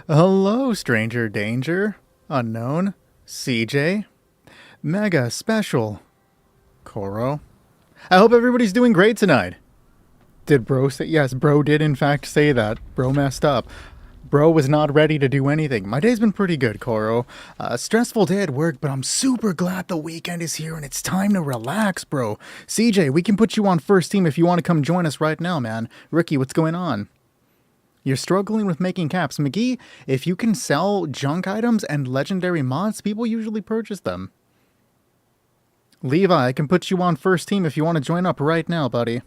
Hello, stranger danger. Unknown. CJ. Mega special. Koro. I hope everybody's doing great tonight. Did bro say? Yes, bro did in fact say that. Bro messed up. Bro was not ready to do anything. My day's been pretty good, Koro. Stressful day at work, but I'm super glad the weekend is here and it's time to relax, bro. CJ, we can put you on first team if you want to come join us right now, man. Ricky, what's going on? You're struggling with making caps. McGee, if you can sell junk items and legendary mods, people usually purchase them. Levi, I can put you on first team if you want to join up right now, buddy.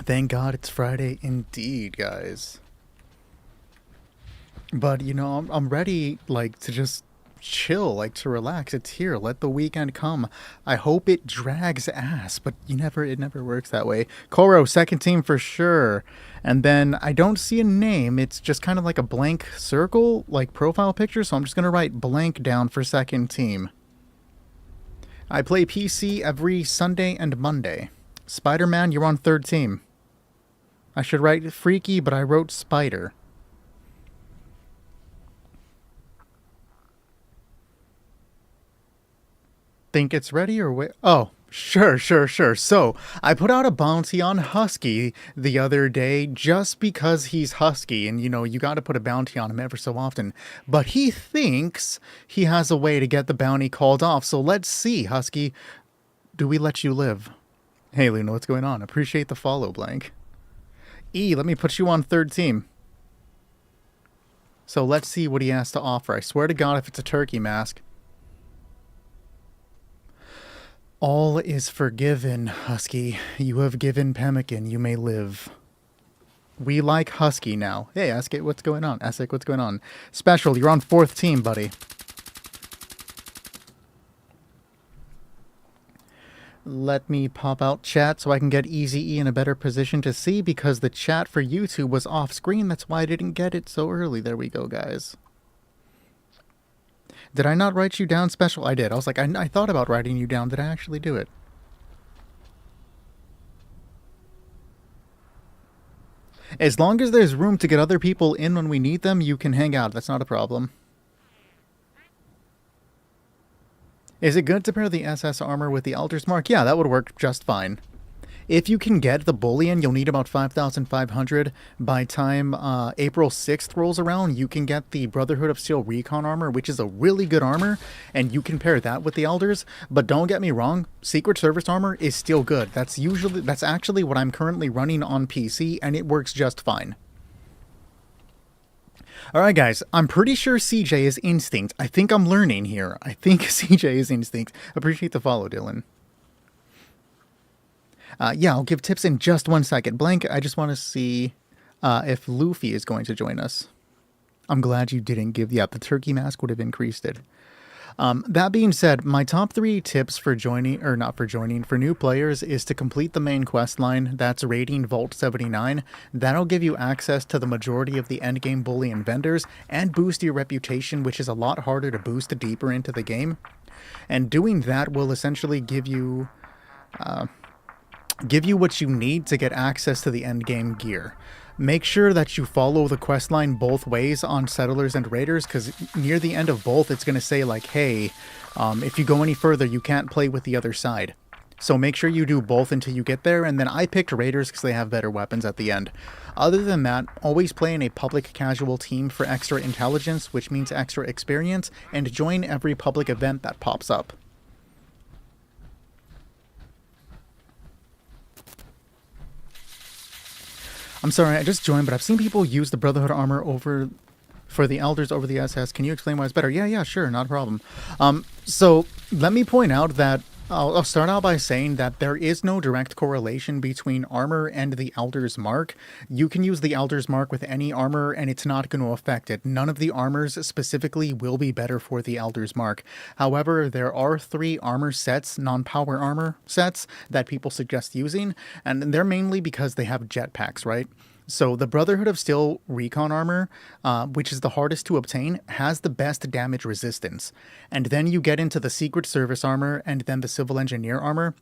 Thank God it's Friday indeed, guys. But, you know, I'm ready, like, to just chill, like, to relax. It's here. Let the weekend come. I hope it drags ass, but it never works that way. Koro, second team for sure. And then I don't see a name. It's just kind of like a blank circle, like profile picture, so I'm just going to write blank down for second team. I play PC every Sunday and Monday. Spider-Man, you're on third team. I should write Freaky, but I wrote Spider. Think it's ready or wait? Oh, sure. So, I put out a bounty on Husky the other day just because he's Husky, and you know, you gotta put a bounty on him ever so often. But he thinks he has a way to get the bounty called off, so let's see, Husky. Do we let you live? Hey, Luna, what's going on? Appreciate the follow, Blank. E, let me put you on third team. So let's see what he has to offer. I swear to God, if it's a turkey mask. All is forgiven, Husky. You have given pemmican. You may live. We like Husky now. Hey, Esek, what's going on? Esek, what's going on? Special, you're on fourth team, buddy. Let me pop out chat so I can get Easy E in a better position to see because the chat for YouTube was off screen. That's why I didn't get it so early. There we go, guys. Did I not write you down, Special? I did. I was like, I thought about writing you down. Did I actually do it? As long as there's room to get other people in when we need them, you can hang out. That's not a problem. Is it good to pair the SS armor with the Elder's Mark? Yeah, that would work just fine. If you can get the Bullion, you'll need about 5,500. By time April 6th rolls around, you can get the Brotherhood of Steel Recon armor, which is a really good armor, and you can pair that with the Elders. But don't get me wrong, Secret Service armor is still good. That's actually what I'm currently running on PC, and it works just fine. Alright guys, I'm pretty sure CJ is Instinct. I think I'm learning here. I think CJ is Instinct. Appreciate the follow, Dylan. Yeah, I'll give tips in just 1 second. Blank, I just want to see if Luffy is going to join us. I'm glad you didn't give... Yeah, the turkey mask would have increased it. That being said, my top 3 tips for joining, or not for joining, for new players is to complete the main quest line. That's raiding Vault 79. That'll give you access to the majority of the endgame bullion vendors and boost your reputation, which is a lot harder to boost deeper into the game. And doing that will essentially give you what you need to get access to the endgame gear. Make sure that you follow the questline both ways on Settlers and Raiders, because near the end of both, it's going to say, like, hey, if you go any further, you can't play with the other side. So make sure you do both until you get there, and then I picked Raiders because they have better weapons at the end. Other than that, always play in a public casual team for extra intelligence, which means extra experience, and join every public event that pops up. I'm sorry, I just joined, but I've seen people use the Brotherhood armor for the Elders over the SS. Can you explain why it's better? Yeah, sure, not a problem. So let me point out that I'll start out by saying that there is no direct correlation between armor and the Elder's Mark. You can use the Elder's Mark with any armor and it's not going to affect it. None of the armors specifically will be better for the Elder's Mark. However, there are 3 armor sets, non-power armor sets, that people suggest using, and they're mainly because they have jetpacks, right? So the Brotherhood of Steel Recon armor, which is the hardest to obtain, has the best damage resistance. And then you get into the Secret Service armor and then the Civil Engineer armor.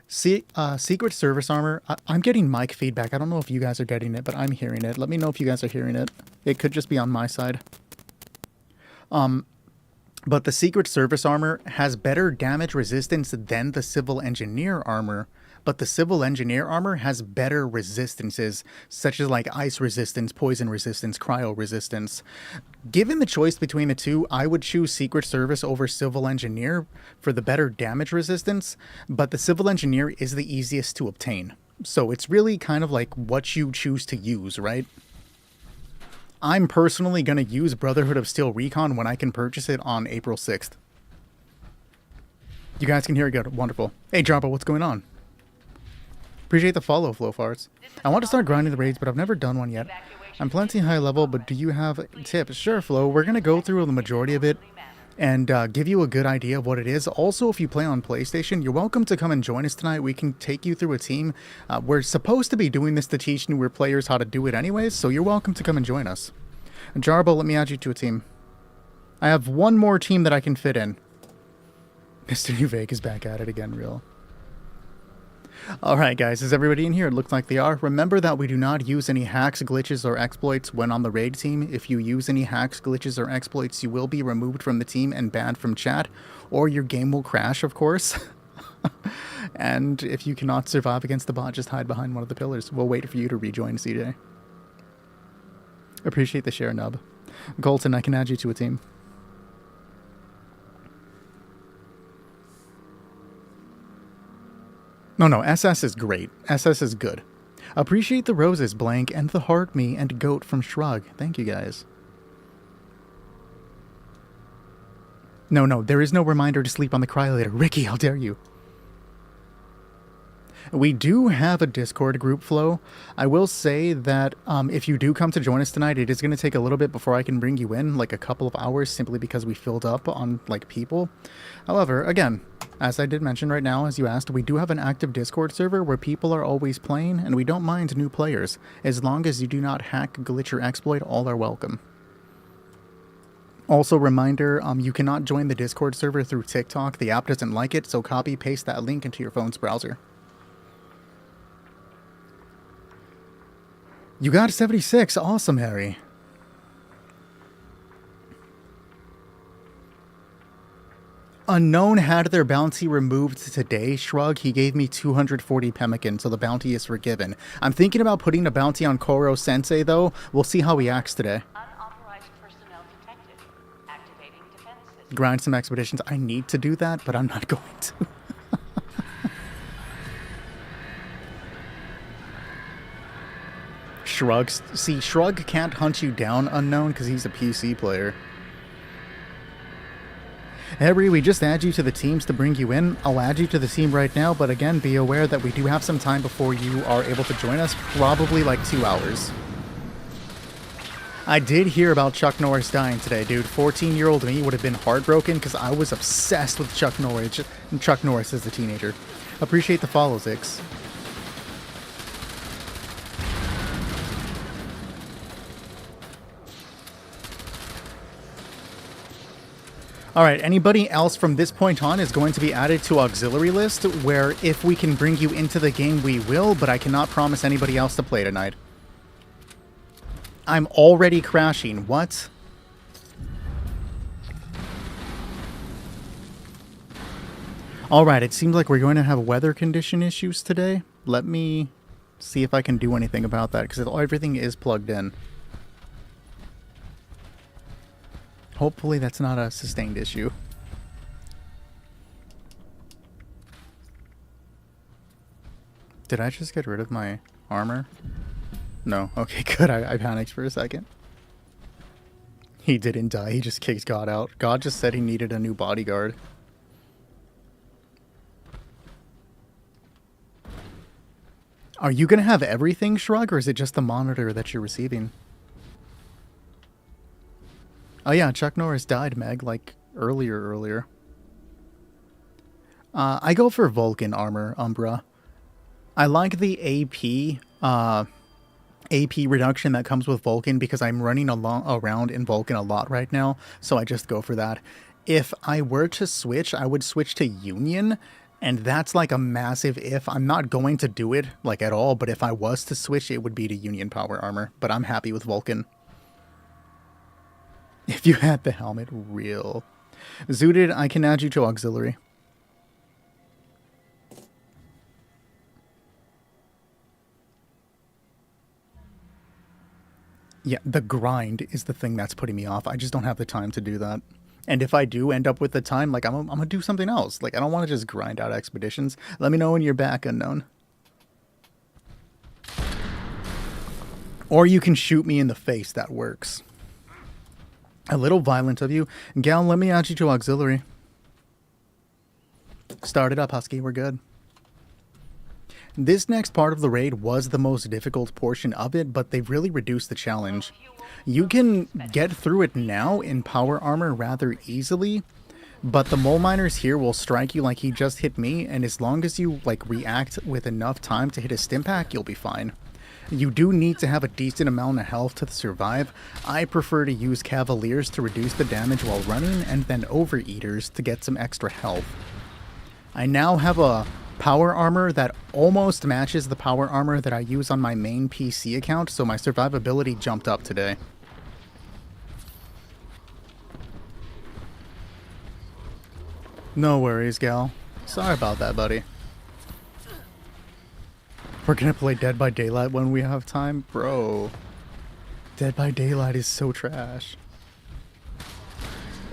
Secret Service armor, I'm getting mic feedback. I don't know if you guys are getting it, but I'm hearing it. Let me know if you guys are hearing it. It could just be on my side. But the Secret Service armor has better damage resistance than the Civil Engineer armor. But the Civil Engineer armor has better resistances, such as like ice resistance, poison resistance, cryo resistance. Given the choice between the two, I would choose Secret Service over Civil Engineer for the better damage resistance, but the Civil Engineer is the easiest to obtain. So it's really kind of like what you choose to use, right? I'm personally going to use Brotherhood of Steel Recon when I can purchase it on April 6th. You guys can hear it good. Wonderful. Hey, Jabba, what's going on? Appreciate the follow, Flowfarts. I want to start grinding the raids, but I've never done one yet. I'm plenty high level, but do you have tips? Sure, Flo. We're going to go through the majority of it and give you a good idea of what it is. Also, if you play on PlayStation, you're welcome to come and join us tonight. We can take you through a team. We're supposed to be doing this to teach newer players how to do it anyways, so you're welcome to come and join us. And Jarbo, let me add you to a team. I have one more team that I can fit in. Mr. New Vegas back at it again, real. Alright guys, is everybody in here? It looks like they are. Remember that we do not use any hacks, glitches, or exploits when on the raid team. If you use any hacks, glitches, or exploits, you will be removed from the team and banned from chat, or your game will crash, of course. And if you cannot survive against the bot, just hide behind one of the pillars. We'll wait for you to rejoin, CJ. Appreciate the share, Nub. Colton, I can add you to a team. No, SS is great. SS is good. Appreciate the roses, Blank, and the heart me and goat from Shrug. Thank you, guys. No, there is no reminder to sleep on the cryolator. Ricky, how dare you? We do have a Discord group, Flo. I will say that if you do come to join us tonight, it is going to take a little bit before I can bring you in, like a couple of hours, simply because we filled up on like people. However, again, as I did mention right now, as you asked, we do have an active Discord server where people are always playing, and we don't mind new players. As long as you do not hack, glitch, or exploit, all are welcome. Also, reminder, you cannot join the Discord server through TikTok. The app doesn't like it, so copy-paste that link into your phone's browser. You got 76. Awesome, Harry. Unknown had their bounty removed today. Shrug, he gave me 240 pemmican, so the bounty is forgiven. I'm thinking about putting a bounty on Koro Sensei, though. We'll see how he acts today. Unauthorized personnel detected. Activating defense system. Grind some expeditions. I need to do that, but I'm not going to. Shrug. See, Shrug can't hunt you down, Unknown, because he's a PC player. Harry, we just add you to the teams to bring you in. I'll add you to the team right now, but again, be aware that we do have some time before you are able to join us, probably like 2 hours. I did hear about Chuck Norris dying today, dude. 14-year-old me would have been heartbroken because I was obsessed with Chuck Norris as a teenager. Appreciate the follow, Zix. Alright, anybody else from this point on is going to be added to auxiliary list, where if we can bring you into the game, we will, but I cannot promise anybody else to play tonight. I'm already crashing. What? Alright, it seems like we're going to have weather condition issues today. Let me see if I can do anything about that, because everything is plugged in. Hopefully that's not a sustained issue. Did I just get rid of my armor? No. Okay, good. I panicked for a second. He didn't die. He just kicked God out. God just said he needed a new bodyguard. Are you going to have everything, Shrug, or is it just the monitor that you're receiving? Oh yeah, Chuck Norris died, Meg, like earlier. I go for Vulcan armor, Umbra. I like the AP AP reduction that comes with Vulcan because I'm running around in Vulcan a lot right now, so I just go for that. If I were to switch, I would switch to Union, and that's like a massive if. I'm not going to do it like at all, but if I was to switch, it would be to Union Power Armor, but I'm happy with Vulcan. If you had the helmet, real. Zooted, I can add you to Auxiliary. Yeah, the grind is the thing that's putting me off. I just don't have the time to do that. And if I do end up with the time, like, I'm gonna do something else. Like, I don't want to just grind out expeditions. Let me know when you're back, Unknown. Or you can shoot me in the face. That works. A little violent of you. Gal, let me add you to Auxiliary. Start it up, Husky. We're good. This next part of the raid was the most difficult portion of it, but they've really reduced the challenge. You can get through it now in power armor rather easily, but the mole miners here will strike you like he just hit me, and as long as you like react with enough time to hit a stim pack, you'll be fine. You do need to have a decent amount of health to survive. I prefer to use Cavaliers to reduce the damage while running, and then Overeaters to get some extra health. I now have a power armor that almost matches the power armor that I use on my main PC account, so my survivability jumped up today. No worries, gal. Sorry about that, buddy. We're gonna play Dead by Daylight when we have time? Bro. Dead by Daylight is so trash.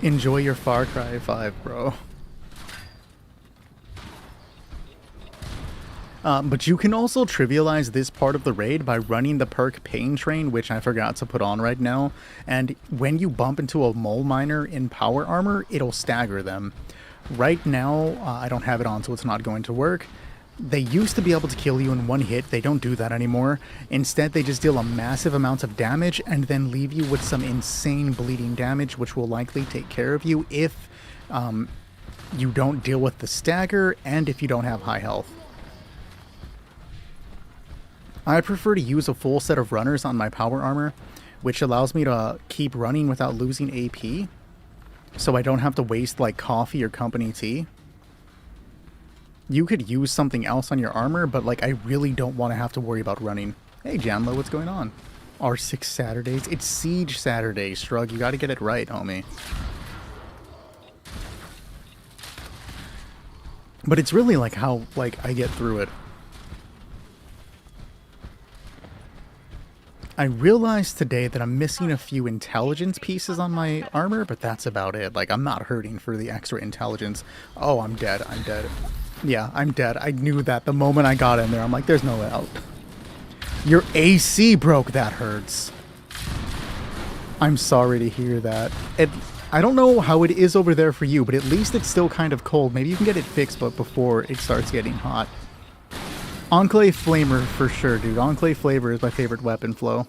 Enjoy your Far Cry 5, bro. But you can also trivialize this part of the raid by running the perk Pain Train, which I forgot to put on right now. And when you bump into a mole miner in power armor, it'll stagger them. Right now, I don't have it on, so it's not going to work. They used to be able to kill you in one hit. They don't do that anymore. Instead, they just deal a massive amount of damage and then leave you with some insane bleeding damage, which will likely take care of you if you don't deal with the stagger and if you don't have high health. I prefer to use a full set of runners on my power armor, which allows me to keep running without losing AP, so I don't have to waste like coffee or company tea. You could use something else on your armor, but like I really don't want to have to worry about running. Hey Janlo, what's going on? R6 Saturdays? It's Siege Saturday, Shrug. You gotta get it right, homie. But it's really like how like I get through it. I realized today that I'm missing a few intelligence pieces on my armor, but that's about it. Like, I'm not hurting for the extra intelligence. Oh, I'm dead. I'm dead. Yeah, I'm dead. I knew that the moment I got in there. I'm like, there's no way out. Your AC broke. That hurts. I'm sorry to hear that. I don't know how it is over there for you, but at least it's still kind of cold. Maybe you can get it fixed, but before it starts getting hot. Enclave Flamer for sure, dude. Enclave Flavor is my favorite weapon flow.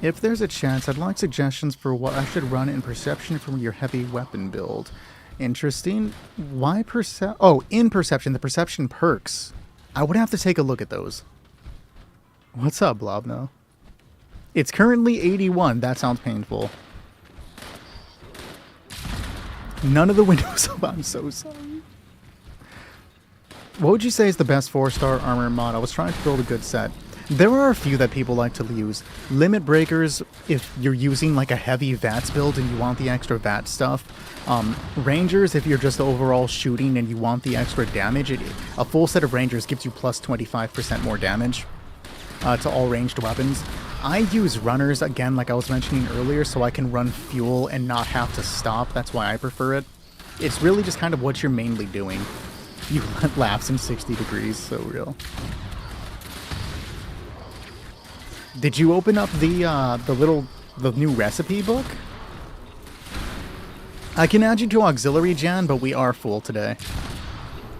If there's a chance, I'd like suggestions for what I should run in Perception from your heavy weapon build. Interesting. Why Perception? Oh, in Perception, the Perception perks. I would have to take a look at those. What's up, Blobno? It's currently 81. That sounds painful. None of the windows up. I'm so sorry. What would you say is the best 4-star armor mod? I was trying to build a good set. There are a few that people like to use. Limit Breakers, if you're using like a heavy VATS build and you want the extra VAT stuff. Rangers, if you're just overall shooting and you want the extra damage. A full set of Rangers gives you plus 25% more damage to all ranged weapons. I use runners, again, like I was mentioning earlier, so I can run fuel and not have to stop. That's why I prefer it. It's really just kind of what you're mainly doing. You let laughs in 60 degrees, so real. Did you open up the new recipe book? I can add you to Auxiliary, Jan, but we are full today.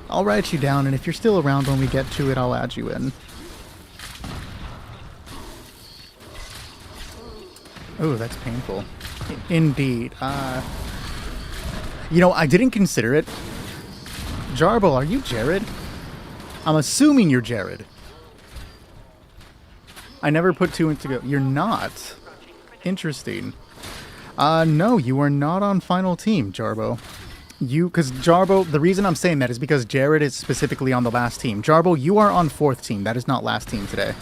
I'll write you down, and if you're still around when we get to it, I'll add you in. Oh, that's painful. Indeed. You know, I didn't consider it. Jarbo, are you Jared? I'm assuming you're Jared. I never put two and two together. You're not. Interesting. No, you are not on final team, Jarbo. Because Jarbo, the reason I'm saying that is because Jared is specifically on the last team. Jarbo, you are on 4th team. That is not last team today.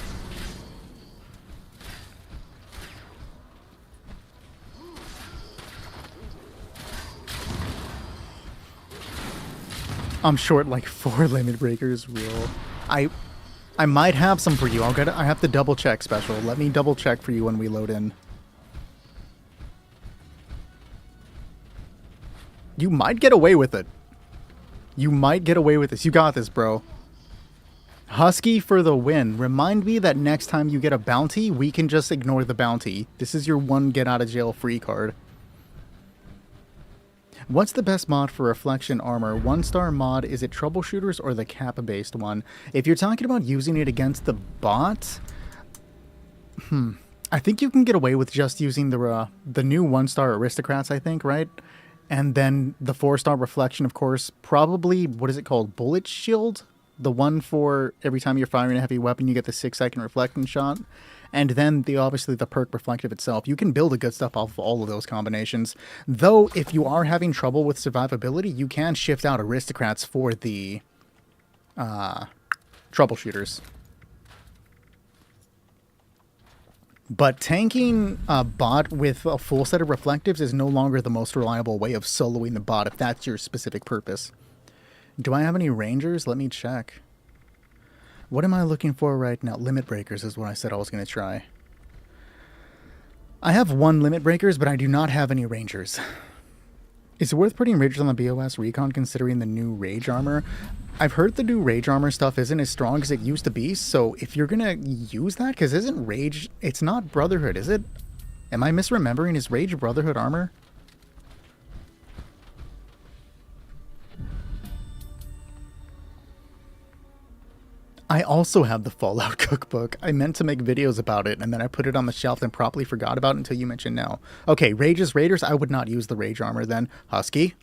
I'm short like 4 limit breakers. Real. I might have some for you. I have to double check, Special. Let me double check for you when we load in. You might get away with it. You might get away with this. You got this, bro. Husky for the win. Remind me that next time you get a bounty, we can just ignore the bounty. This is your one get out of jail free card. What's the best mod for reflection armor? 1-star mod, is it troubleshooters or the kappa based one? If you're talking about using it against the bot, I think you can get away with just using the new 1-star aristocrats, I think, right? And then the 4-star reflection, of course, probably, what is it called? Bullet shield? The one for every time you're firing a heavy weapon, you get the 6-second reflecting shot. And then obviously the perk reflective itself. You can build a good stuff off of all of those combinations. Though, if you are having trouble with survivability, you can shift out aristocrats for the troubleshooters. But tanking a bot with a full set of reflectives is no longer the most reliable way of soloing the bot if that's your specific purpose. Do I have any rangers? Let me check. What am I looking for right now? Limit breakers is what I said I was going to try. I have 1 limit breakers, but I do not have any rangers. Is it worth putting rangers on the BOS recon considering the new rage armor? I've heard the new rage armor stuff isn't as strong as it used to be, so if you're going to use that, because isn't rage, it's not Brotherhood, is it? Am I misremembering? Is rage Brotherhood armor? I also have the Fallout cookbook. I meant to make videos about it, and then I put it on the shelf and promptly forgot about it until you mentioned now. Okay, Rage's Raiders, I would not use the Rage armor then. Husky?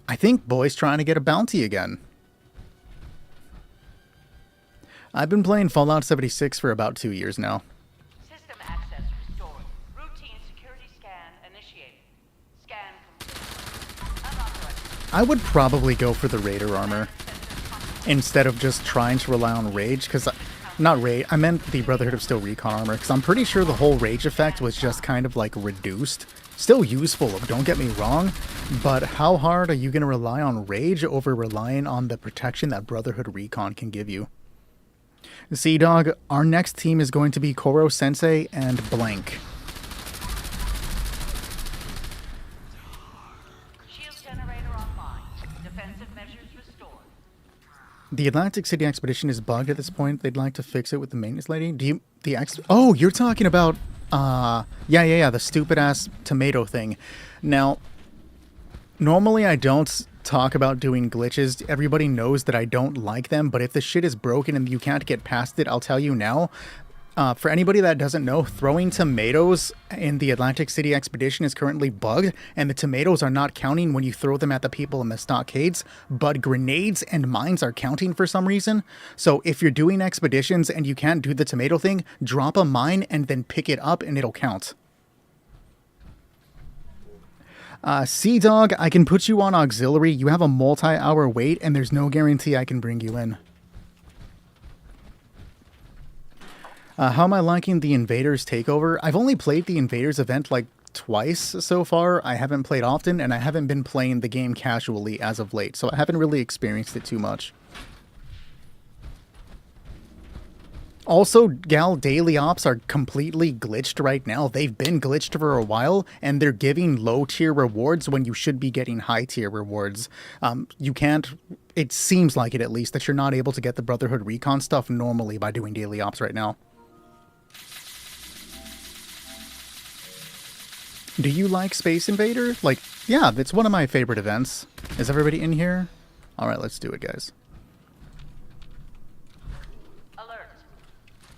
I think Boy's trying to get a bounty again. I've been playing Fallout 76 for about 2 years now. System access restored. Routine security scan initiated. Scan complete. Unauthorized. I would probably go for the Raider armor instead of just trying to rely on Rage, because... Not Rage, I meant the Brotherhood of Steel Recon armor, because I'm pretty sure the whole Rage effect was just kind of, like, reduced. Still useful, don't get me wrong, but how hard are you going to rely on Rage over relying on the protection that Brotherhood Recon can give you? Sea Dog, our next team is going to be Koro Sensei and Blank. Shield generator online. Defensive measures restored. The Atlantic City Expedition is bugged at this point. They'd like to fix it with the maintenance lady. Oh, you're talking about... yeah, the stupid-ass tomato thing. Now, normally I don't talk about doing glitches. Everybody knows that I don't like them, but if the shit is broken and you can't get past it, I'll tell you now. For anybody that doesn't know, throwing tomatoes in the Atlantic City Expedition is currently bugged, and the tomatoes are not counting when you throw them at the people in the stockades, but grenades and mines are counting for some reason. So if you're doing expeditions and you can't do the tomato thing, drop a mine and then pick it up and it'll count. Sea Dog, I can put you on auxiliary. You have a multi-hour wait, and there's no guarantee I can bring you in. How am I liking the Invaders takeover? I've only played the Invaders event like twice so far. I haven't played often, and I haven't been playing the game casually as of late, so I haven't really experienced it too much. Also, Gal daily ops are completely glitched right now. They've been glitched for a while, and they're giving low-tier rewards when you should be getting high-tier rewards. You can't... It seems like it, at least, that you're not able to get the Brotherhood Recon stuff normally by doing daily ops right now. Do you like Space Invader? Like, yeah, it's one of my favorite events. Is everybody in here? Alright, let's do it, guys. Alert.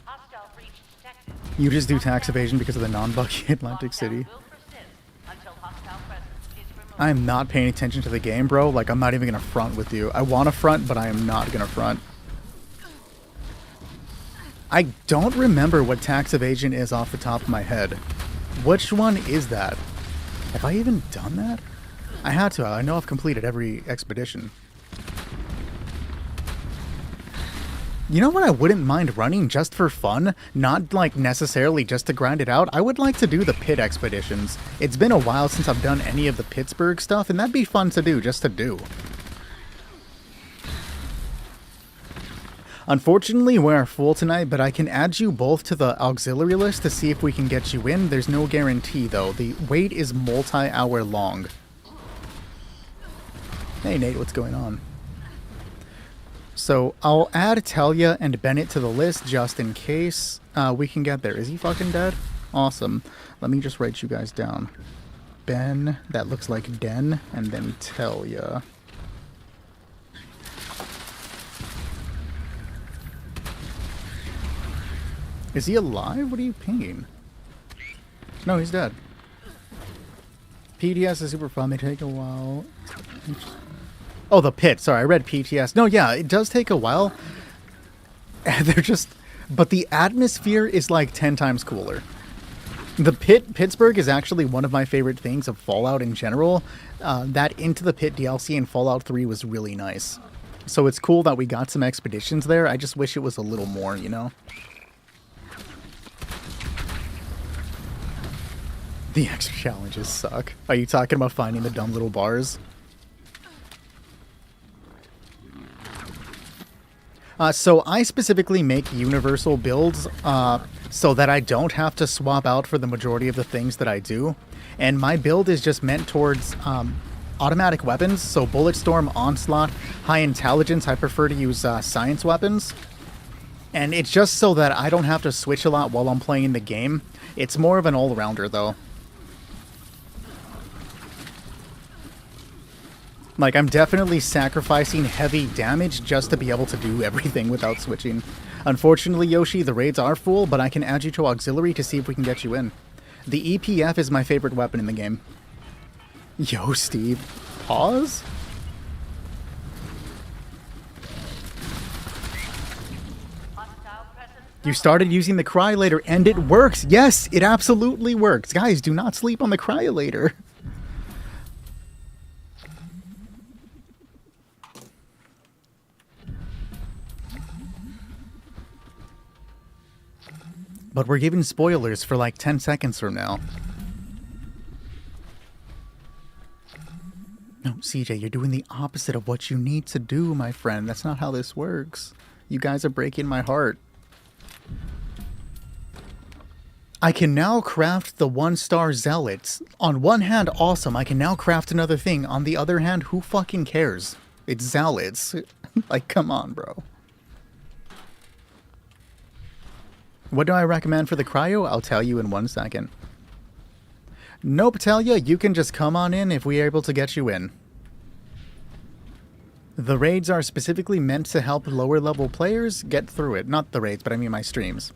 Hostile breach detected. You just do tax evasion because of the non-Bucky Atlantic Lockdown City. will persist until hostile presence is I'm not paying attention to the game, bro. Like, I'm not even gonna front with you. I want to front, but I am not gonna front. I don't remember what tax evasion is off the top of my head. Which one is that? Have I even done that? I had to. I know I've completed every expedition. You know what I wouldn't mind running just for fun? Not like necessarily just to grind it out. I would like to do the pit expeditions. It's been a while since I've done any of the Pittsburgh stuff, and that'd be fun to do, just to do. Unfortunately, we are full tonight, but I can add you both to the auxiliary list to see if we can get you in. There's no guarantee, though. The wait is multi-hour long. Hey, Nate, what's going on? So, I'll add Talia and Bennett to the list just in case we can get there. Is he fucking dead? Awesome. Let me just write you guys down. Ben, that looks like Den, and then Talia. Is he alive? What are you pinging? No, he's dead. PTS is super fun. They take a while. Oh, the pit. Sorry, I read PTS. No, yeah, it does take a while. They're just... But the atmosphere is like 10 times cooler. The pit, Pittsburgh, is actually one of my favorite things of Fallout in general. That Into the Pit DLC in Fallout 3 was really nice. So it's cool that we got some expeditions there. I just wish it was a little more, you know? The extra challenges suck. Are you talking about finding the dumb little bars? So I specifically make universal builds so that I don't have to swap out for the majority of the things that I do. And my build is just meant towards automatic weapons. So Bulletstorm, Onslaught, High Intelligence. I prefer to use science weapons. And it's just so that I don't have to switch a lot while I'm playing the game. It's more of an all-rounder, though. Like, I'm definitely sacrificing heavy damage just to be able to do everything without switching. Unfortunately, Yoshi, the raids are full, but I can add you to auxiliary to see if we can get you in. The EPF is my favorite weapon in the game. Yo, Steve. Pause? You started using the cryolator, and it works! Yes, it absolutely works! Guys, do not sleep on the cryolator. But we're giving spoilers for like 10 seconds from now. No, CJ, you're doing the opposite of what you need to do, my friend. That's not how this works. You guys are breaking my heart. I can now craft the 1-star zealots. On one hand, awesome. I can now craft another thing. On the other hand, who fucking cares? It's zealots. Like, come on, bro. What do I recommend for the cryo? I'll tell you in 1 second. Nope, Talia, you can just come on in if we are able to get you in. The raids are specifically meant to help lower level players get through it. Not the raids, but I mean my streams.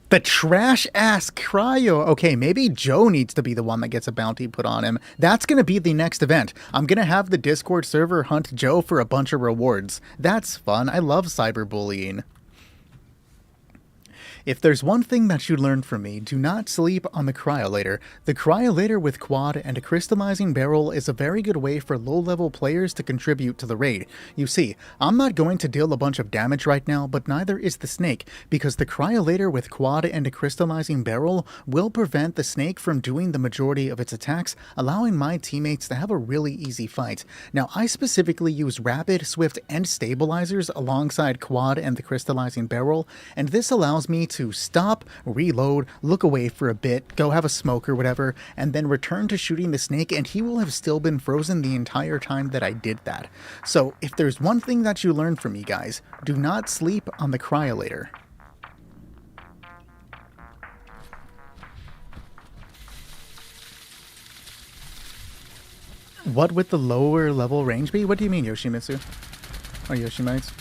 The trash-ass cryo. Okay, maybe Joe needs to be the one that gets a bounty put on him. That's going to be the next event. I'm going to have the Discord server hunt Joe for a bunch of rewards. That's fun. I love cyberbullying. If there's one thing that you learned from me, do not sleep on the cryolator. The cryolator with quad and a crystallizing barrel is a very good way for low-level players to contribute to the raid. You see, I'm not going to deal a bunch of damage right now, but neither is the snake, because the cryolator with quad and a crystallizing barrel will prevent the snake from doing the majority of its attacks, allowing my teammates to have a really easy fight. Now, I specifically use rapid, swift, and stabilizers alongside quad and the crystallizing barrel, and this allows me to stop, reload, look away for a bit, go have a smoke or whatever, and then return to shooting the snake, and he will have still been frozen the entire time that I did that. So, if there's one thing that you learned from me, guys, do not sleep on the cryolator. What would the lower level range be? What do you mean, Yoshimitsu? Or Yoshimites?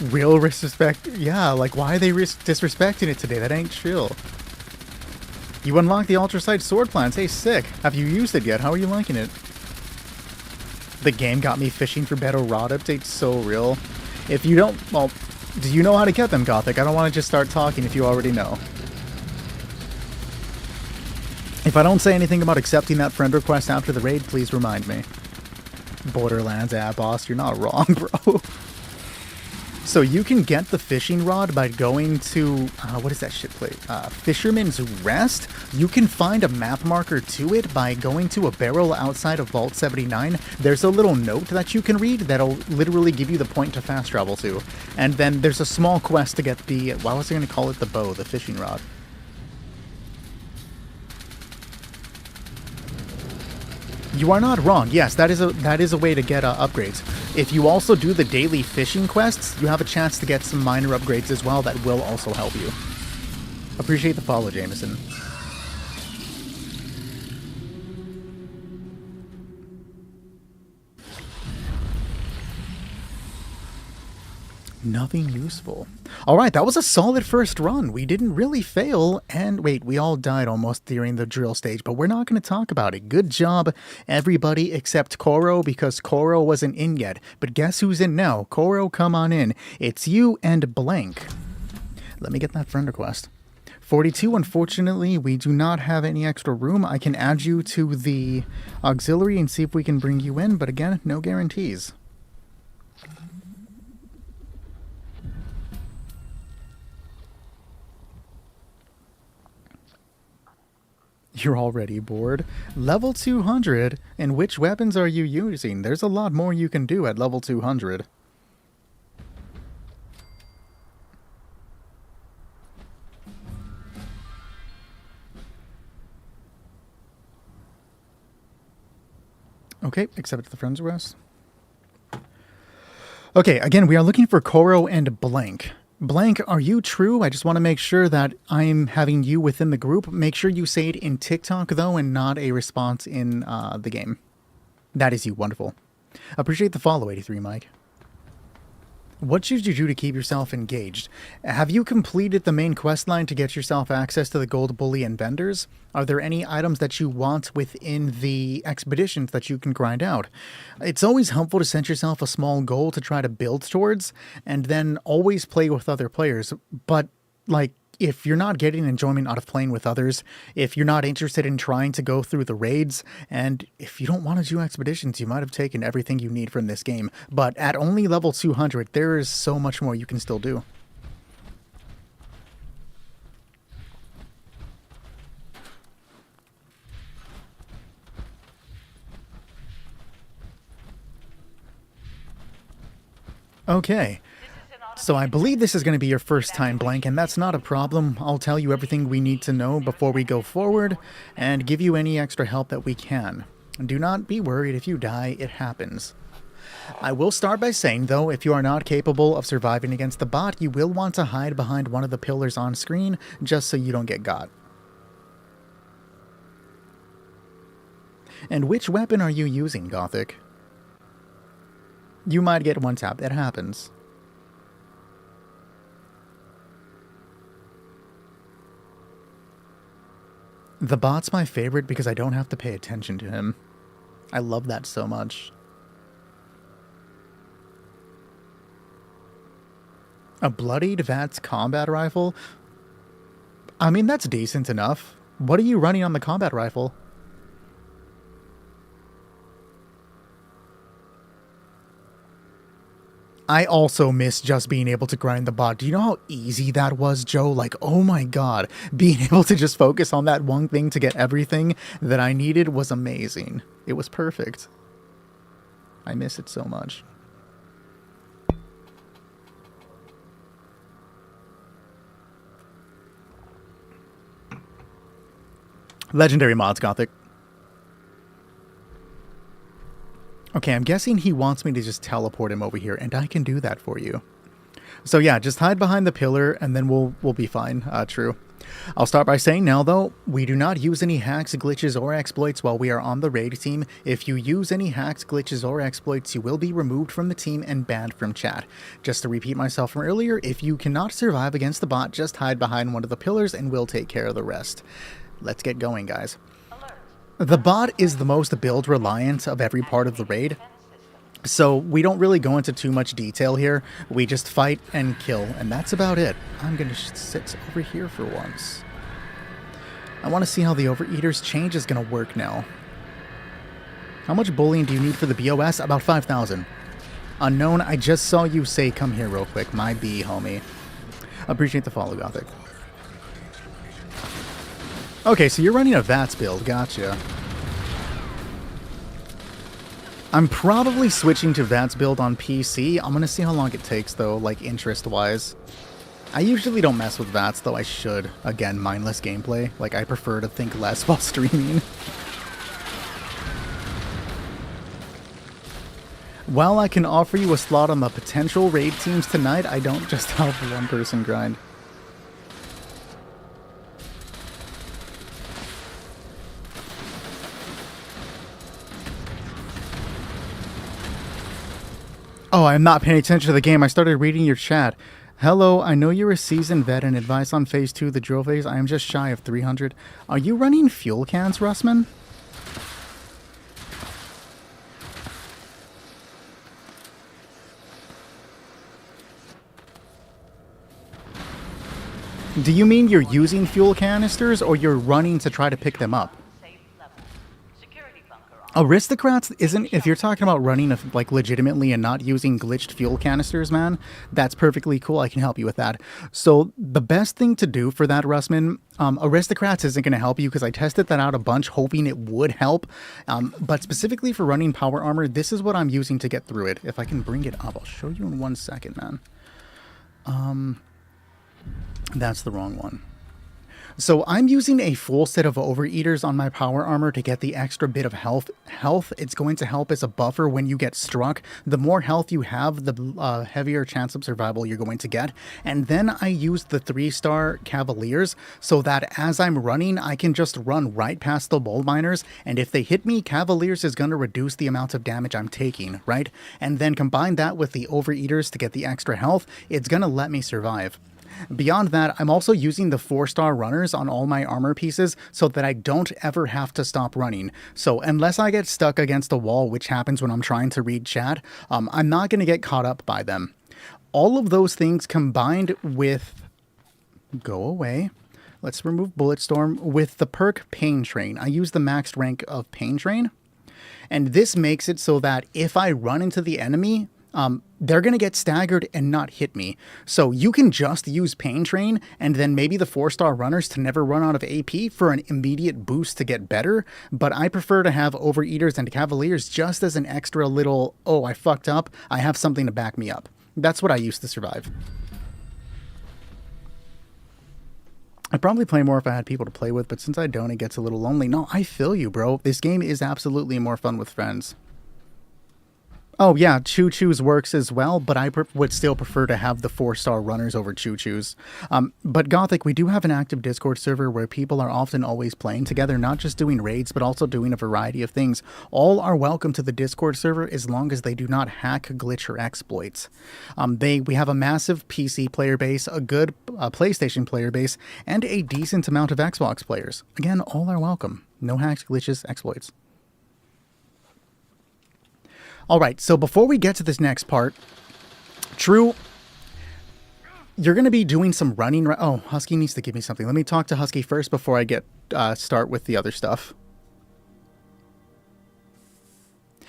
Real disrespect? Yeah, like why are they disrespecting it today? That ain't chill. You unlocked the Ultra Sight sword plans. Hey, sick. Have you used it yet? How are you liking it? The game got me fishing for better rod updates. So real. If you don't, well, do you know how to get them, Gothic? I don't want to just start talking if you already know. If I don't say anything about accepting that friend request after the raid, please remind me. Borderlands, boss, you're not wrong, bro. So you can get the fishing rod by going to, what is that shit place? Fisherman's Rest. You can find a map marker to it by going to a barrel outside of Vault 79. There's a little note that you can read that'll literally give you the point to fast travel to. And then there's a small quest to get the, why was I going to call it the bow, the fishing rod? You are not wrong. Yes, that is a way to get upgrades. If you also do the daily fishing quests, you have a chance to get some minor upgrades as well that will also help you. Appreciate the follow, Jameson. Nothing useful. Alright, that was a solid first run. We didn't really fail, and wait, we all died almost during the drill stage, but we're not going to talk about it. Good job, everybody except Koro, because Koro wasn't in yet. But guess who's in now? Koro, come on in. It's you and Blank. Let me get that friend request. 42, unfortunately, we do not have any extra room. I can add you to the auxiliary and see if we can bring you in, but again, no guarantees. You're already bored. Level 200, and which weapons are you using? There's a lot more you can do at level 200. Okay, accept the friend's request. Okay, again, we are looking for Koro and Blank. Blank, are you true? I just want to make sure that I'm having you within the group. Make sure you say it in TikTok, though, and not a response in the game. That is you. Wonderful. Appreciate the follow, 83 Mike. What should you do to keep yourself engaged? Have you completed the main quest line to get yourself access to the gold bullion vendors? Are there any items that you want within the expeditions that you can grind out? It's always helpful to set yourself a small goal to try to build towards, and then always play with other players. But, like, if you're not getting enjoyment out of playing with others, if you're not interested in trying to go through the raids, and if you don't want to do expeditions, you might have taken everything you need from this game. But at only level 200, there is so much more you can still do. Okay. So I believe this is going to be your first time, Blank, and that's not a problem. I'll tell you everything we need to know before we go forward, and give you any extra help that we can. Do not be worried if you die, it happens. I will start by saying, though, if you are not capable of surviving against the bot, you will want to hide behind one of the pillars on screen, just so you don't get got. And which weapon are you using, Gothic? You might get one tap, it happens. The bot's my favorite because I don't have to pay attention to him. I love that so much. A bloodied VATS combat rifle? I mean, that's decent enough. What are you running on the combat rifle? I also miss just being able to grind the bot. Do you know how easy that was, Joe? Like, oh my god. Being able to just focus on that one thing to get everything that I needed was amazing. It was perfect. I miss it so much. Legendary mods, Gothic. Okay, I'm guessing he wants me to just teleport him over here, and I can do that for you. So yeah, just hide behind the pillar, and then we'll be fine. True. I'll start by saying now, though, we do not use any hacks, glitches, or exploits while we are on the raid team. If you use any hacks, glitches, or exploits, you will be removed from the team and banned from chat. Just to repeat myself from earlier, if you cannot survive against the bot, just hide behind one of the pillars and we'll take care of the rest. Let's get going, guys. The bot is the most build reliant of every part of the raid, so we don't really go into too much detail here. We just fight and kill, and that's about it. I'm gonna sit over here for once. I want to see how the Overeaters change is gonna work now. How much bullying do you need for the BOS? About 5,000. Unknown, I just saw you say come here real quick. My B, homie. Appreciate the follow, Gothic. Okay, so you're running a VATS build. Gotcha. I'm probably switching to VATS build on PC. I'm gonna see how long it takes, though, like, interest-wise. I usually don't mess with VATS, though I should. Again, mindless gameplay. Like, I prefer to think less while streaming. While I can offer you a slot on the potential raid teams tonight, I don't just help one person grind. Oh, I'm not paying attention to the game. I started reading your chat. Hello, I know you're a seasoned vet and advice on phase 2, the drill phase. I am just shy of 300. Are you running fuel cans, Russman? Do you mean you're using fuel canisters or you're running to try to pick them up? Aristocrats isn't, if you're talking about running like legitimately and not using glitched fuel canisters, man, that's perfectly cool. I can help you with that. So the best thing to do for that, Russman, Aristocrats isn't going to help you because I tested that out a bunch hoping it would help. But specifically for running power armor, this is what I'm using to get through it. If I can bring it up, I'll show you in 1 second, man. That's the wrong one. So I'm using a full set of Overeaters on my power armor to get the extra bit of health. It's going to help as a buffer when you get struck. The more health you have, the heavier chance of survival you're going to get. And then I use the 3-star Cavaliers so that as I'm running, I can just run right past the Mold Miners. And if they hit me, Cavaliers is going to reduce the amount of damage I'm taking, right? And then combine that with the Overeaters to get the extra health. It's going to let me survive. Beyond that, I'm also using the 4-star runners on all my armor pieces so that I don't ever have to stop running. So unless I get stuck against a wall, which happens when I'm trying to read chat, I'm not going to get caught up by them. All of those things combined with... Go away. Let's remove Bulletstorm with the perk Pain Train. I use the maxed rank of Pain Train. And this makes it so that if I run into the enemy... they're going to get staggered and not hit me. So you can just use Pain Train and then maybe the 4-star runners to never run out of AP for an immediate boost to get better. But I prefer to have Overeaters and Cavaliers just as an extra little, oh, I fucked up, I have something to back me up. That's what I used to survive. I'd probably play more if I had people to play with, but since I don't, it gets a little lonely. No, I feel you, bro. This game is absolutely more fun with friends. Oh yeah, Choo Choo's works as well, but I would still prefer to have the 4-star runners over Choo Choo's. But Gothic, we do have an active Discord server where people are often always playing together, not just doing raids, but also doing a variety of things. All are welcome to the Discord server as long as they do not hack, glitch, or exploits. We have a massive PC player base, a good PlayStation player base, and a decent amount of Xbox players. Again, all are welcome. No hacks, glitches, exploits. All right, so before we get to this next part, True, you're going to be doing some running. Oh, Husky needs to give me something. Let me talk to Husky first before I start with the other stuff.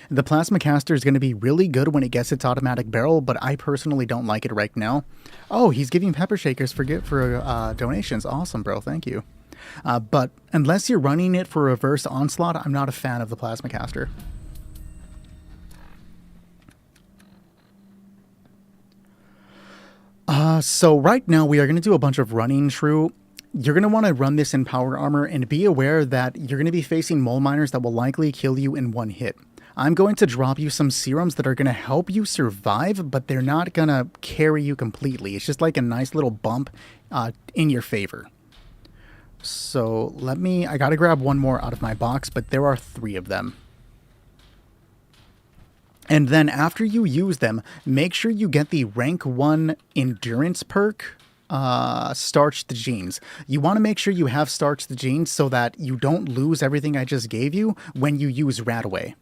The Plasma Caster is going to be really good when it gets its automatic barrel, but I personally don't like it right now. Oh, he's giving pepper shakers for donations. Awesome, bro. Thank you. But unless you're running it for reverse onslaught, I'm not a fan of the Plasma Caster. So right now we are going to do a bunch of running, True. You're going to want to run this in power armor and be aware that you're going to be facing Mole Miners that will likely kill you in one hit. I'm going to drop you some serums that are going to help you survive, but they're not going to carry you completely. It's just like a nice little bump in your favor. So I gotta grab one more out of my box, but there are 3 of them. And then after you use them, make sure you get the rank 1 endurance perk, Starch the Genes. You want to make sure you have Starch the Genes so that you don't lose everything I just gave you when you use Radaway.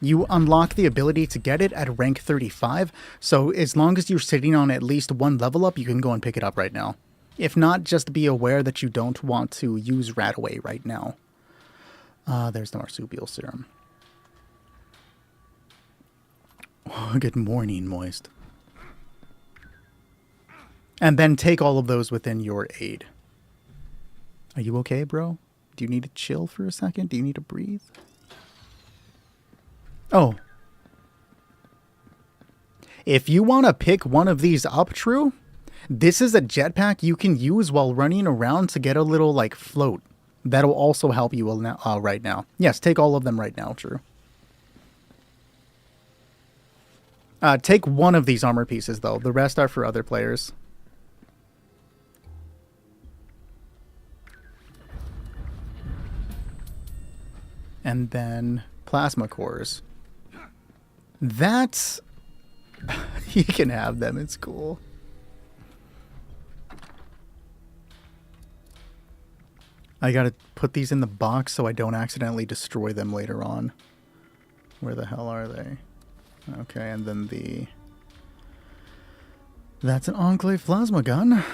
You unlock the ability to get it at rank 35, so as long as you're sitting on at least 1 level up, you can go and pick it up right now. If not, just be aware that you don't want to use Radaway right now. There's no marsupial serum. Oh, good morning, Moist. And then take all of those within your aid. Are you okay, bro? Do you need to chill for a second? Do you need to breathe? Oh. If you want to pick one of these up, True, this is a jetpack you can use while running around to get a little, like, float. That'll also help you right now. Yes, take all of them right now, True. Take one of these armor pieces, though. The rest are for other players. And then plasma cores. That's... you can have them. It's cool. I gotta put these in the box so I don't accidentally destroy them later on. Where the hell are they? Okay, and then the... that's an Enclave plasma gun.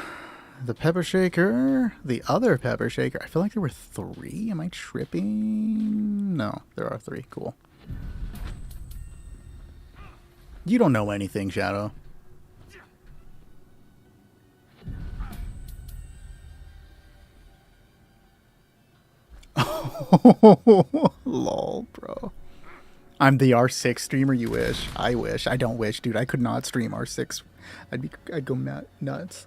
The pepper shaker. The other pepper shaker. I feel like there were 3. Am I tripping? No, there are 3. Cool. You don't know anything, Shadow. Lol, bro. I'm the R6 streamer, you wish. I wish. I don't wish, dude. I could not stream R6. I'd go nuts.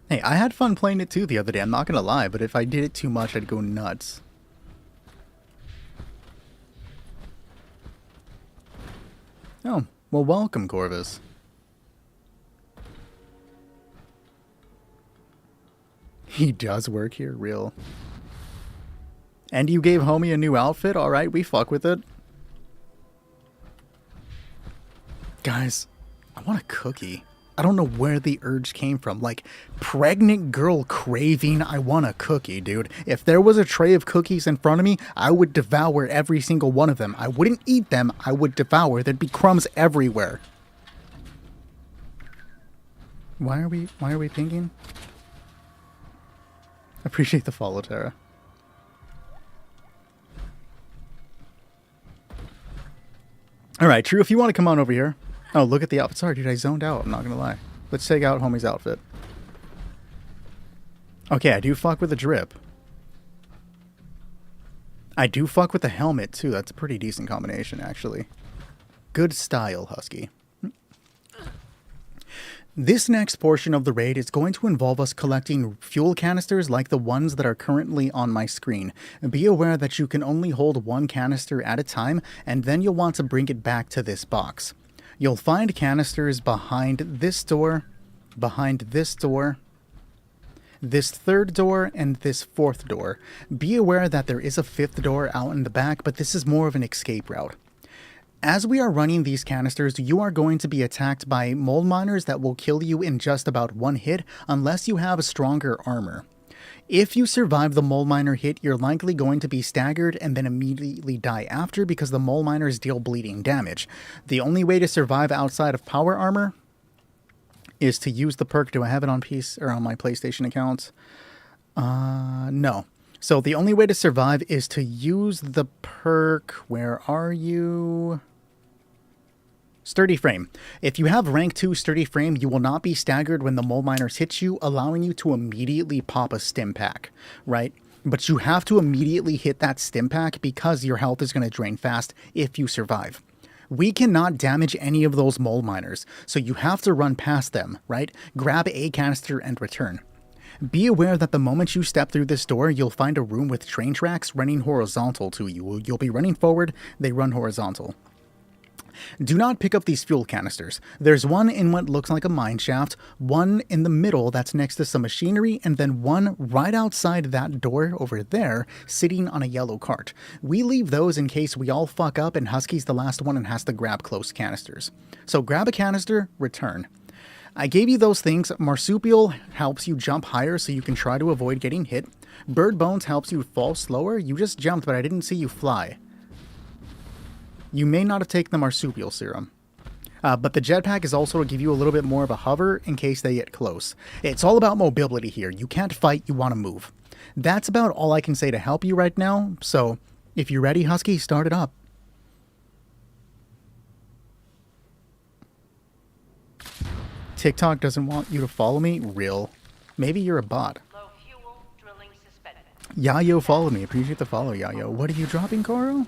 Hey, I had fun playing it too the other day, I'm not gonna lie, but if I did it too much, I'd go nuts. Oh, well, welcome, Corvus. He does work here, real. And you gave homie a new outfit? Alright, we fuck with it. Guys, I want a cookie. I don't know where the urge came from. Like, pregnant girl craving, I want a cookie, dude. If there was a tray of cookies in front of me, I would devour every single one of them. I wouldn't eat them, I would devour. There'd be crumbs everywhere. Why are we pinging? Appreciate the follow, Tara. Alright, True, if you want to come on over here. Oh, look at the outfit. Sorry, dude, I zoned out. I'm not going to lie. Let's take out homie's outfit. Okay, I do fuck with the drip. I do fuck with the helmet, too. That's a pretty decent combination, actually. Good style, Husky. This next portion of the raid is going to involve us collecting fuel canisters like the ones that are currently on my screen. Be aware that you can only hold 1 canister at a time, and then you'll want to bring it back to this box. You'll find canisters behind this door, this 3rd door, and this 4th door. Be aware that there is a 5th door out in the back, but this is more of an escape route. As we are running these canisters, you are going to be attacked by mold miners that will kill you in just about 1 hit unless you have a stronger armor. If you survive the mole miner hit, you're likely going to be staggered and then immediately die after because the mole miners deal bleeding damage. The only way to survive outside of power armor is to use the perk. Do I have it on PC or on my PlayStation account? No. So the only way to survive is to use the perk. Where are you? Sturdy Frame. If you have rank 2 Sturdy Frame, you will not be staggered when the mole miners hit you, allowing you to immediately pop a stim pack, right? But you have to immediately hit that stim pack because your health is going to drain fast if you survive. We cannot damage any of those mole miners, so you have to run past them, right? Grab a canister and return. Be aware that the moment you step through this door, you'll find a room with train tracks running horizontal to you. You'll be running forward, they run horizontal. Do not pick up these fuel canisters. There's one in what looks like a mine shaft, one in the middle that's next to some machinery, and then one right outside that door over there, sitting on a yellow cart. We leave those in case we all fuck up and Husky's the last one and has to grab close canisters. So grab a canister, return. I gave you those things. Marsupial helps you jump higher so you can try to avoid getting hit. Bird Bones helps you fall slower. You just jumped, but I didn't see you fly. You may not have taken the Marsupial Serum. But the jetpack is also to give you a little bit more of a hover in case they get close. It's all about mobility here. You can't fight, you want to move. That's about all I can say to help you right now, so if you're ready, Husky, start it up. TikTok doesn't want you to follow me? Real. Maybe you're a bot. Low fuel, drilling suspended. Yayo followed me. Appreciate the follow, Yayo. What are you dropping, Koro?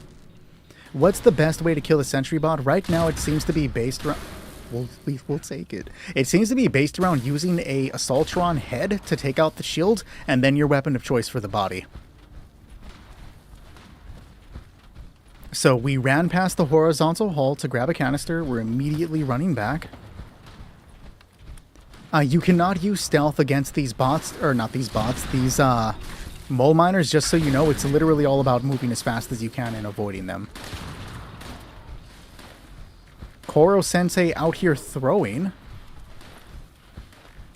What's the best way to kill a sentry bot? Right now it seems to be based around... We'll take it. It seems to be based around using a Assaultron head to take out the shield, and then your weapon of choice for the body. So we ran past the horizontal hall to grab a canister. We're immediately running back. You cannot use stealth against these bots, or not these bots, these mole miners, just so you know. It's literally all about moving as fast as you can and avoiding them. Koro Sensei out here throwing.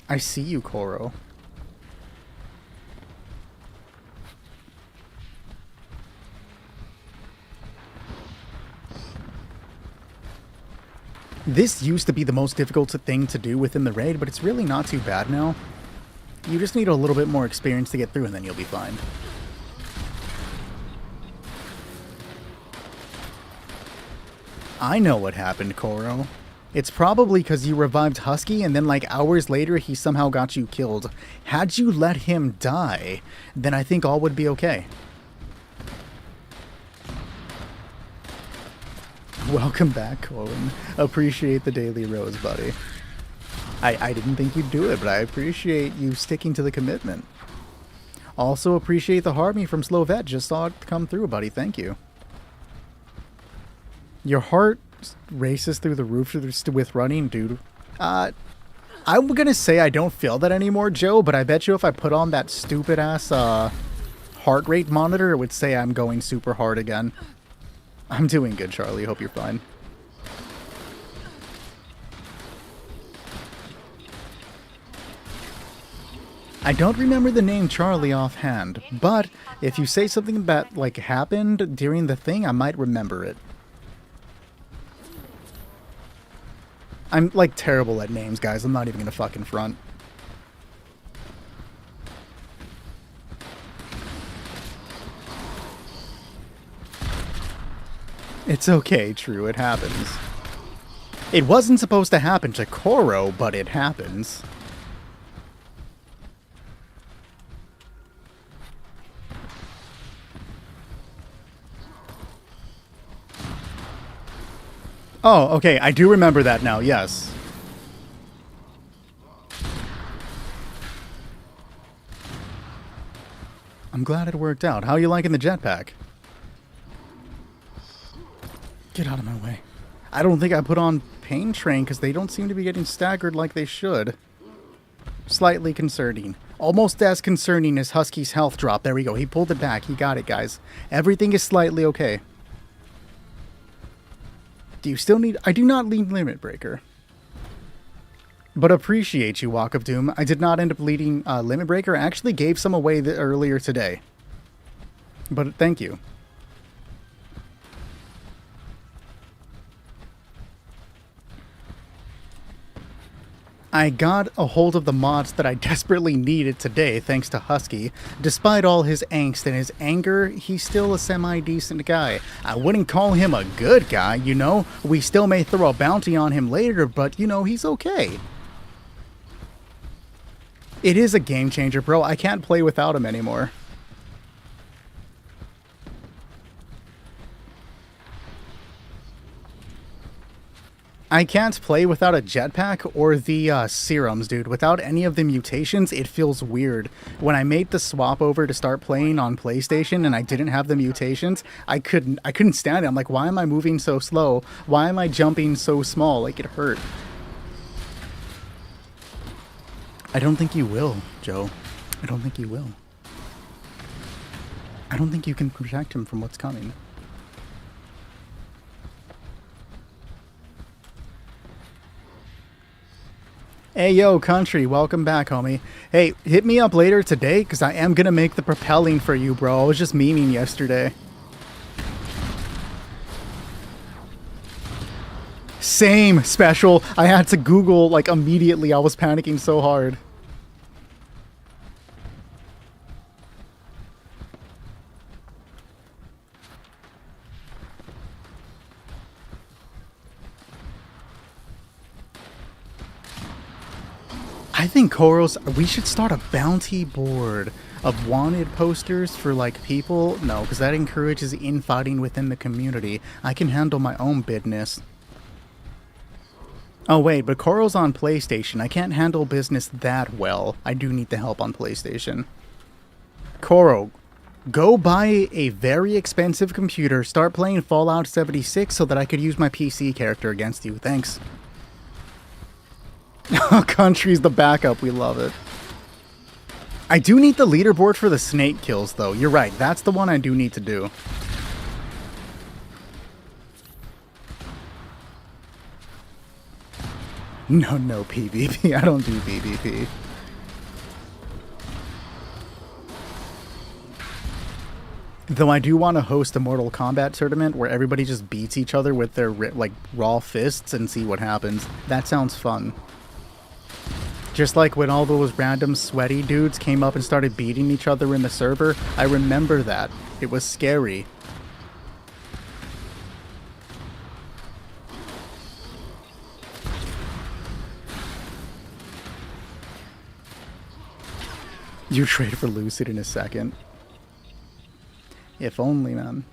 I see you, Koro. This used to be the most difficult thing to do within the raid, but it's really not too bad now. You just need a little bit more experience to get through, and then you'll be fine. I know what happened, Koro. It's probably because you revived Husky, and then like hours later, he somehow got you killed. Had you let him die, then I think all would be okay. Welcome back, Owen. Appreciate the daily rose, buddy. I didn't think you'd do it, but I appreciate you sticking to the commitment. Also appreciate the Harmony from Slovet. Just saw it come through, buddy. Thank you. Your heart races through the roof with running, dude. I'm gonna say I don't feel that anymore, Joe, but I bet you if I put on that stupid-ass heart rate monitor, it would say I'm going super hard again. I'm doing good, Charlie. Hope you're fine. I don't remember the name Charlie offhand, but if you say something that like happened during the thing, I might remember it. I'm like terrible at names, guys. I'm not even gonna fucking front. It's okay, True, it happens. It wasn't supposed to happen to Koro, but it happens. Oh, okay, I do remember that now, yes. I'm glad it worked out. How are you liking the jetpack? Get out of my way. I don't think I put on Pain Train because they don't seem to be getting staggered like they should. Slightly concerning. Almost as concerning as Husky's health drop. There we go. He pulled it back. He got it, guys. Everything is slightly okay. Do you still need... I do not need Limit Breaker. But appreciate you, Walk of Doom. I did not end up leading Limit Breaker. I actually gave some away earlier today. But thank you. I got a hold of the mods that I desperately needed today, thanks to Husky. Despite all his angst and his anger, he's still a semi-decent guy. I wouldn't call him a good guy, you know? We still may throw a bounty on him later, but, you know, he's okay. It is a game changer, bro. I can't play without him anymore. I can't play without a jetpack or the serums, dude. Without any of the mutations, it feels weird. When I made the swap over to start playing on PlayStation and I didn't have the mutations, I couldn't stand it. I'm like, why am I moving so slow? Why am I jumping so small? Like, it hurt. I don't think you will, Joe. I don't think you will. I don't think you can protect him from what's coming. Hey, yo, Country, welcome back, homie. Hey, hit me up later today, because I am going to make the propelling for you, bro. I was just memeing yesterday. Same, Special. I had to Google, like, immediately. I was panicking so hard. I think Koros, we should start a bounty board of wanted posters for, like, people. No, because that encourages infighting within the community. I can handle my own business. Oh, wait, but Koros on PlayStation. I can't handle business that well. I do need the help on PlayStation. Koro, go buy a very expensive computer, start playing Fallout 76 so that I could use my PC character against you. Thanks. Country's the backup. We love it. I do need the leaderboard for the snake kills, though. You're right. That's the one I do need to do. No PvP. I don't do PvP. Though I do want to host a Mortal Kombat tournament where everybody just beats each other with their, like, raw fists and see what happens. That sounds fun. Just like when all those random sweaty dudes came up and started beating each other in the server, I remember that. It was scary. You trade for Lucid in a second. If only, man.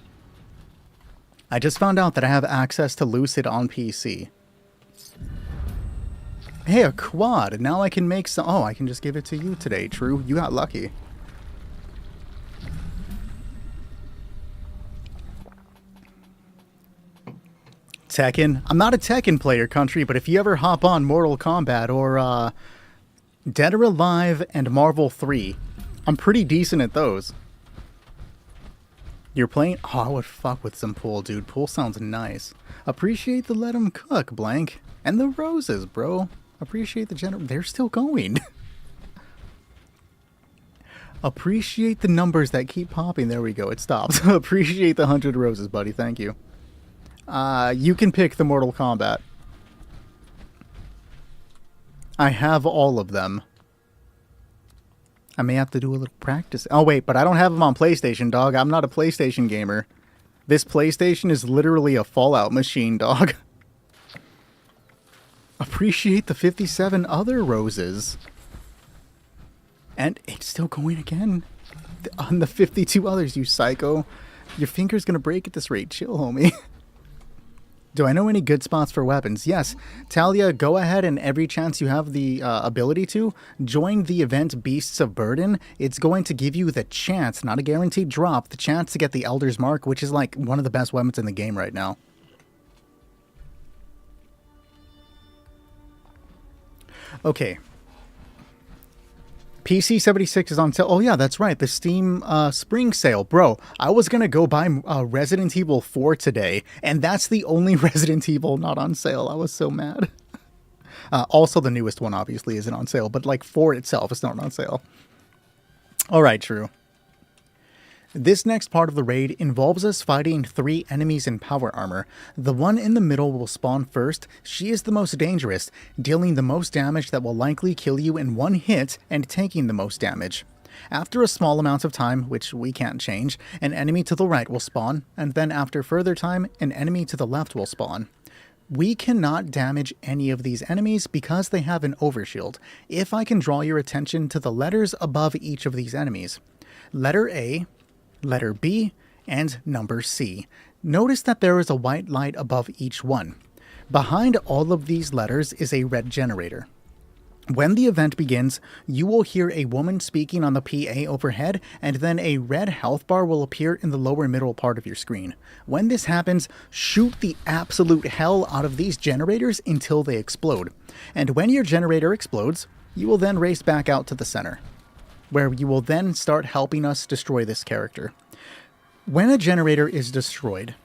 I just found out that I have access to Lucid on PC. Hey, a quad. Now I can make some... Oh, I can just give it to you today, True. You got lucky. Tekken. I'm not a Tekken player, Country, but if you ever hop on Mortal Kombat or Dead or Alive and Marvel 3, I'm pretty decent at those. You're playing... Oh, I would fuck with some Pool, dude. Pool sounds nice. Appreciate the let 'em cook, Blank. And the roses, bro. Appreciate the general... They're still going. Appreciate the numbers that keep popping. There we go. It stops. Appreciate the 100 roses, buddy. Thank you. You can pick the Mortal Kombat. I have all of them. I may have to do a little practice. Oh, wait, but I don't have them on PlayStation, dog. I'm not a PlayStation gamer. This PlayStation is literally a Fallout machine, dog. Appreciate the 57 other roses. And it's still going again. On the 52 others, you psycho. Your finger's gonna break at this rate. Chill, homie. Do I know any good spots for weapons? Yes. Talia, go ahead and every chance you have the ability to, join the event Beasts of Burden. It's going to give you the chance, not a guaranteed drop, the chance to get the Elder's Mark, which is like one of the best weapons in the game right now. Okay. PC 76 is on sale. Oh yeah, that's right. The Steam spring sale. Bro, I was going to go buy Resident Evil 4 today, and that's the only Resident Evil not on sale. I was so mad. Also, the newest one obviously isn't on sale, but like 4 itself is not on sale. All right, True. This next part of the raid involves us fighting 3 enemies in power armor. The one in the middle will spawn first. She is the most dangerous, dealing the most damage that will likely kill you in one hit and taking the most damage. After a small amount of time, which we can't change, an enemy to the right will spawn, and then after further time, an enemy to the left will spawn. We cannot damage any of these enemies because they have an overshield. If I can draw your attention to the letters above each of these enemies. Letter A, letter B, and number C. Notice that there is a white light above each one. Behind all of these letters is a red generator. When the event begins, you will hear a woman speaking on the PA overhead, and then a red health bar will appear in the lower middle part of your screen. When this happens, shoot the absolute hell out of these generators until they explode. And when your generator explodes, you will then race back out to the center, where you will then start helping us destroy this character. When a generator is destroyed,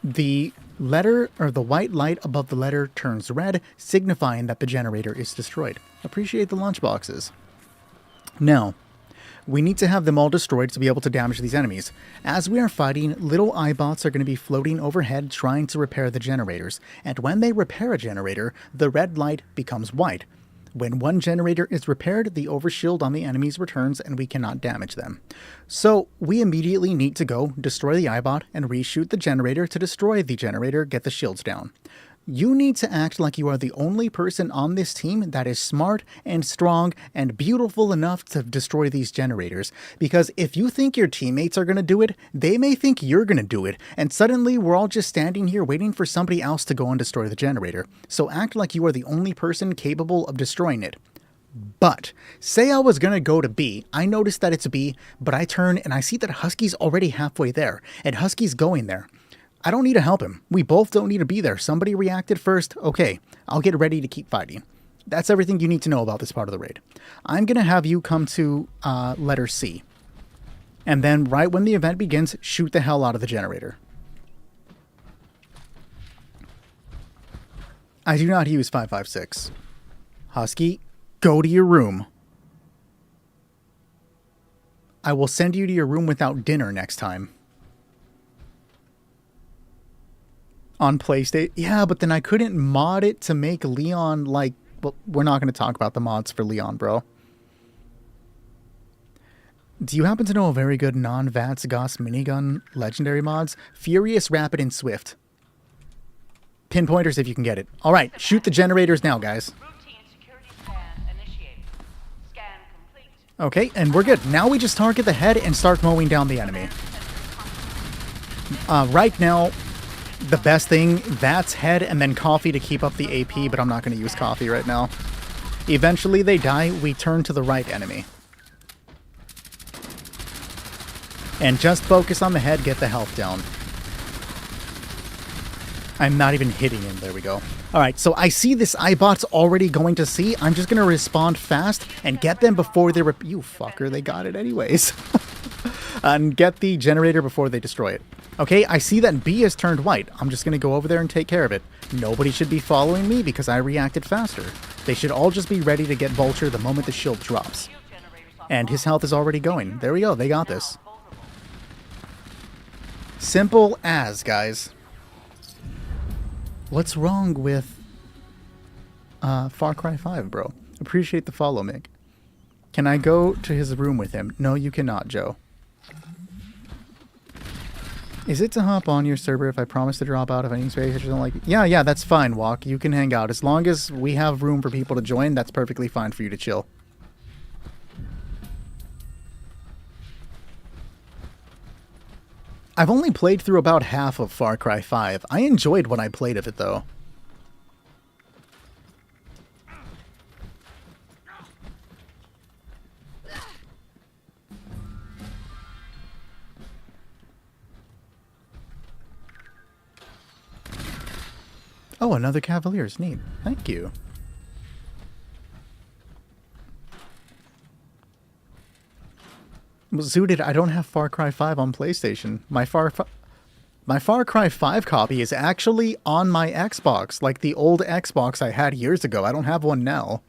the letter or the white light above the letter turns red, signifying that the generator is destroyed. Appreciate the lunchboxes. Now, we need to have them all destroyed to be able to damage these enemies. As we are fighting, little Eyebots are going to be floating overhead trying to repair the generators, and when they repair a generator, the red light becomes white. When one generator is repaired, the overshield on the enemies returns and we cannot damage them. So we immediately need to go destroy the Eyebot and reshoot the generator to destroy the generator, get the shields down. You need to act like you are the only person on this team that is smart and strong and beautiful enough to destroy these generators. Because if you think your teammates are going to do it, they may think you're going to do it. And suddenly we're all just standing here waiting for somebody else to go and destroy the generator. So act like you are the only person capable of destroying it. But say I was going to go to B, I noticed that it's B, but I turn and I see that Husky's already halfway there, and Husky's going there. I don't need to help him. We both don't need to be there. Somebody reacted first. Okay, I'll get ready to keep fighting. That's everything you need to know about this part of the raid. I'm going to have you come to letter C. And then right when the event begins, shoot the hell out of the generator. I do not use 556. Husky, go to your room. I will send you to your room without dinner next time. On PlayStation. Yeah, but then I couldn't mod it to make Leon like... Well, we're not going to talk about the mods for Leon, bro. Do you happen to know a very good non-VATS GOS minigun legendary mods? Furious, Rapid, and Swift. Pinpointers if you can get it. Alright, shoot the generators now, guys. Routine security scan initiated. Scan complete. Okay, and we're good. Now we just target the head and start mowing down the enemy. Right now... The best thing, that's head and then coffee to keep up the AP, but I'm not going to use coffee right now. Eventually they die, we turn to the right enemy. And just focus on the head, get the health down. I'm not even hitting him, there we go. Alright, so I see this Eyebot's already going to C. I'm just going to respond fast and get them before they you fucker, they got it anyways. And get the generator before they destroy it. Okay, I see that B has turned white. I'm just going to go over there and take care of it. Nobody should be following me because I reacted faster. They should all just be ready to get Vulture the moment the shield drops. And his health is already going. There we go, they got this. Simple as, guys. What's wrong with Far Cry 5, bro? Appreciate the follow, Mick. Can I go to his room with him? No, you cannot, Joe. Is it to hop on your server if I promise to drop out if I need space or something like... Yeah, that's fine, Walk. You can hang out. As long as we have room for people to join, that's perfectly fine for you to chill. I've only played through about half of Far Cry 5. I enjoyed when I played of it, though. Oh, another Cavaliers. Neat. Thank you. Well, Zooted, I don't have Far Cry 5 on PlayStation. My Far Cry 5 copy is actually on my Xbox, like the old Xbox I had years ago. I don't have one now.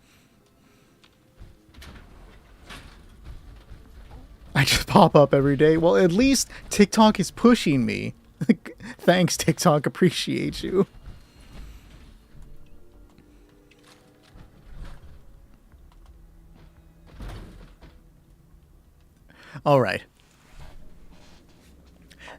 I just pop up every day. Well, at least TikTok is pushing me. Thanks, TikTok. Appreciate you. Alright.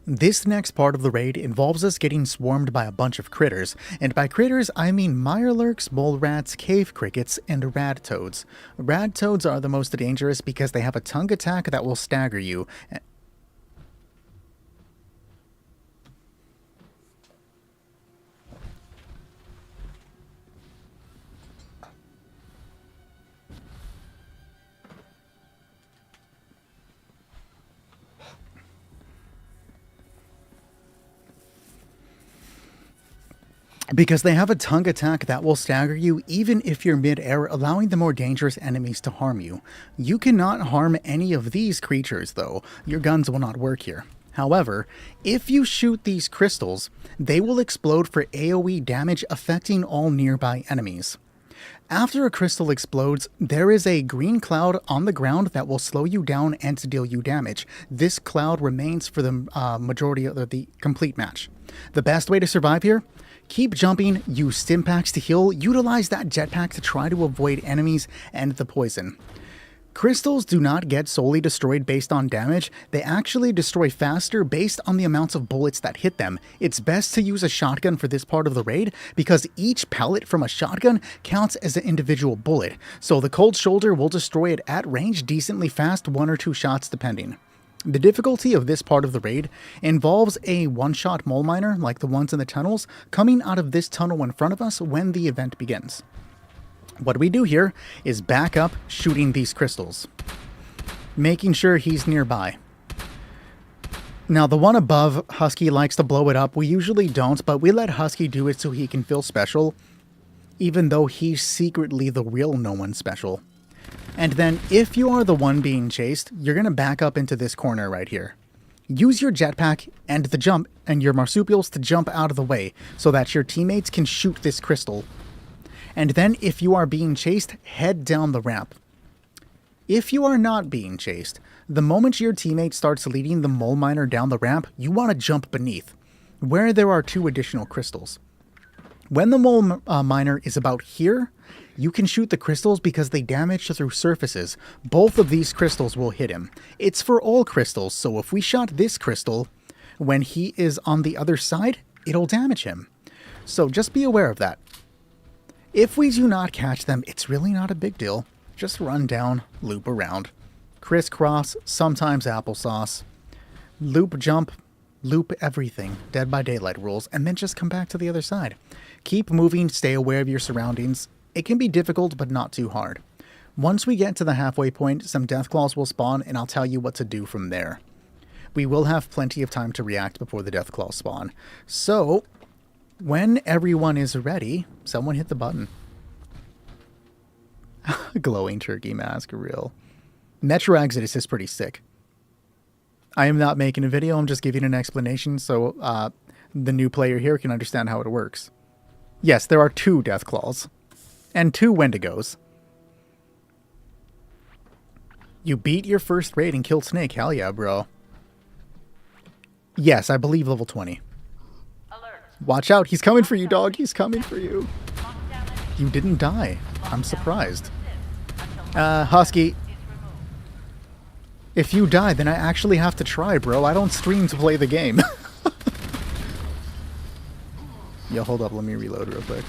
This next part of the raid involves us getting swarmed by a bunch of critters, and by critters I mean mirelurks, mole rats, cave crickets, and radtoads. Radtoads are the most dangerous because they have a tongue attack that will stagger you. because they have a tongue attack that will stagger you even if you're mid-air, allowing the more dangerous enemies to harm you. You cannot harm any of these creatures though, your guns will not work here. However, if you shoot these crystals, they will explode for AoE damage affecting all nearby enemies. After a crystal explodes, there is a green cloud on the ground that will slow you down and to deal you damage. This cloud remains for the majority of the complete match. The best way to survive here? Keep jumping, use Stimpaks to heal, utilize that jetpack to try to avoid enemies and the poison. Crystals do not get solely destroyed based on damage, they actually destroy faster based on the amounts of bullets that hit them. It's best to use a shotgun for this part of the raid because each pellet from a shotgun counts as an individual bullet, so the cold shoulder will destroy it at range decently fast, 1 or 2 shots depending. The difficulty of this part of the raid involves a one-shot mole miner like the ones in the tunnels coming out of this tunnel in front of us when the event begins. What we do here is back up shooting these crystals, making sure he's nearby. Now the one above, Husky likes to blow it up. We usually don't, but we let Husky do it so he can feel special, even though he's secretly the real no one special. And then if you are the one being chased, you're going to back up into this corner right here. Use your jetpack and the jump and your marsupials to jump out of the way so that your teammates can shoot this crystal. And then if you are being chased, head down the ramp. If you are not being chased, the moment your teammate starts leading the mole miner down the ramp, you want to jump beneath, where there are 2 additional crystals. When the mole miner is about here, you can shoot the crystals because they damage through surfaces. Both of these crystals will hit him. It's for all crystals, so if we shot this crystal, when he is on the other side, it'll damage him. So just be aware of that. If we do not catch them, it's really not a big deal. Just run down, loop around. Crisscross, sometimes applesauce. Loop jump, loop everything. Dead by Daylight rules, and then just come back to the other side. Keep moving, stay aware of your surroundings. It can be difficult, but not too hard. Once we get to the halfway point, some Deathclaws will spawn, and I'll tell you what to do from there. We will have plenty of time to react before the Deathclaws spawn. So, when everyone is ready, someone hit the button. Glowing turkey mask, real. Metro Exodus is pretty sick. I am not making a video, I'm just giving an explanation so the new player here can understand how it works. Yes, there are 2 Deathclaws. And 2 Wendigos. You beat your first raid and killed Snake, hell yeah, bro. Yes, I believe level 20. Alert. Watch out, he's coming for you, dog, he's coming for you. You didn't die. I'm surprised. Husky, if you die, then I actually have to try, bro. I don't stream to play the game. Yo, hold up, let me reload real quick.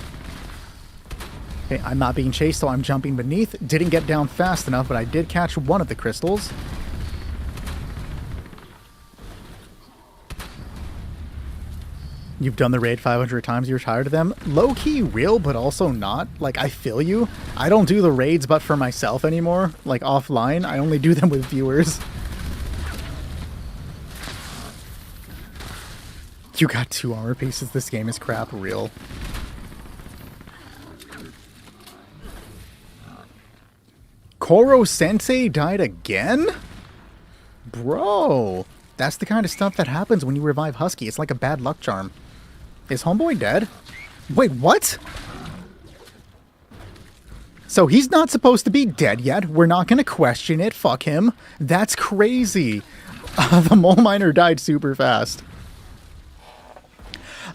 Okay, I'm not being chased, so I'm jumping beneath. Didn't get down fast enough, but I did catch one of the crystals. You've done the raid 500 times, you're tired of them? Low-key real, but also not. Like, I feel you. I don't do the raids but for myself anymore. Like, offline. I only do them with viewers. You got 2 armor pieces. This game is crap. Real. Koro Sensei died again? Bro. That's the kind of stuff that happens when you revive Husky. It's like a bad luck charm. Is homeboy dead? Wait, what? So he's not supposed to be dead yet. We're not going to question it. Fuck him. That's crazy. The mole miner died super fast.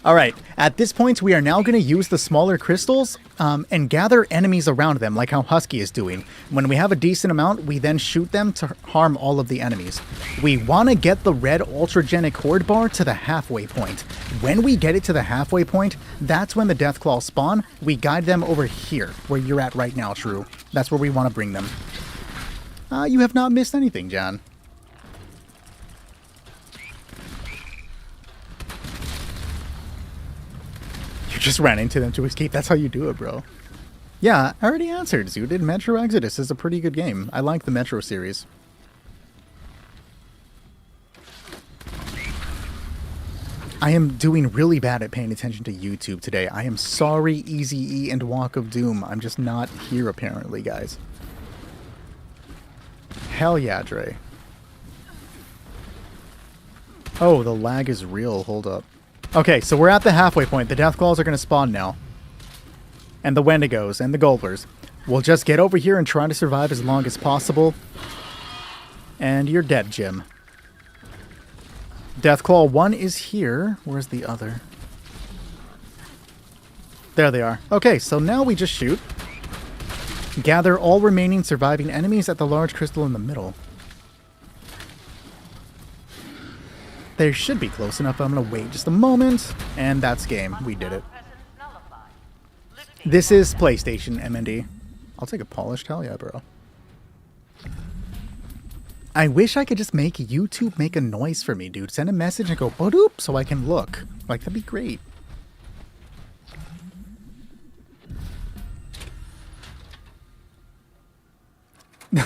Alright, at this point we are now going to use the smaller crystals and gather enemies around them like how Husky is doing. When we have a decent amount, we then shoot them to harm all of the enemies. We want to get the red Ultragenic Horde bar to the halfway point. When we get it to the halfway point, that's when the Deathclaws spawn. We guide them over here, where you're at right now, True. That's where we want to bring them. You have not missed anything, John. Just ran into them to escape. That's how you do it, bro. Yeah, I already answered, Zooted. Metro Exodus is a pretty good game. I like the Metro series. I am doing really bad at paying attention to YouTube today. I am sorry, Easy E and Walk of Doom. I'm just not here, apparently, guys. Hell yeah, Dre. Oh, the lag is real. Hold up. Okay, so we're at the halfway point. The Deathclaws are going to spawn now. And the Wendigos and the Golvers. We'll just get over here and try to survive as long as possible. And you're dead, Jim. Deathclaw 1 is here. Where's the other? There they are. Okay, so now we just shoot. Gather all remaining surviving enemies at the large crystal in the middle. They should be close enough. I'm going to wait just a moment. And that's game. We did it. This is PlayStation, MND. I'll take a polished. Hell yeah, bro. I wish I could just make YouTube make a noise for me, dude. Send a message and go, boop, so I can look. Like, that'd be great.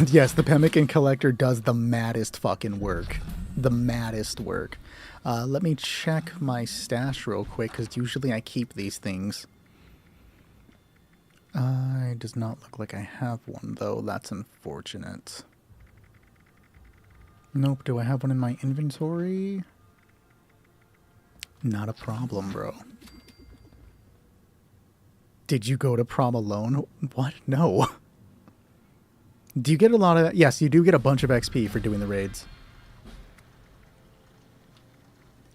Yes, the Pemmican Collector does the maddest fucking work. The maddest work. Let me check my stash real quick, because usually I keep these things. It does not look like I have one, though. That's unfortunate. Nope. Do I have one in my inventory? Not a problem, bro. Did you go to prom alone? What? No. Do you get a lot of... Yes, you do get a bunch of XP for doing the raids.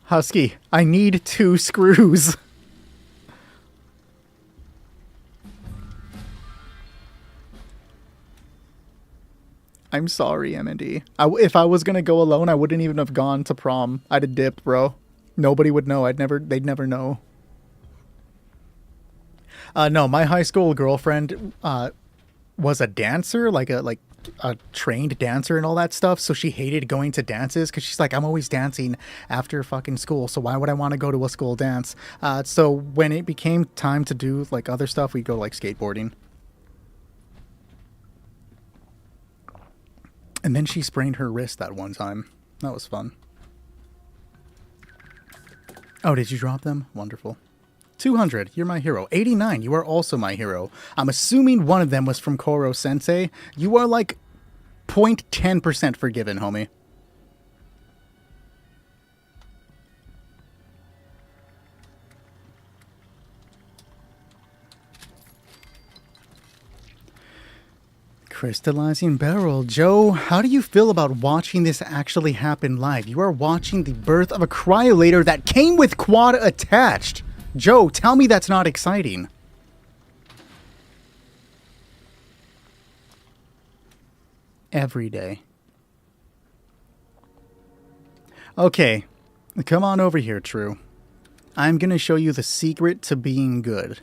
Husky, I need 2 screws. I'm sorry, MND. If I was gonna go alone, I wouldn't even have gone to prom. I'd have dipped, bro. Nobody would know. They'd never know. No, my high school girlfriend was a dancer, like a trained dancer and all that stuff. So she hated going to dances because she's like, I'm always dancing after fucking school. So why would I want to go to a school dance? So when it became time to do like other stuff, we'd go like skateboarding. And then she sprained her wrist that one time. That was fun. Oh, did you drop them? Wonderful. 200, you're my hero. 89, you are also my hero. I'm assuming one of them was from Koro Sensei. You are like 0.10% forgiven, homie. Crystallizing barrel. Joe, how do you feel about watching this actually happen live? You are watching the birth of a cryolator that came with quad attached. Joe, tell me that's not exciting. Every day. Okay, come on over here, True. I'm gonna show you the secret to being good.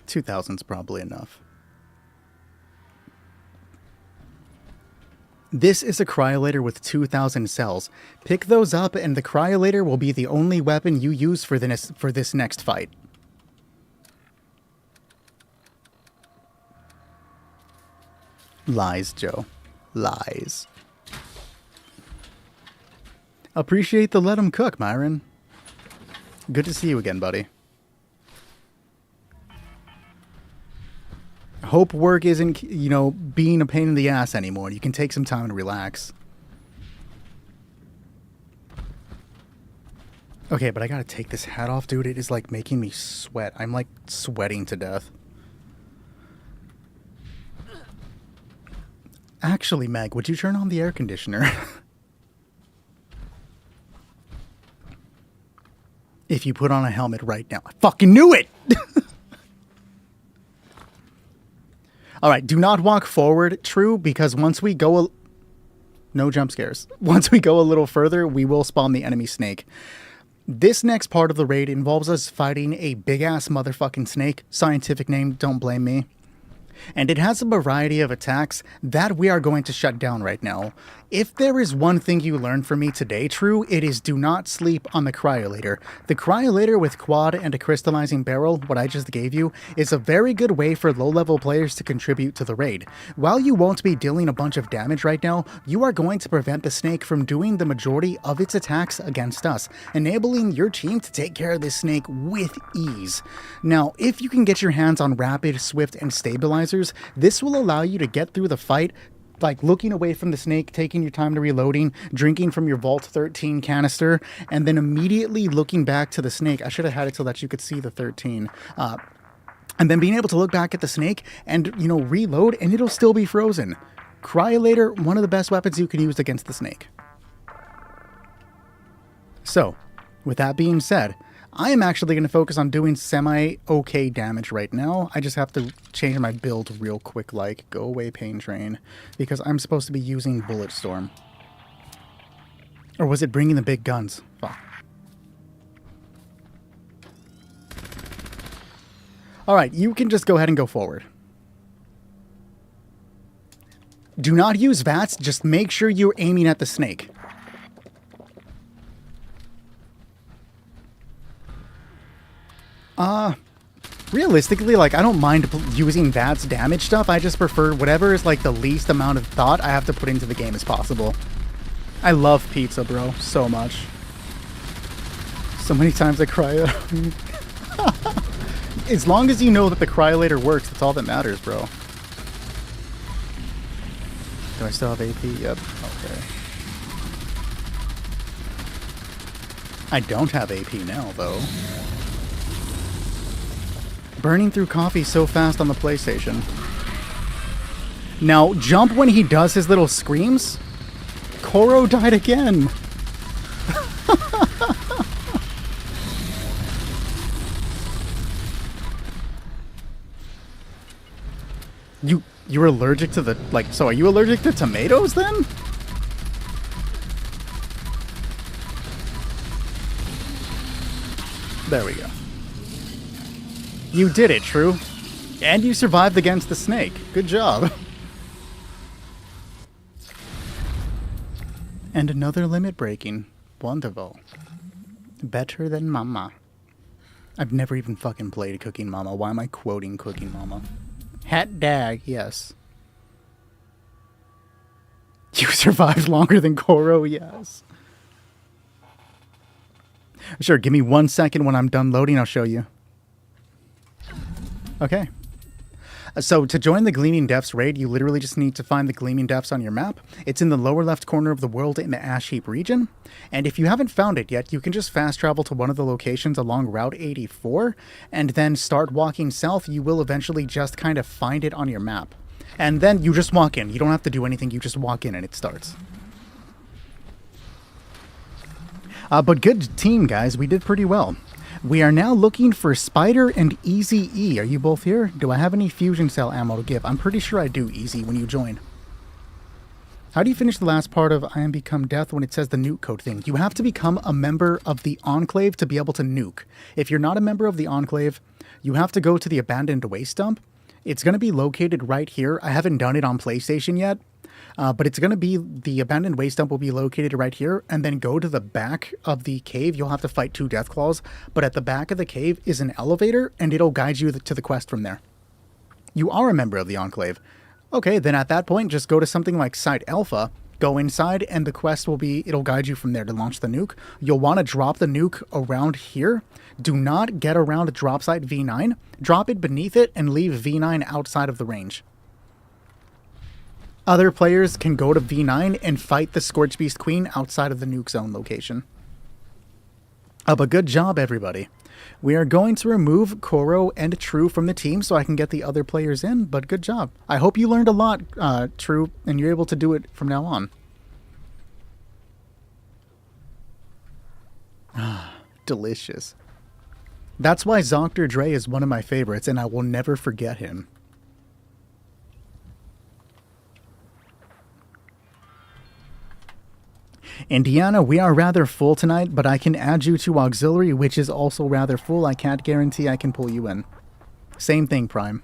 $2,000's probably enough. This is a cryolator with 2,000 cells. Pick those up and the cryolator will be the only weapon you use for this next fight. Lies, Joe. Lies. Appreciate the let 'em cook, Myron. Good to see you again, buddy. Hope work isn't, you know, being a pain in the ass anymore. You can take some time and relax. Okay, but I gotta take this hat off, dude. It is like making me sweat. I'm like sweating to death. Actually, Meg, would you turn on the air conditioner? If you put on a helmet right now. I fucking knew it! Alright, do not walk forward, True, because once we go... No jump scares. Once we go a little further, we will spawn the enemy snake. This next part of the raid involves us fighting a big-ass motherfucking snake. Scientific name, don't blame me. And it has a variety of attacks that we are going to shut down right now. If there is one thing you learned from me today, True, it is do not sleep on the Cryolator. The Cryolator with Quad and a Crystallizing Barrel, what I just gave you, is a very good way for low-level players to contribute to the raid. While you won't be dealing a bunch of damage right now, you are going to prevent the snake from doing the majority of its attacks against us, enabling your team to take care of this snake with ease. Now, if you can get your hands on Rapid, Swift, and Stabilizers, this will allow you to get through the fight like looking away from the snake, taking your time to reloading, drinking from your Vault 13 canister, and then immediately looking back to the snake. I should have had it so that you could see the 13. And then being able to look back at the snake and, you know, reload, and it'll still be frozen. Cryolator, one of the best weapons you can use against the snake. So, with that being said, I am actually going to focus on doing semi-okay damage right now. I just have to change my build real quick, like, go away Pain Train, because I'm supposed to be using Bulletstorm. Or was it bringing the big guns? Fuck. Alright, you can just go ahead and go forward. Do not use VATS, just make sure you're aiming at the snake. Realistically, like, I don't mind using VATS damage stuff. I just prefer whatever is, like, the least amount of thought I have to put into the game as possible. I love pizza, bro, so much. So many times I cry. As long as you know that the Cryolator works, that's all that matters, bro. Do I still have AP? Yep. Okay. I don't have AP now, though. Burning through coffee so fast on the PlayStation. Now, jump when he does his little screams. Koro died again. You're allergic to the, like, so are you allergic to tomatoes then? There we go. You did it, True. And you survived against the snake. Good job. And another limit breaking. Wonderful. Better than Mama. I've never even fucking played Cooking Mama. Why am I quoting Cooking Mama? Hat dag, yes. You survived longer than Koro, yes. Sure, give me 1 second. When I'm done loading, I'll show you. Okay. So to join the Gleaming Depths raid, you literally just need to find the Gleaming Depths on your map. It's in the lower left corner of the world in the Ash Heap region. And if you haven't found it yet, you can just fast travel to one of the locations along Route 84 and then start walking south. You will eventually just kind of find it on your map. And then you just walk in. You don't have to do anything. You just walk in and it starts. But good team, guys. We did pretty well. We are now looking for Spider and Easy E. Are you both here? Do I have any fusion cell ammo to give? I'm pretty sure I do, Easy, when you join. How do you finish the last part of I Am Become Death when it says the nuke code thing? You have to become a member of the Enclave to be able to nuke. If you're not a member of the Enclave, you have to go to the Abandoned Waste Dump. It's going to be located right here. I haven't done it on PlayStation yet. But it's going to be, the Abandoned Waste Dump will be located right here, and then go to the back of the cave. You'll have to fight 2 Deathclaws, but at the back of the cave is an elevator, and it'll guide you to the quest from there. You are a member of the Enclave. Okay, then at that point, just go to something like Site Alpha, go inside, and the quest will be, it'll guide you from there to launch the nuke. You'll want to drop the nuke around here. Do not get around drop site V9. Drop it beneath it, and leave V9 outside of the range. Other players can go to V9 and fight the Scorch Beast Queen outside of the nuke zone location. But good job, everybody. We are going to remove Koro and True from the team so I can get the other players in, but good job. I hope you learned a lot, True, and you're able to do it from now on. Delicious. That's why Dr. Dre is one of my favorites, and I will never forget him. Indiana, we are rather full tonight, but I can add you to auxiliary, which is also rather full. I can't guarantee I can pull you in. Same thing, Prime.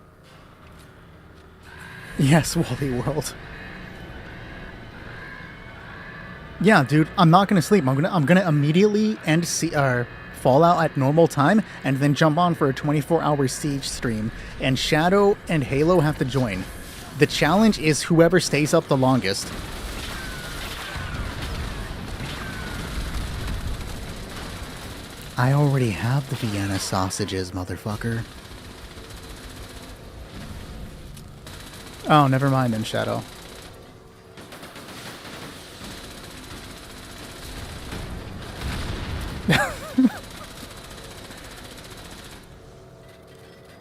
Yes, Wally World. Yeah, dude, I'm not gonna sleep. I'm gonna immediately end Fallout at normal time, and then jump on for a 24-hour Siege stream. And Shadow and Halo have to join. The challenge is whoever stays up the longest. I already have the Vienna sausages, motherfucker. Oh, never mind then, Shadow.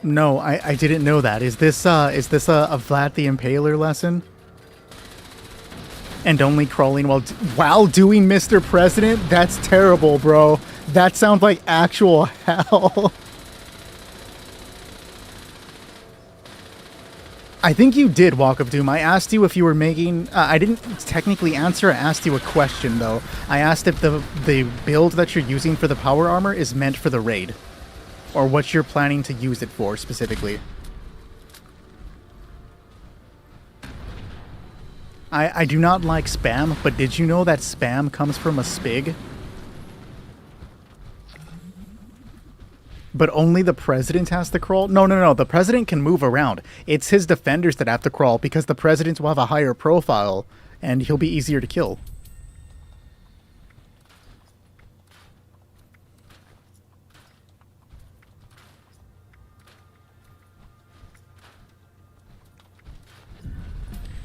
No, I didn't know that. Is this a Vlad the Impaler lesson? And only crawling while doing Mr. President? That's terrible, bro. That sounds like actual hell. I think you did, Walk of Doom. I asked you if you were making... I didn't technically answer. I asked you a question, though. I asked if the build that you're using for the power armor is meant for the raid. Or what you're planning to use it for, specifically. I do not like spam, but did you know that spam comes from a spig? But only the president has to crawl? No. The president can move around. It's his defenders that have to crawl because the president will have a higher profile and he'll be easier to kill.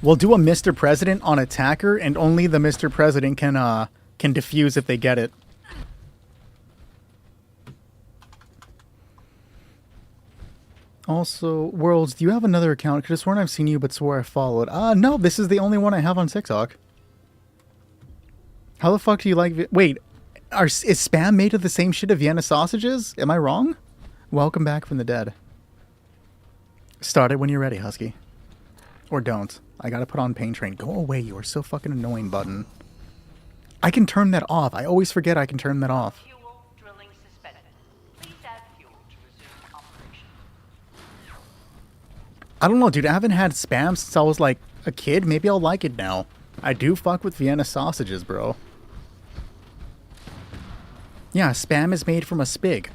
We'll do a Mr. President on attacker, and only the Mr. President can defuse if they get it. Also, Worlds, do you have another account? Could have sworn I've seen you, but swore I followed. No, this is the only one I have on TikTok. How the fuck do you like... Wait, is spam made of the same shit of Vienna sausages? Am I wrong? Welcome back from the dead. Start it when you're ready, Husky. Or don't. I gotta put on Pain Train. Go away, you are so fucking annoying, button. I can turn that off. I always forget I can turn that off. Fuel drilling suspended. Please add fuel to resume operation. I don't know, dude. I haven't had spam since I was like a kid. Maybe I'll like it now. I do fuck with Vienna sausages, bro. Yeah, spam is made from a spig.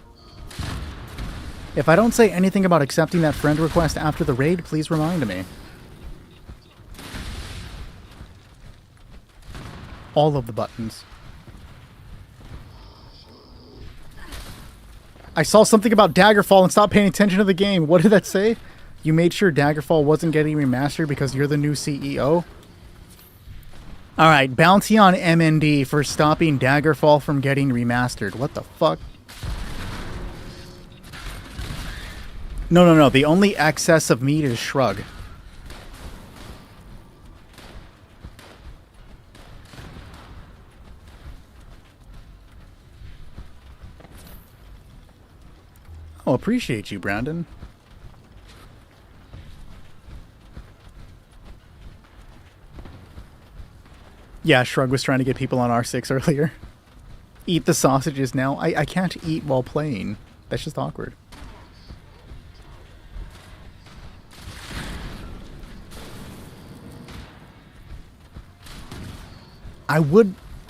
If I don't say anything about accepting that friend request after the raid, please remind me. All of the buttons. I saw something about Daggerfall and stopped paying attention to the game. What did that say? You made sure Daggerfall wasn't getting remastered because you're the new CEO? Alright, bounty on MND for stopping Daggerfall from getting remastered. What the fuck? No. The only excess of meat is Shrug. Oh, appreciate you, Brandon. Yeah, Shrug was trying to get people on R6 earlier. Eat the sausages now. I can't eat while playing. That's just awkward.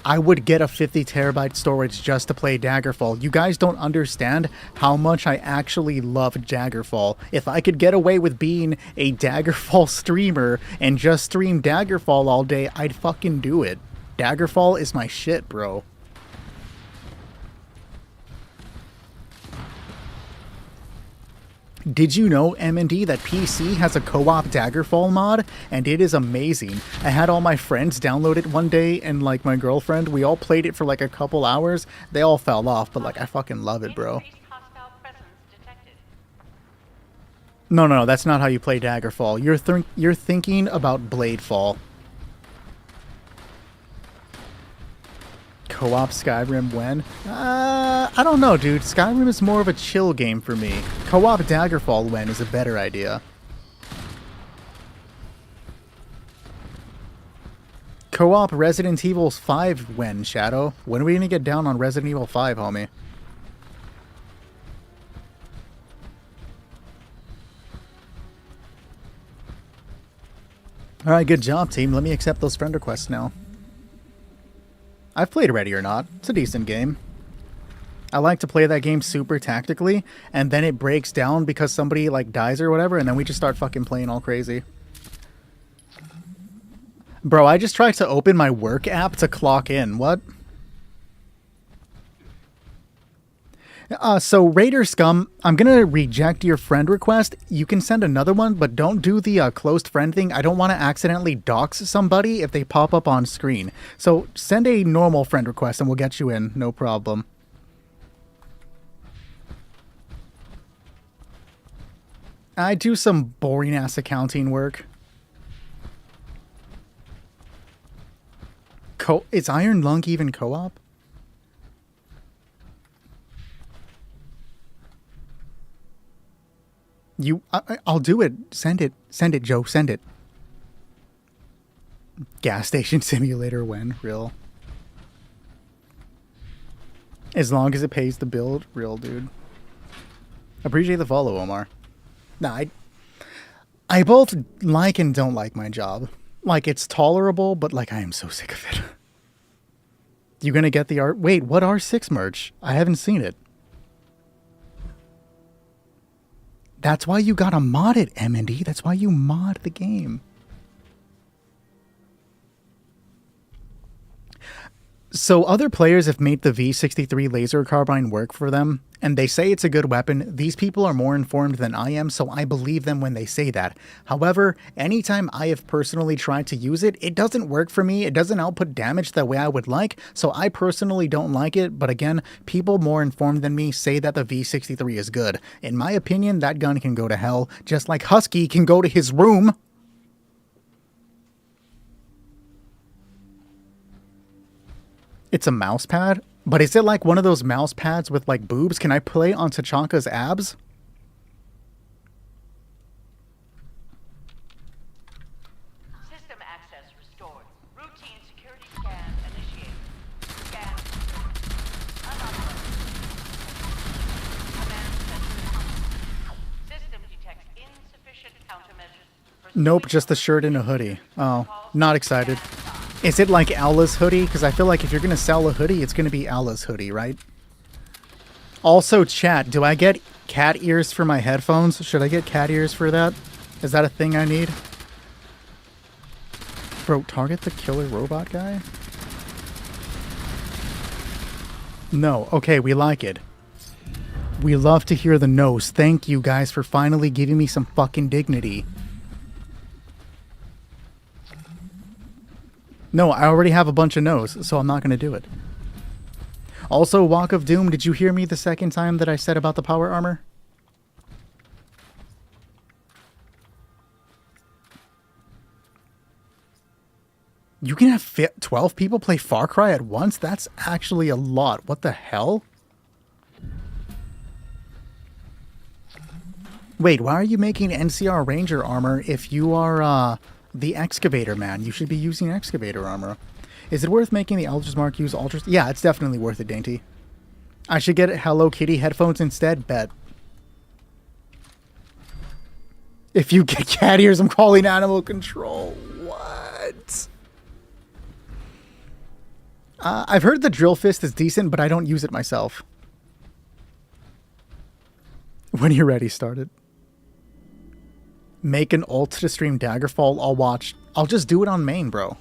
I would get a 50 terabyte storage just to play Daggerfall. You guys don't understand how much I actually love Daggerfall. If I could get away with being a Daggerfall streamer and just stream Daggerfall all day, I'd fucking do it. Daggerfall is my shit, bro. Did you know, MND, that PC has a co-op Daggerfall mod? And it is amazing. I had all my friends download it one day, and like my girlfriend, we all played it for like a couple hours. They all fell off, but like I fucking love it, bro. Increased hostile presence detected. No, that's not how you play Daggerfall. You're thinking about Bladefall. Co-op Skyrim when? I don't know, dude. Skyrim is more of a chill game for me. Co-op Daggerfall when is a better idea. Co-op Resident Evil 5 when, Shadow? When are we gonna get down on Resident Evil 5, homie? Alright, good job, team. Let me accept those friend requests now. I've played Ready or Not. It's a decent game. I like to play that game super tactically, and then it breaks down because somebody like dies or whatever, and then we just start fucking playing all crazy. Bro, I just tried to open my work app to clock in. What? So Raider Scum, I'm gonna reject your friend request. You can send another one, but don't do the closed friend thing. I don't want to accidentally dox somebody if they pop up on screen. So send a normal friend request and we'll get you in, no problem. I do some boring ass accounting work. Is Iron Lung even co-op? I'll do it. Send it. Send it, Joe. Send it. Gas station simulator when? Real. As long as it pays the bill, real, dude. Appreciate the follow, Omar. Nah, I both like and don't like my job. Like, it's tolerable, but, like, I am so sick of it. You gonna get the art? Wait, what R6 merch? I haven't seen it. That's why you gotta mod it, MND. That's why you mod the game. So other players have made the V63 laser carbine work for them, and they say it's a good weapon. These people are more informed than I am, so I believe them when they say that. However, anytime I have personally tried to use it, it doesn't work for me. It doesn't output damage the way I would like, so I personally don't like it. But again, people more informed than me say that the V63 is good. In my opinion, that gun can go to hell, just like Husky can go to his room. It's a mouse pad? But is it like one of those mouse pads with like boobs? Can I play on Tachanka's abs? System access restored. Routine security scan initiated. Scan unauthorized. Command center. System detects insufficient countermeasures. Nope, just a shirt and a hoodie. Oh, not excited. Is it like Aula's hoodie? Because I feel like if you're going to sell a hoodie, it's going to be Aula's hoodie, right? Also, chat, do I get cat ears for my headphones? Should I get cat ears for that? Is that a thing I need? Bro, target the killer robot guy? No. Okay, we like it. We love to hear the no's. Thank you guys for finally giving me some fucking dignity. No, I already have a bunch of no's, so I'm not going to do it. Also, Walk of Doom, did you hear me the second time that I said about the power armor? You can have 12 people play Far Cry at once? That's actually a lot. What the hell? Wait, why are you making NCR Ranger armor if you are, the Excavator man? You should be using Excavator armor. Is it worth making the Eldritch Mark use Ultras? Yeah, it's definitely worth it, Dainty. I should get Hello Kitty headphones instead? Bet. If you get cat ears, I'm calling animal control. What? I've heard the Drill Fist is decent, but I don't use it myself. When you're ready, start it. Make an ult to stream Daggerfall. I'll watch. I'll just do it on main, bro.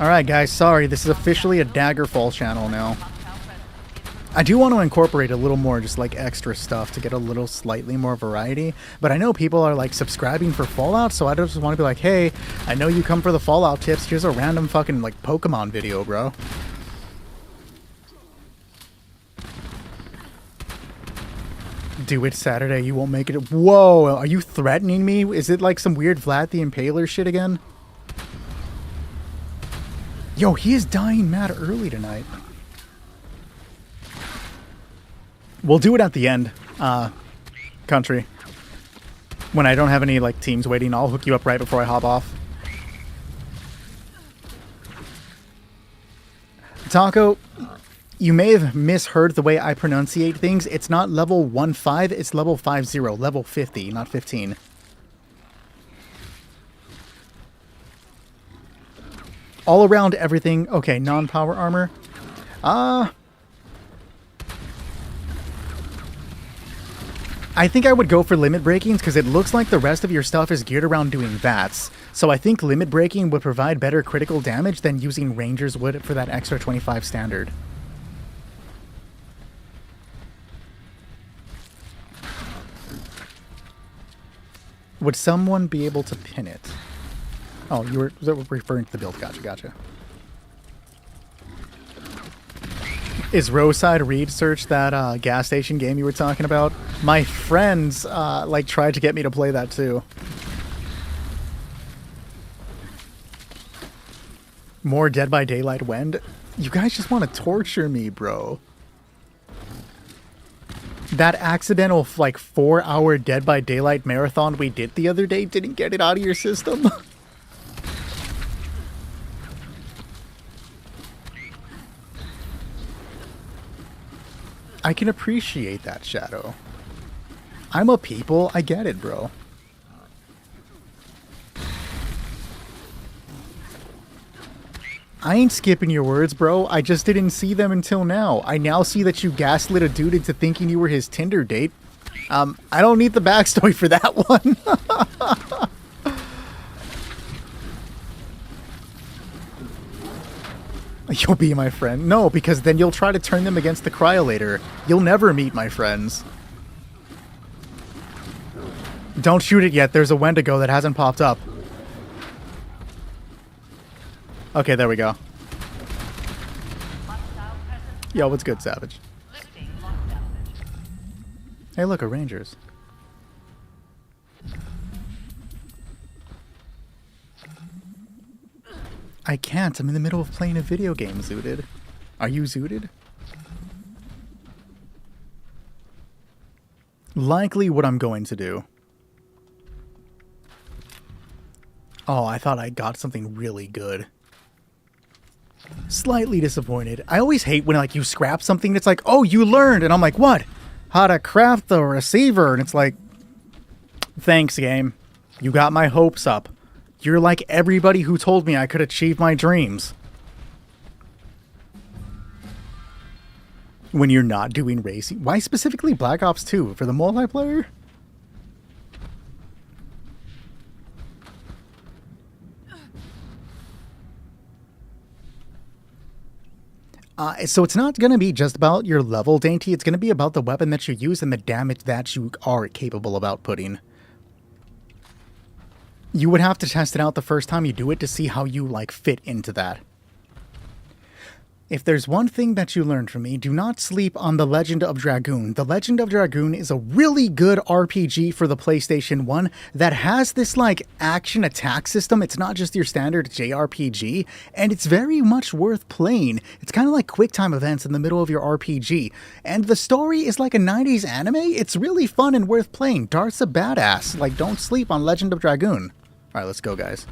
Alright guys, sorry, this is officially a Daggerfall channel now. I do want to incorporate a little more just like extra stuff to get a little slightly more variety, but I know people are like subscribing for Fallout, so I just want to be like, hey, I know you come for the Fallout tips, here's a random fucking like Pokemon video, bro. Do it Saturday, you won't make it. Whoa, are you threatening me? Is it like some weird Vlad the Impaler shit again? Yo, he is dying mad early tonight. We'll do it at the end, country. When I don't have any like teams waiting, I'll hook you up right before I hop off. Taco, You may have misheard the way I pronunciate things. It's not level 15, it's level 50, level 50, not 15. All around everything. Okay, non-power armor. I think I would go for limit breakings because it looks like the rest of your stuff is geared around doing VATS. So I think limit breaking would provide better critical damage than using Rangers would for that extra 25 standard. Would someone be able to pin it? Oh, you were referring to the build. Gotcha. Is Roadside Reed Search that gas station game you were talking about? My friends like tried to get me to play that too. More Dead by Daylight Wend? You guys just want to torture me, bro. That accidental, like, 4-hour Dead by Daylight marathon we did the other day didn't get it out of your system? I can appreciate that, Shadow. I'm a people. I get it, bro. I ain't skipping your words, bro. I just didn't see them until now. I now see that you gaslit a dude into thinking you were his Tinder date. I don't need the backstory for that one. You'll be my friend. No, because then you'll try to turn them against the Cryolator. You'll never meet my friends. Don't shoot it yet. There's a Wendigo that hasn't popped up. Okay, there we go. Yo, what's good, Savage? Hey, look, a Rangers. I can't. I'm in the middle of playing a video game, Zooted. Are you Zooted? Likely what I'm going to do. Oh, I thought I got something really good. Slightly disappointed. I always hate when like you scrap something that's like, oh, you learned, and I'm like, what? How to craft the receiver, and it's like, thanks, game. You got my hopes up. You're like everybody who told me I could achieve my dreams. When you're not doing racing. Why specifically Black Ops 2? For the multiplayer? So it's not going to be just about your level, Dainty. It's going to be about the weapon that you use and the damage that you are capable of outputting. You would have to test it out the first time you do it to see how you, like, fit into that. If there's one thing that you learned from me, do not sleep on The Legend of Dragoon. The Legend of Dragoon is a really good RPG for the PlayStation 1 that has this, like, action attack system. It's not just your standard JRPG, and it's very much worth playing. It's kind of like QuickTime events in the middle of your RPG. And the story is like a 90s anime. It's really fun and worth playing. Darth's a badass. Like, don't sleep on Legend of Dragoon. Alright, let's go, guys.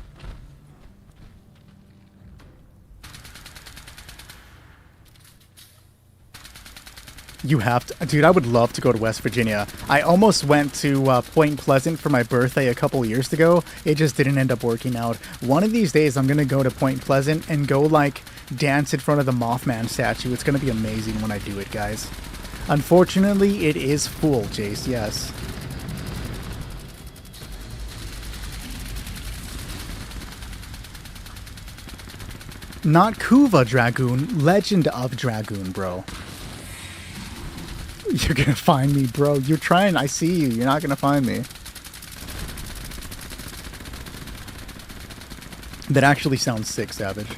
You have to... Dude, I would love to go to West Virginia. I almost went to Point Pleasant for my birthday a couple years ago. It just didn't end up working out. One of these days, I'm going to go to Point Pleasant and go, like, dance in front of the Mothman statue. It's going to be amazing when I do it, guys. Unfortunately, it is full, Jace, yes. Not Kuva Dragoon, Legend of Dragoon, bro. You're gonna find me, bro. You're trying. I see you. You're not gonna find me. That actually sounds sick, Savage.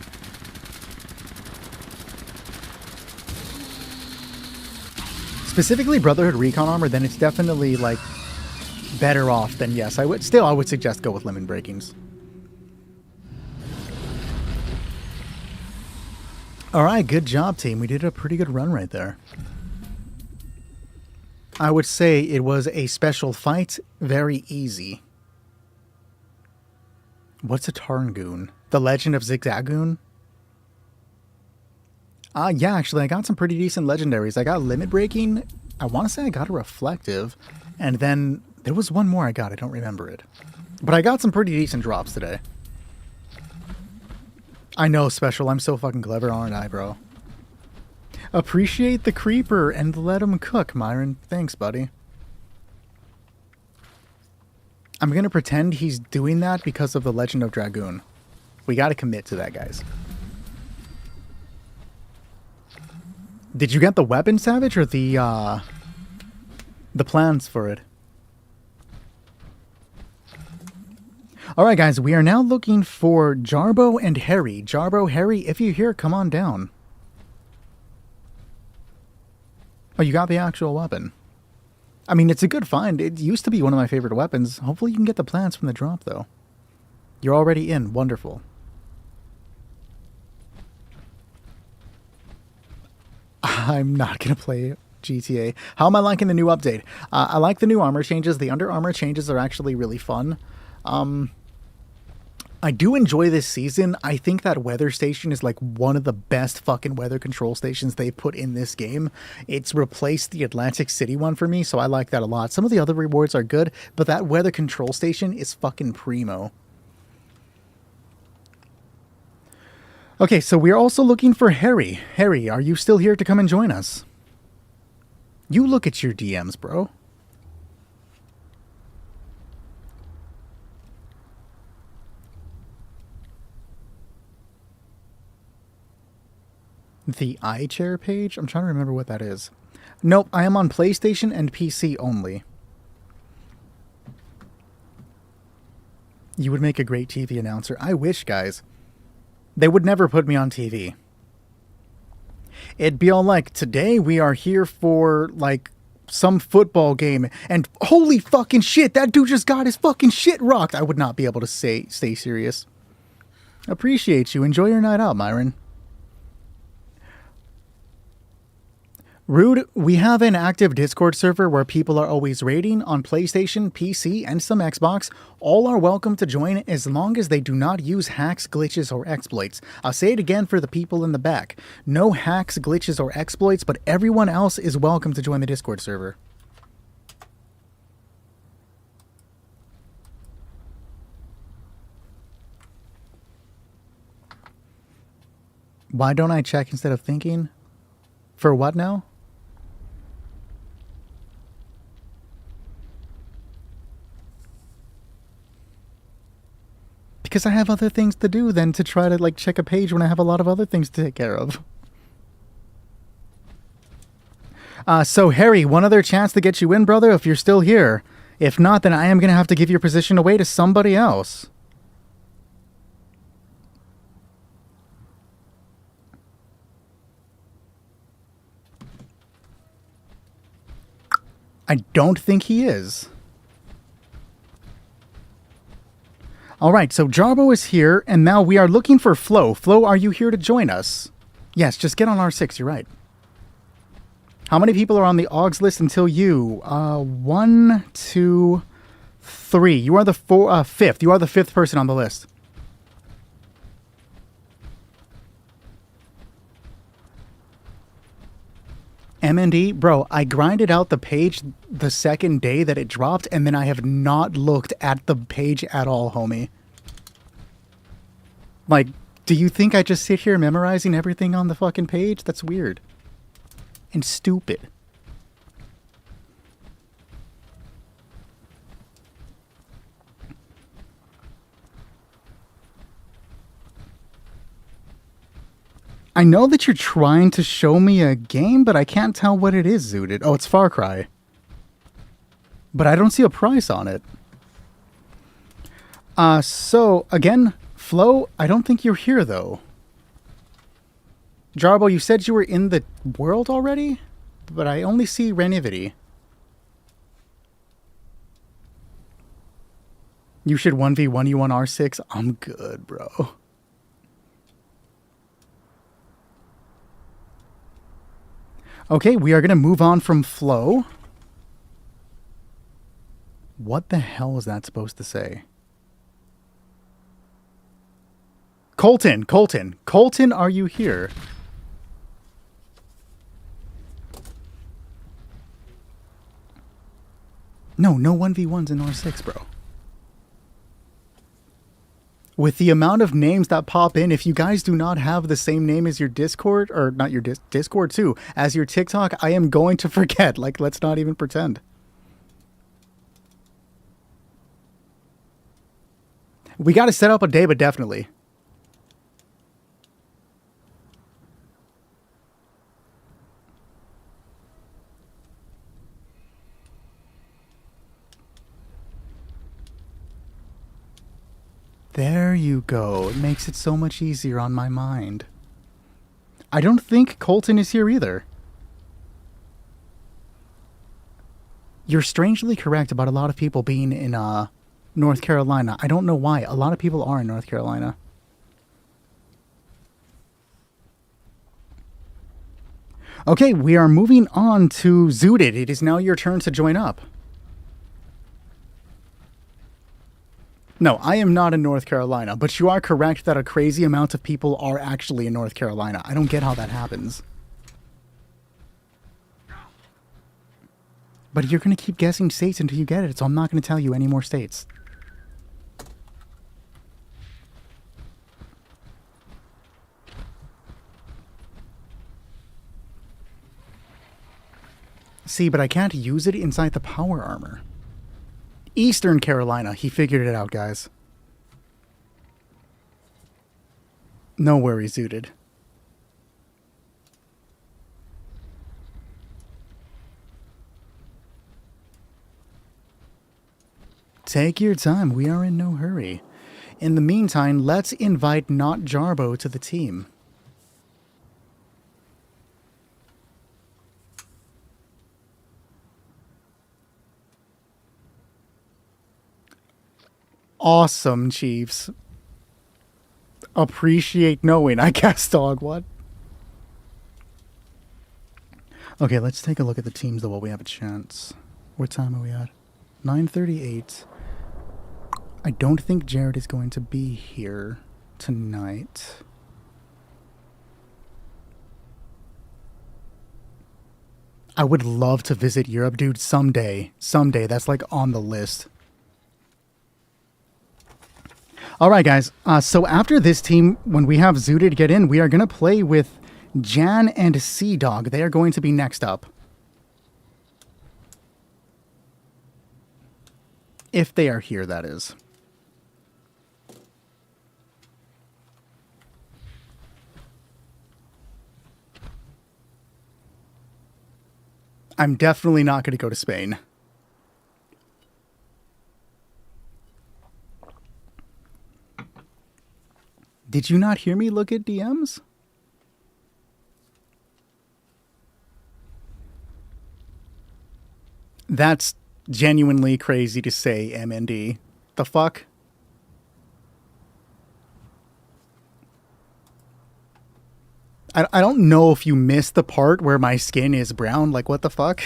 Specifically Brotherhood Recon Armor, then it's definitely, like, better off than, yes. I would suggest go with Lemon Breakings. Alright, good job, team. We did a pretty good run right there. I would say it was a special fight, very easy. What's a Tarngoon? The Legend of Zigzagoon? Yeah, actually, I got some pretty decent legendaries. I got Limit Breaking. I want to say I got a Reflective. And then there was one more I got. I don't remember it. But I got some pretty decent drops today. I know, Special. I'm so fucking clever, aren't I, bro? Appreciate the creeper and let him cook, Myron. Thanks, buddy. I'm going to pretend he's doing that because of the Legend of Dragoon. We got to commit to that, guys. Did you get the weapon, Savage, or the plans for it? Alright, guys, we are now looking for Jarbo and Harry. Jarbo, Harry, if you're here, come on down. Oh, you got the actual weapon. I mean, it's a good find. It used to be one of my favorite weapons. Hopefully you can get the plans from the drop, though. You're already in. Wonderful. I'm not going to play GTA. How am I liking the new update? I like the new armor changes. The Under Armour changes are actually really fun. I do enjoy this season. I think that weather station is like one of the best fucking weather control stations they put in this game. It's replaced the Atlantic City one for me, so I like that a lot. Some of the other rewards are good, but that weather control station is fucking primo. Okay, so we're also looking for Harry. Harry, are you still here to come and join us? You look at your DMs, bro. The iChair page? I'm trying to remember what that is. Nope, I am on PlayStation and PC only. You would make a great TV announcer. I wish, guys. They would never put me on TV. It'd be all like, today we are here for, like, some football game, and holy fucking shit, that dude just got his fucking shit rocked. I would not be able to stay serious. Appreciate you. Enjoy your night out, Myron. Rude, we have an active Discord server where people are always raiding on PlayStation, PC, and some Xbox. All are welcome to join as long as they do not use hacks, glitches, or exploits. I'll say it again for the people in the back. No hacks, glitches, or exploits, but everyone else is welcome to join the Discord server. Why don't I check instead of thinking? For what now? Because I have other things to do than to try to, like, check a page when I have a lot of other things to take care of. So, Harry, one other chance to get you in, brother, if you're still here. If not, then I am going to have to give your position away to somebody else. I don't think he is. Alright, so Jarbo is here, and now we are looking for Flo. Flo, are you here to join us? Yes, just get on R6, you're right. How many people are on the AUGS list until you? 1, 2, 3. You are the fifth. You are the fifth person on the list. MND, bro, I grinded out the page the second day that it dropped, and then I have not looked at the page at all, homie. Like, do you think I just sit here memorizing everything on the fucking page? That's weird. And stupid. I know that you're trying to show me a game, but I can't tell what it is, Zooted. Oh, it's Far Cry. But I don't see a price on it. So, again, Flo, I don't think you're here, though. Jarbo, you said you were in the world already? But I only see Renivity. You should 1v1 you on R6? I'm good, bro. Okay, we are going to move on from Flo. What the hell is that supposed to say? Colton, are you here? No 1v1s in R6, bro. With the amount of names that pop in, if you guys do not have the same name as your Discord, or not your Discord too, as your TikTok, I am going to forget. Like, let's not even pretend. We got to set up a day, but definitely. There you go. It makes it so much easier on my mind. I don't think Colton is here either. You're strangely correct about a lot of people being in North Carolina. I don't know why. A lot of people are in North Carolina. Okay, we are moving on to Zooted. It is now your turn to join up. No, I am not in North Carolina, but you are correct that a crazy amount of people are actually in North Carolina. I don't get how that happens. But you're going to keep guessing states until you get it, so I'm not going to tell you any more states. See, but I can't use it inside the power armor. Eastern Carolina. He figured it out, guys. No worries, Zooted. Take your time. We are in no hurry. In the meantime, let's invite Not Jarbo to the team. Awesome, Chiefs. Appreciate knowing, I guess, dog. What? Okay, let's take a look at the teams, though, while we have a chance. What time are we at? 9:38. I don't think Jared is going to be here tonight. I would love to visit Europe, dude, someday. Someday. That's like on the list. All right, guys. So after this team, when we have Zooted get in, we are going to play with Jan and Sea Dog. They are going to be next up. If they are here, that is. I'm definitely not going to go to Spain. Did you not hear me look at DMs? That's genuinely crazy to say, MND. The fuck? I don't know if you missed the part where my skin is brown. Like, what the fuck?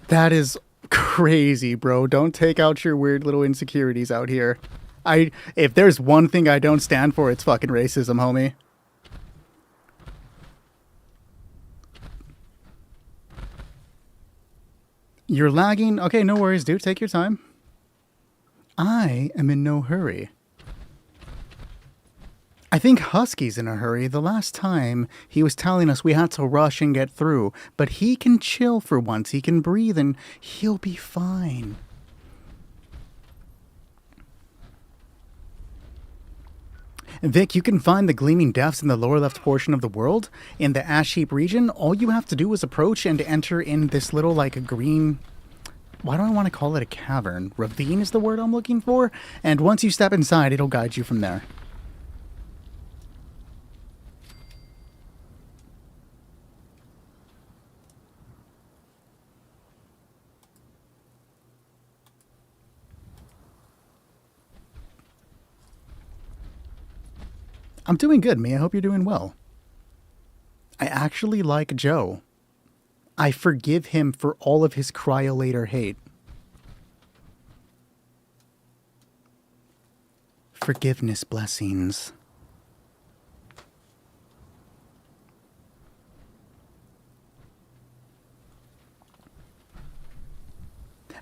That is crazy, bro. Don't take out your weird little insecurities out here. If there's one thing I don't stand for, it's fucking racism, homie. You're lagging? Okay, no worries, dude. Take your time. I am in no hurry. I think Husky's in a hurry. The last time he was telling us we had to rush and get through, but he can chill for once. He can breathe and he'll be fine. Vic, you can find the Gleaming Depths in the lower left portion of the world. In the Ash Heap region, all you have to do is approach and enter in this little, like, a green... Why do I want to call it a cavern? Ravine is the word I'm looking for. And once you step inside, it'll guide you from there. I'm doing good, me. I hope you're doing well. I actually like Joe. I forgive him for all of his Cryolator hate. Forgiveness blessings.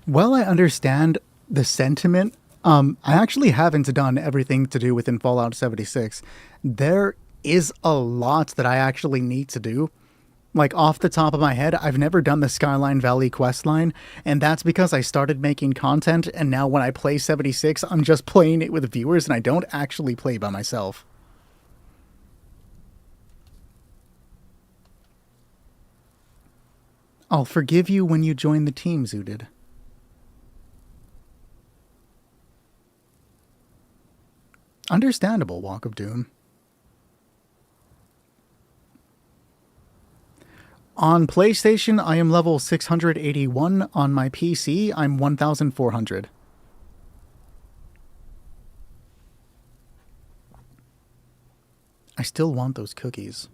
Well, I understand the sentiment. I actually haven't done everything to do within Fallout 76. There is a lot that I actually need to do. Like, off the top of my head, I've never done the Skyline Valley questline, and that's because I started making content, and now when I play 76, I'm just playing it with viewers, and I don't actually play by myself. I'll forgive you when you join the team, Zooted. Understandable, Walk of Doom. On PlayStation, I am level 681. On my PC, I'm 1,400. I still want those cookies.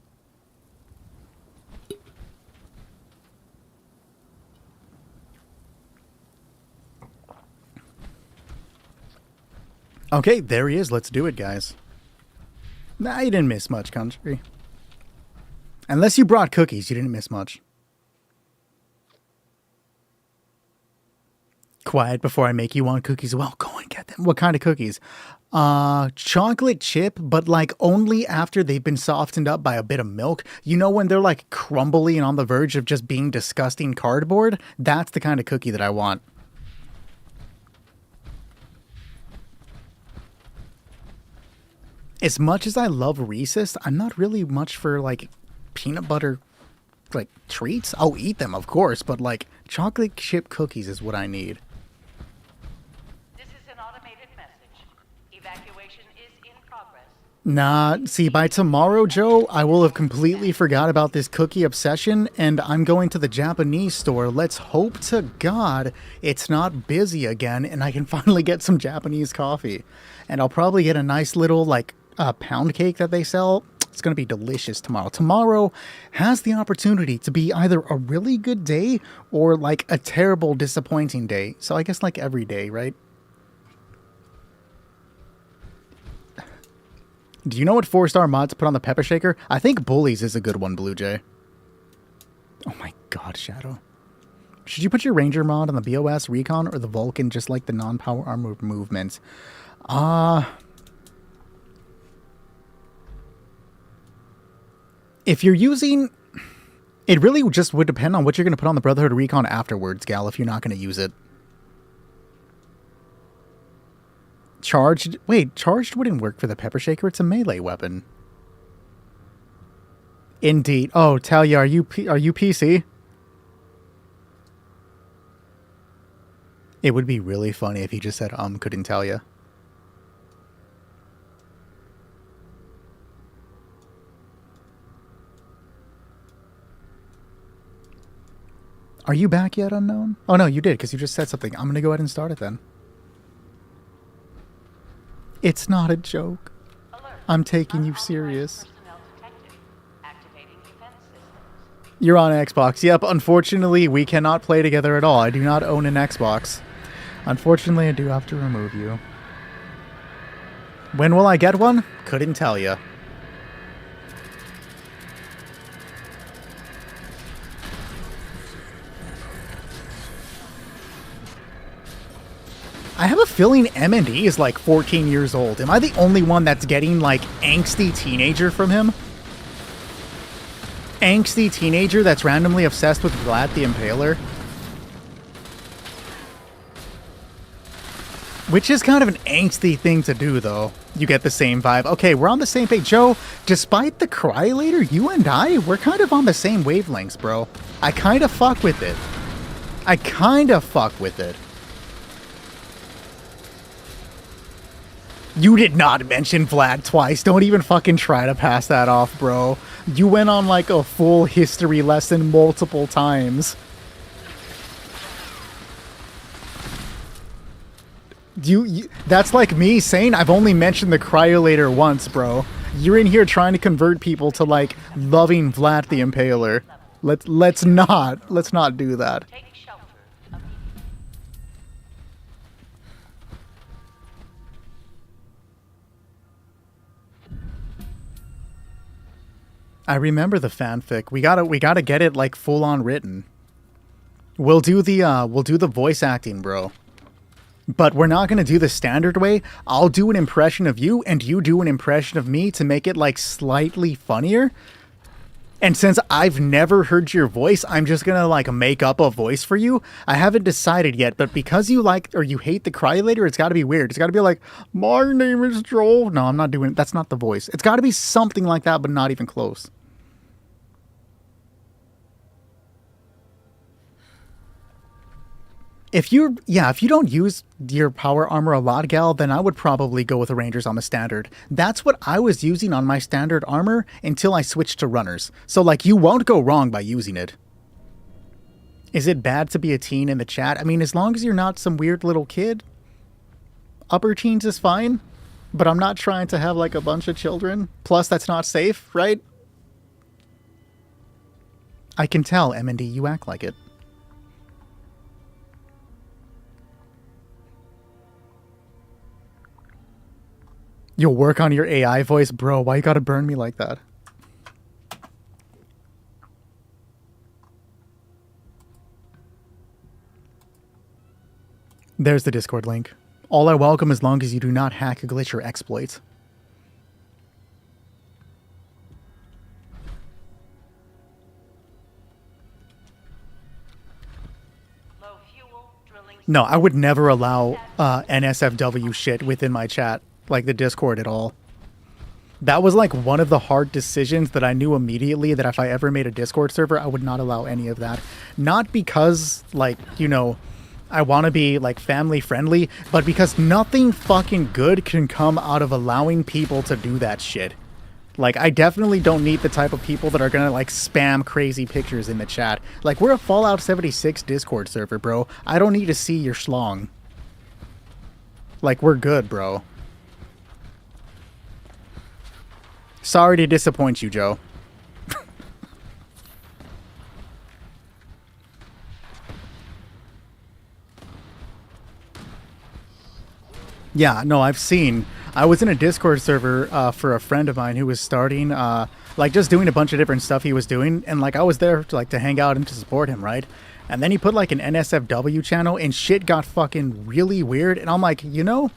Okay, there he is. Let's do it, guys. Nah, you didn't miss much, country. Unless you brought cookies, you didn't miss much. Quiet before I make you want cookies. Well, go and get them. What kind of cookies? Chocolate chip, but like only after they've been softened up by a bit of milk. You know when they're like crumbly and on the verge of just being disgusting cardboard? That's the kind of cookie that I want. As much as I love Reese's, I'm not really much for like peanut butter like treats. I'll eat them, of course, but like chocolate chip cookies is what I need. This is an automated message. Evacuation is in progress. Nah, see, by tomorrow, Joe, I will have completely forgot about this cookie obsession, and I'm going to the Japanese store. Let's hope to God it's not busy again, and I can finally get some Japanese coffee. And I'll probably get a nice little, like, pound cake that they sell. It's going to be delicious tomorrow. Tomorrow has the opportunity to be either a really good day or, like, a terrible, disappointing day. So I guess, like, every day, right? Do you know what 4-star mod to put on the pepper shaker? I think Bullies is a good one, Blue Jay. Oh my god, Shadow. Should you put your Ranger mod on the BOS Recon or the Vulcan, just like the non-power armor movements? If you're using... It really just would depend on what you're going to put on the Brotherhood Recon afterwards, Gal, if you're not going to use it. Charged? Wait, charged wouldn't work for the pepper shaker. It's a melee weapon. Indeed. Oh, Talia, are you PC? It would be really funny if he just said, couldn't tell ya. Are you back yet, Unknown? Oh, no, you did, because you just said something. I'm going to go ahead and start it then. It's not a joke. Alert. I'm taking you Unauthorized serious. personnel detected. Activating defense systems. You're on Xbox. Yep, unfortunately, we cannot play together at all. I do not own an Xbox. Unfortunately, I do have to remove you. When will I get one? Couldn't tell ya. I have a feeling M&E is like 14 years old. Am I the only one that's getting like angsty teenager from him? Angsty teenager that's randomly obsessed with Vlad the Impaler? Which is kind of an angsty thing to do, though. You get the same vibe. Okay, we're on the same page. Joe, despite the Cryolator, you and I, we're kind of on the same wavelengths, bro. I kind of fuck with it. I kind of fuck with it. You did not mention Vlad twice. Don't even fucking try to pass that off, bro. You went on like a full history lesson multiple times. That's like me saying I've only mentioned the Cryolator once, bro. You're in here trying to convert people to like loving Vlad the Impaler. Let's not do that. Take shelter. I remember the fanfic. We gotta get it like full on written. We'll do the voice acting, bro. But we're not gonna do the standard way. I'll do an impression of you and you do an impression of me to make it like slightly funnier. And since I've never heard your voice, I'm just gonna like make up a voice for you. I haven't decided yet, but because you like or you hate the Cryolator, it's gotta be weird. It's gotta be like, my name is Joel. No, I'm not doing it. That's not the voice. It's gotta be something like that, but not even close. If you don't use your power armor a lot, Gal, then I would probably go with the Rangers on the standard. That's what I was using on my standard armor until I switched to runners. So, like, you won't go wrong by using it. Is it bad to be a teen in the chat? I mean, as long as you're not some weird little kid, upper teens is fine. But I'm not trying to have, like, a bunch of children. Plus, that's not safe, right? I can tell, M&D, you act like it. You'll work on your AI voice? Bro, why you gotta burn me like that? There's the Discord link. All I welcome as long as you do not hack, glitch, or exploit. Low fuel, drilling. No, I would never allow NSFW shit within my chat, like the Discord at all. That was like one of the hard decisions that I knew immediately that if I ever made a Discord server, I would not allow any of that. Not because, like, you know, I want to be like family friendly, but because nothing fucking good can come out of allowing people to do that shit. Like, I definitely don't need the type of people that are gonna like spam crazy pictures in the chat. Like, we're a Fallout 76 Discord server, bro. I don't need to see your schlong. Like, we're good, bro. Sorry to disappoint you, Joe. Yeah, no, I've seen. I was in a Discord server for a friend of mine who was starting, like, just doing a bunch of different stuff he was doing, and like I was there to, like, to hang out and to support him, right? And then he put like an NSFW channel, and shit got fucking really weird. And I'm like, you know,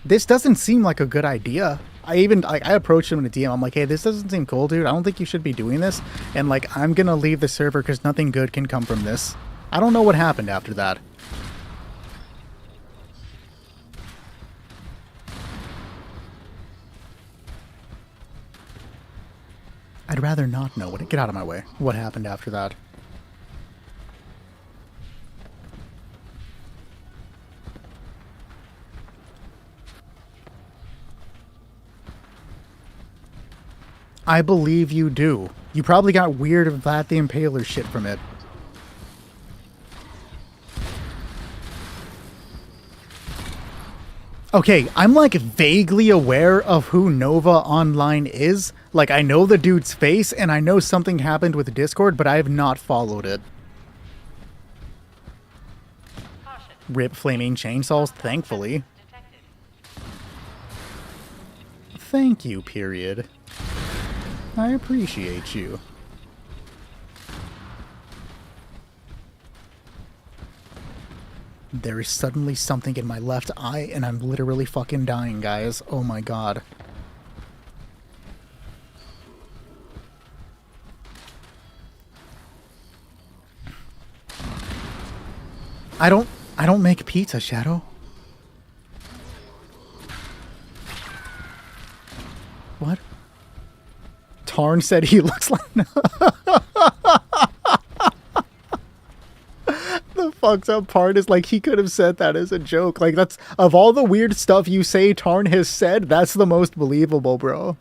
this doesn't seem like a good idea. I approached him in a DM. I'm like, hey, this doesn't seem cool, dude. I don't think you should be doing this. And like, I'm gonna leave the server because nothing good can come from this. I don't know what happened after that. I'd rather not know. Get out of my way. What happened after that? I believe you do. You probably got weird Vlad the Impaler shit from it. Okay, I'm like vaguely aware of who Nova Online is. Like, I know the dude's face, and I know something happened with Discord, but I have not followed it. Caution. Rip flaming chainsaws, thankfully. Detected. Thank you, period. I appreciate you. There is suddenly something in my left eye, and I'm literally fucking dying, guys. Oh my god. I don't make pizza, Shadow. What? Tarn said he looks like... The fucked up part is, like, he could have said that as a joke. Like, that's... Of all the weird stuff you say Tarn has said, that's the most believable, bro.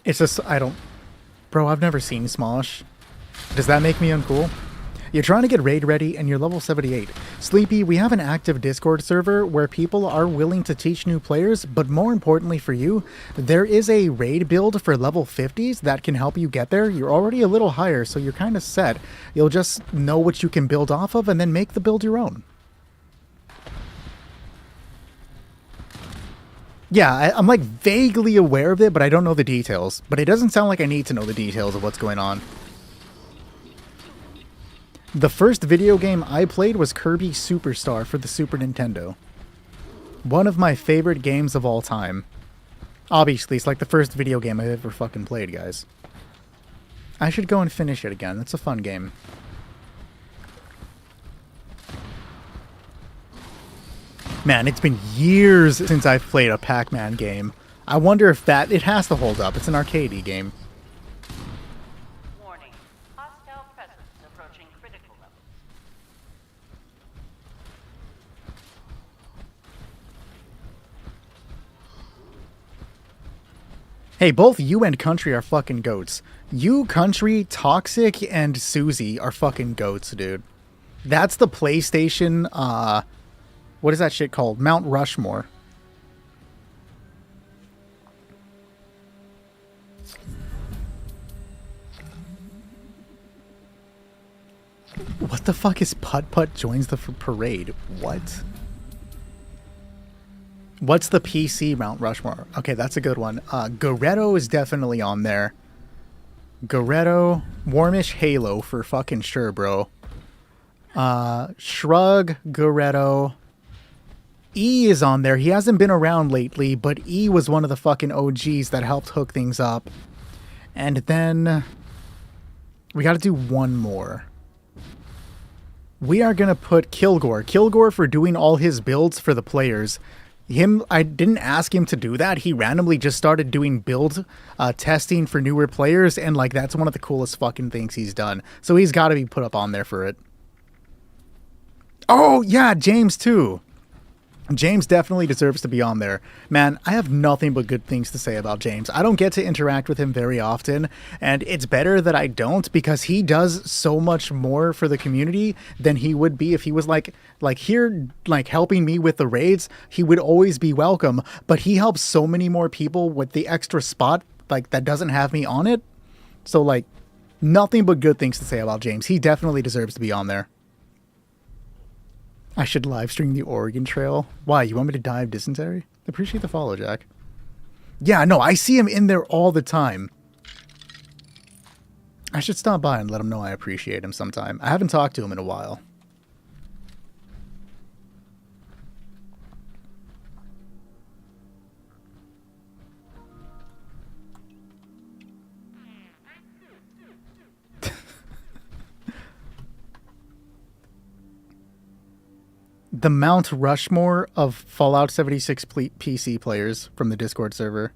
It's just... I don't... Bro, I've never seen Smosh. Does that make me uncool? You're trying to get raid ready and you're level 78. Sleepy, we have an active Discord server where people are willing to teach new players, but more importantly for you, there is a raid build for level 50s that can help you get there. You're already a little higher, so you're kind of set. You'll just know what you can build off of and then make the build your own. Yeah, I'm like vaguely aware of it, but I don't know the details. But it doesn't sound like I need to know the details of what's going on. The first video game I played was Kirby Superstar for the Super Nintendo. One of my favorite games of all time. Obviously, it's like the first video game I've ever fucking played, guys. I should go and finish it again. It's a fun game. Man, it's been years since I've played a Pac-Man game. I wonder if it has to hold up. It's an arcadey game. Warning. Hostile presence approaching critical levels. Hey, both you and Country are fucking goats. You, Country, Toxic, and Susie are fucking goats, dude. That's the PlayStation, what is that shit called? Mount Rushmore. What the fuck is Putt Putt joins the parade? What? What's the PC Mount Rushmore? Okay, that's a good one. Goretto is definitely on there. Goretto, Warmish, Halo for fucking sure, bro. Shrug, Goretto. E is on there. He hasn't been around lately, but E was one of the fucking OGs that helped hook things up. And then we got to do one more. We are going to put Kilgore. Kilgore for doing all his builds for the players. I didn't ask him to do that. He randomly just started doing build testing for newer players, and like that's one of the coolest fucking things he's done. So he's got to be put up on there for it. Oh, yeah, James too. James definitely deserves to be on there. Man, I have nothing but good things to say about James. I don't get to interact with him very often, and it's better that I don't because he does so much more for the community than he would be if he was like here, like helping me with the raids. He would always be welcome, but he helps so many more people with the extra spot like that doesn't have me on it. So like nothing but good things to say about James. He definitely deserves to be on there. I should live stream the Oregon Trail. Why? You want me to die of dysentery? Appreciate the follow, Jack. Yeah, no, I see him in there all the time. I should stop by and let him know I appreciate him sometime. I haven't talked to him in a while. The Mount Rushmore of Fallout 76 PC players from the Discord server.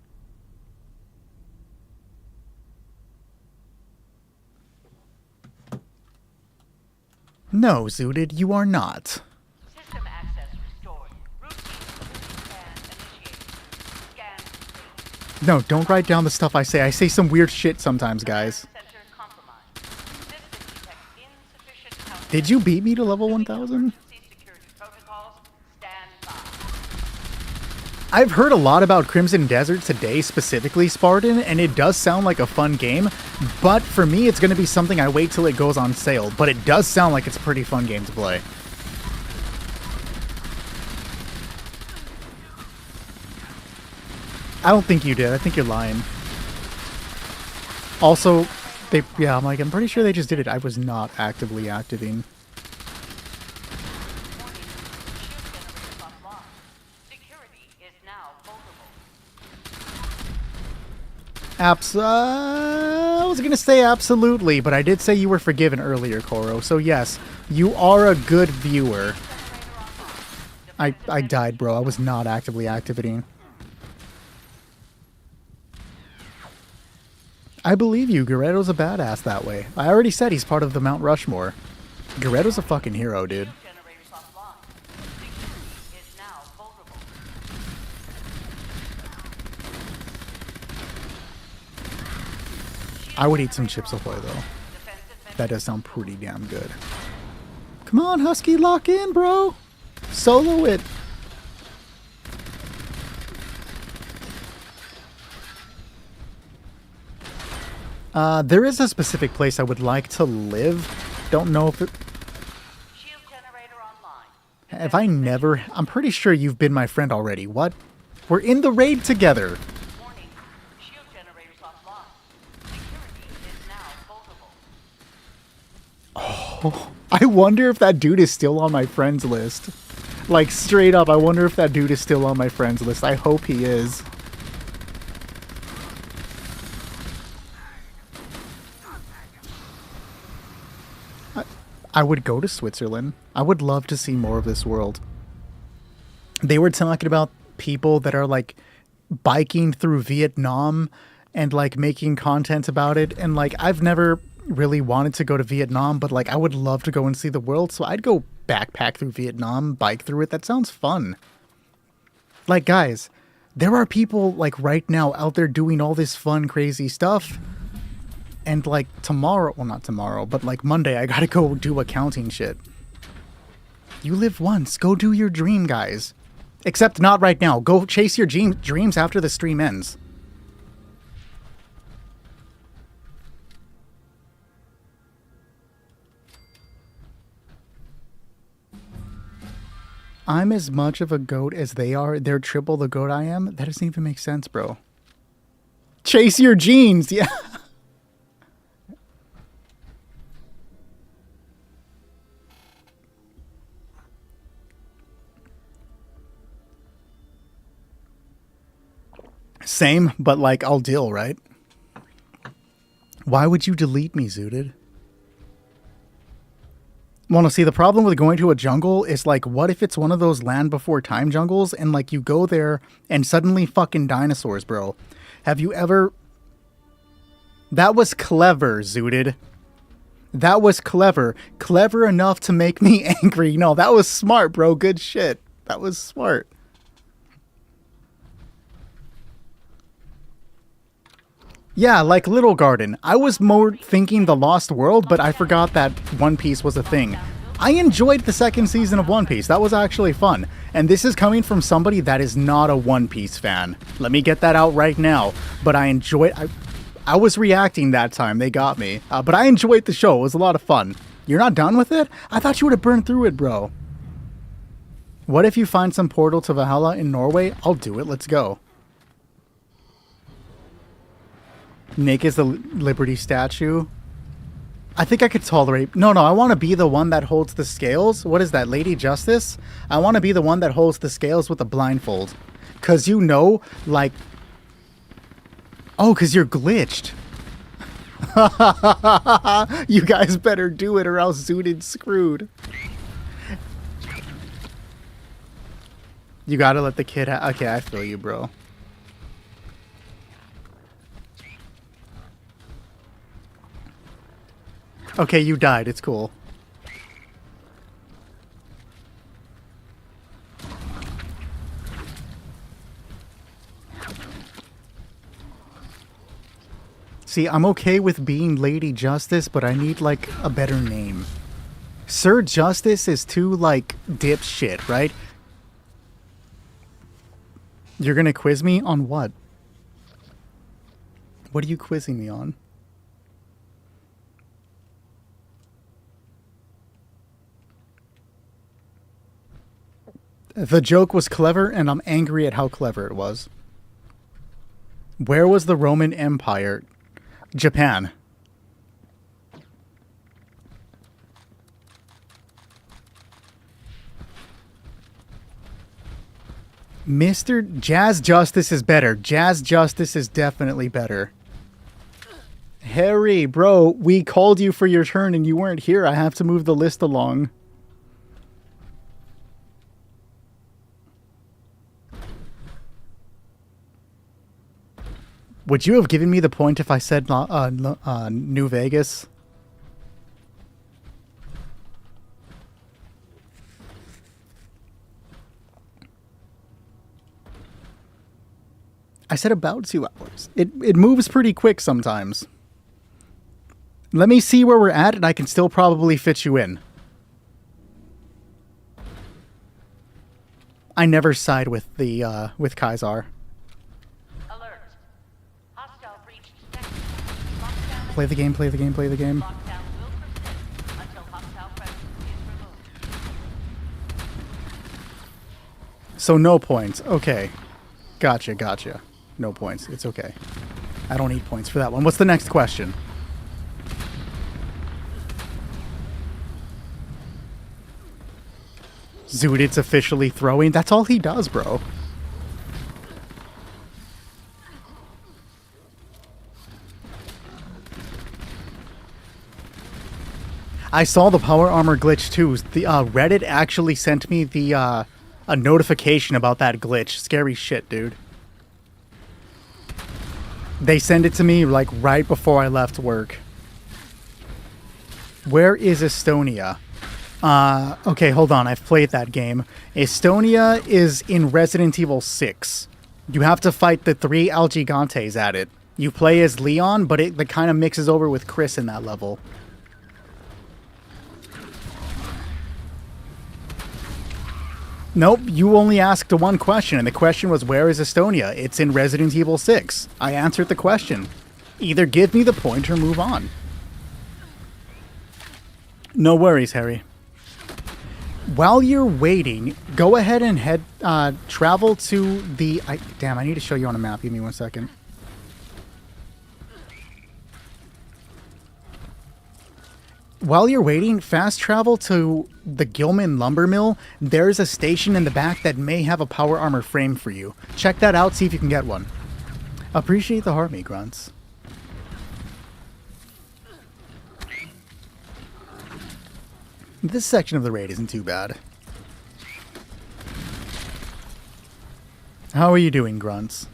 No, Zooted, you are not. System access restored. Routine scan initiated. Scan complete. No, don't write down the stuff I say. I say some weird shit sometimes, guys. Center compromised. System detects insufficient power. Did you beat me to level 1000? Emergency security protocols. Stand by. I've heard a lot about Crimson Desert today, specifically Spartan, and it does sound like a fun game, but for me it's going to be something I wait till it goes on sale, but it does sound like it's a pretty fun game to play. I don't think you did. I think you're lying. Also, I'm pretty sure they just did it. I was not actively activating. Security is now vulnerable. I was going to say absolutely, but I did say you were forgiven earlier, Koro. So yes, you are a good viewer. I died, bro. I was not actively activating. I believe you. Goretto's a badass that way. I already said he's part of the Mount Rushmore. Goretto's a fucking hero, dude. Generators offline. Security is now vulnerable. I would eat some Chips Ahoy, though. That does sound pretty damn good. Come on, Husky, lock in, bro. Solo it. There is a specific place I would like to live. Don't know if it... Shield generator online. Have I never... I'm pretty sure you've been my friend already. What? We're in the raid together. Warning, shield generators offline. Security is now vulnerable. I wonder if that dude is still on my friends list. Like, straight up, I wonder if that dude is still on my friends list. I hope he is. I would go to Switzerland. I would love to see more of this world. They were talking about people that are, like, biking through Vietnam and, like, making content about it. And, like, I've never really wanted to go to Vietnam, but, like, I would love to go and see the world. So I'd go backpack through Vietnam, bike through it. That sounds fun. Like, guys, there are people, like, right now out there doing all this fun, crazy stuff. And, like, tomorrow, well, not tomorrow, but, like, Monday, I gotta go do accounting shit. You live once. Go do your dream, guys. Except not right now. Go chase your dreams after the stream ends. I'm as much of a goat as they are. They're triple the goat I am. That doesn't even make sense, bro. Chase your genes. Yeah. Same, but like, I'll deal, right? Why would you delete me, Zooted? Well, no, see, the problem with going to a jungle is, like, what if it's one of those Land Before Time jungles, and, like, you go there, and suddenly fucking dinosaurs, bro. Have you ever... That was clever, Zooted. That was clever. Clever enough to make me angry. No, that was smart, bro. Good shit. That was smart. Yeah, like Little Garden. I was more thinking The Lost World, but I forgot that One Piece was a thing. I enjoyed the second season of One Piece. That was actually fun. And this is coming from somebody that is not a One Piece fan. Let me get that out right now. But I enjoyed... I was reacting that time. They got me. But I enjoyed the show. It was a lot of fun. You're not done with it? I thought you would have burned through it, bro. What if you find some portal to Valhalla in Norway? I'll do it. Let's go. Nick is the Liberty statue. I think I could tolerate... No, I want to be the one that holds the scales. What is that, Lady Justice? I want to be the one that holds the scales with a blindfold. Because you know, like... Oh, because you're glitched. You guys better do it or else Zooted's screwed. You gotta let the kid... Okay, I feel you, bro. Okay, you died. It's cool. See, I'm okay with being Lady Justice, but I need, like, a better name. Sir Justice is too, like, dipshit, right? You're gonna quiz me on what? What are you quizzing me on? The joke was clever, and I'm angry at how clever it was. Where was the Roman Empire? Japan. Mr. Jazz Justice is better. Jazz Justice is definitely better. Harry, bro, we called you for your turn and you weren't here. I have to move the list along. Would you have given me the point if I said New Vegas? I said about 2 hours. It moves pretty quick sometimes. Let me see where we're at, and I can still probably fit you in. I never side with the with Kaisar. Alert. Hostile breached sector. Lockdown Play the game, play the game, play the game. Lockdown will persist until hostile presence is removed. So no points. Okay. Gotcha, gotcha. No points. It's okay. I don't need points for that one. What's the next question? Zoodid's officially throwing. That's all he does, bro. I saw the power armor glitch too. The Reddit actually sent me the a notification about that glitch. Scary shit, dude. They sent it to me like right before I left work. Where is Estonia? Okay, hold on. I've played that game. Estonia is in Resident Evil 6. You have to fight the 3 Algigantes at it. You play as Leon, but it kind of mixes over with Chris in that level. Nope, you only asked one question, and the question was, where is Estonia? It's in Resident Evil 6. I answered the question. Either give me the point or move on. No worries, Harry. While you're waiting, go ahead and travel to the... Damn, I need to show you on a map. Give me 1 second. While you're waiting, fast travel to the Gilman Lumber Mill. There's a station in the back that may have a power armor frame for you. Check that out, see if you can get one. Appreciate the heart, me grunts. This section of the raid isn't too bad. How are you doing, grunts?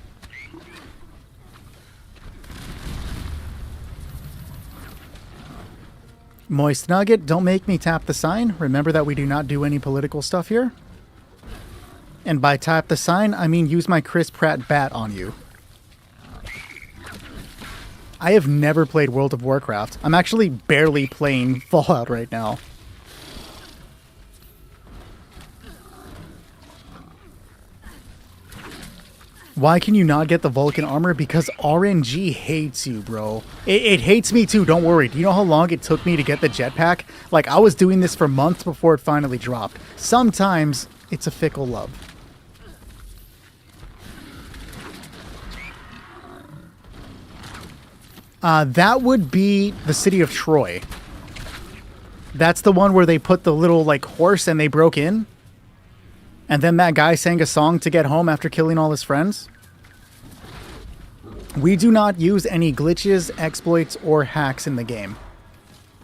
Moist Nugget, don't make me tap the sign. Remember that we do not do any political stuff here. And by tap the sign, I mean use my Chris Pratt bat on you. I have never played World of Warcraft. I'm actually barely playing Fallout right now. Why can you not get the Vulcan armor? Because RNG hates you, bro. It hates me too, don't worry. Do you know how long it took me to get the jetpack? Like, I was doing this for months before it finally dropped. Sometimes, it's a fickle love. That would be the city of Troy. That's the one where they put the little, like, horse and they broke in? And then that guy sang a song to get home after killing all his friends? We do not use any glitches, exploits, or hacks in the game.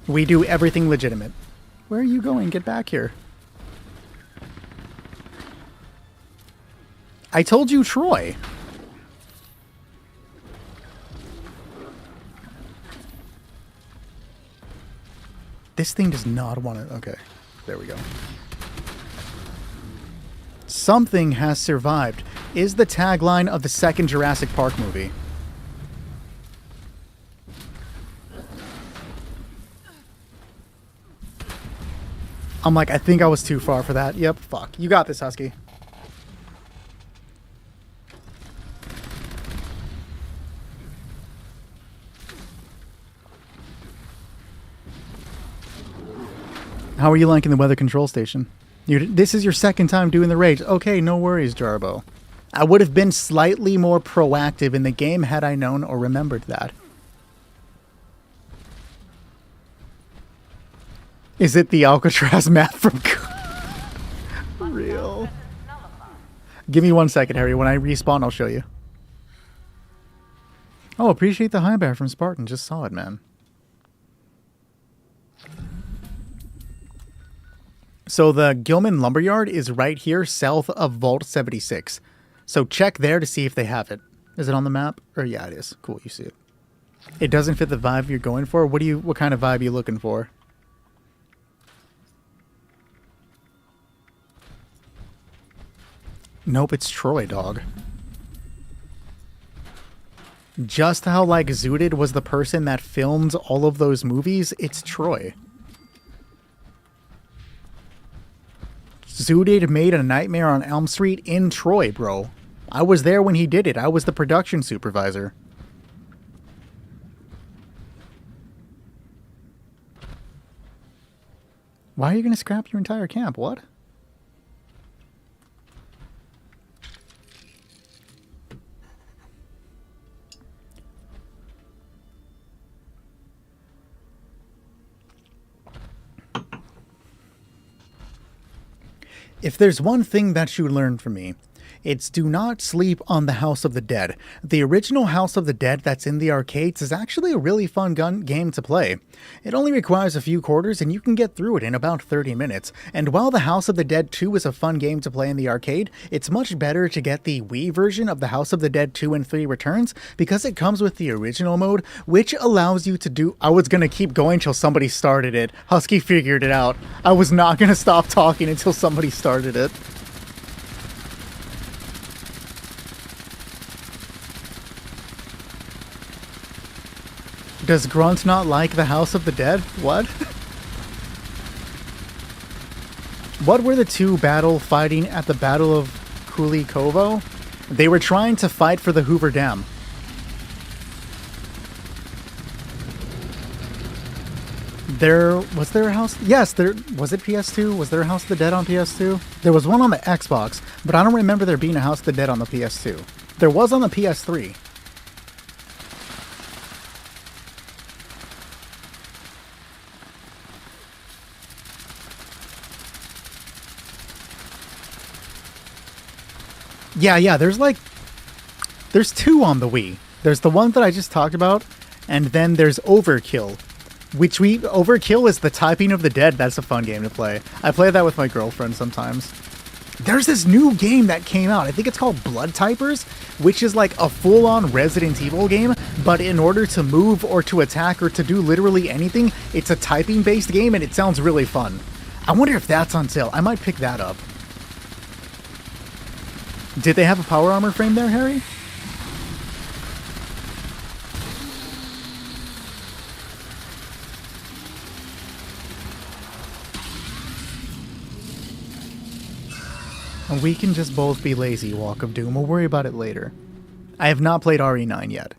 We do everything legitimate. Where are you going? Get back here. I told you Troy. This thing does not want to... Okay, there we go. Something has survived is the tagline of the second Jurassic Park movie. I'm like, I think I was too far for that. Yep, fuck. You got this, Husky. How are you liking the weather control station? This is your second time doing the raid. Okay, no worries, Jarbo. I would have been slightly more proactive in the game had I known or remembered that. Is it the Alcatraz map from... Real? Give me 1 second, Harry. When I respawn, I'll show you. Oh, appreciate the high bear from Spartan. Just saw it, man. So the Gilman Lumberyard is right here south of Vault 76. So check there to see if they have it. Is it on the map? Or yeah, it is. Cool, you see it. It doesn't fit the vibe you're going for? What kind of vibe are you looking for? Nope, it's Troy, dog. Just how like Zoodid was the person that filmed all of those movies, it's Troy. Zoodid made A Nightmare on Elm Street in Troy, bro. I was there when he did it. I was the production supervisor. Why are you going to scrap your entire camp? What? If there's one thing that you learn from me, it's do not sleep on the House of the Dead. The original House of the Dead that's in the arcades is actually a really fun game to play. It only requires a few quarters and you can get through it in about 30 minutes. And while the House of the Dead 2 is a fun game to play in the arcade, it's much better to get the Wii version of the House of the Dead 2 and 3 Returns because it comes with the original mode, which allows you to do... I was gonna keep going till somebody started it. Husky figured it out. I was not gonna stop talking until somebody started it. Does Grunt not like the House of the Dead? What? What were the two fighting at the Battle of Kulikovo? They were trying to fight for the Hoover Dam. Was there a house? Yes, was it PS2? Was there a House of the Dead on PS2? There was one on the Xbox, but I don't remember there being a House of the Dead on the PS2. There was on the PS3. Yeah, there's two on the Wii. There's the one that I just talked about, and then there's Overkill. Overkill is the Typing of the Dead. That's a fun game to play. I play that with my girlfriend sometimes. There's this new game that came out. I think it's called Blood Typers, which is like a full-on Resident Evil game, but in order to move or to attack or to do literally anything, it's a typing-based game, and it sounds really fun. I wonder if that's on sale. I might pick that up. Did they have a power armor frame there, Harry? And we can just both be lazy, Walk of Doom. We'll worry about it later. I have not played RE9 yet.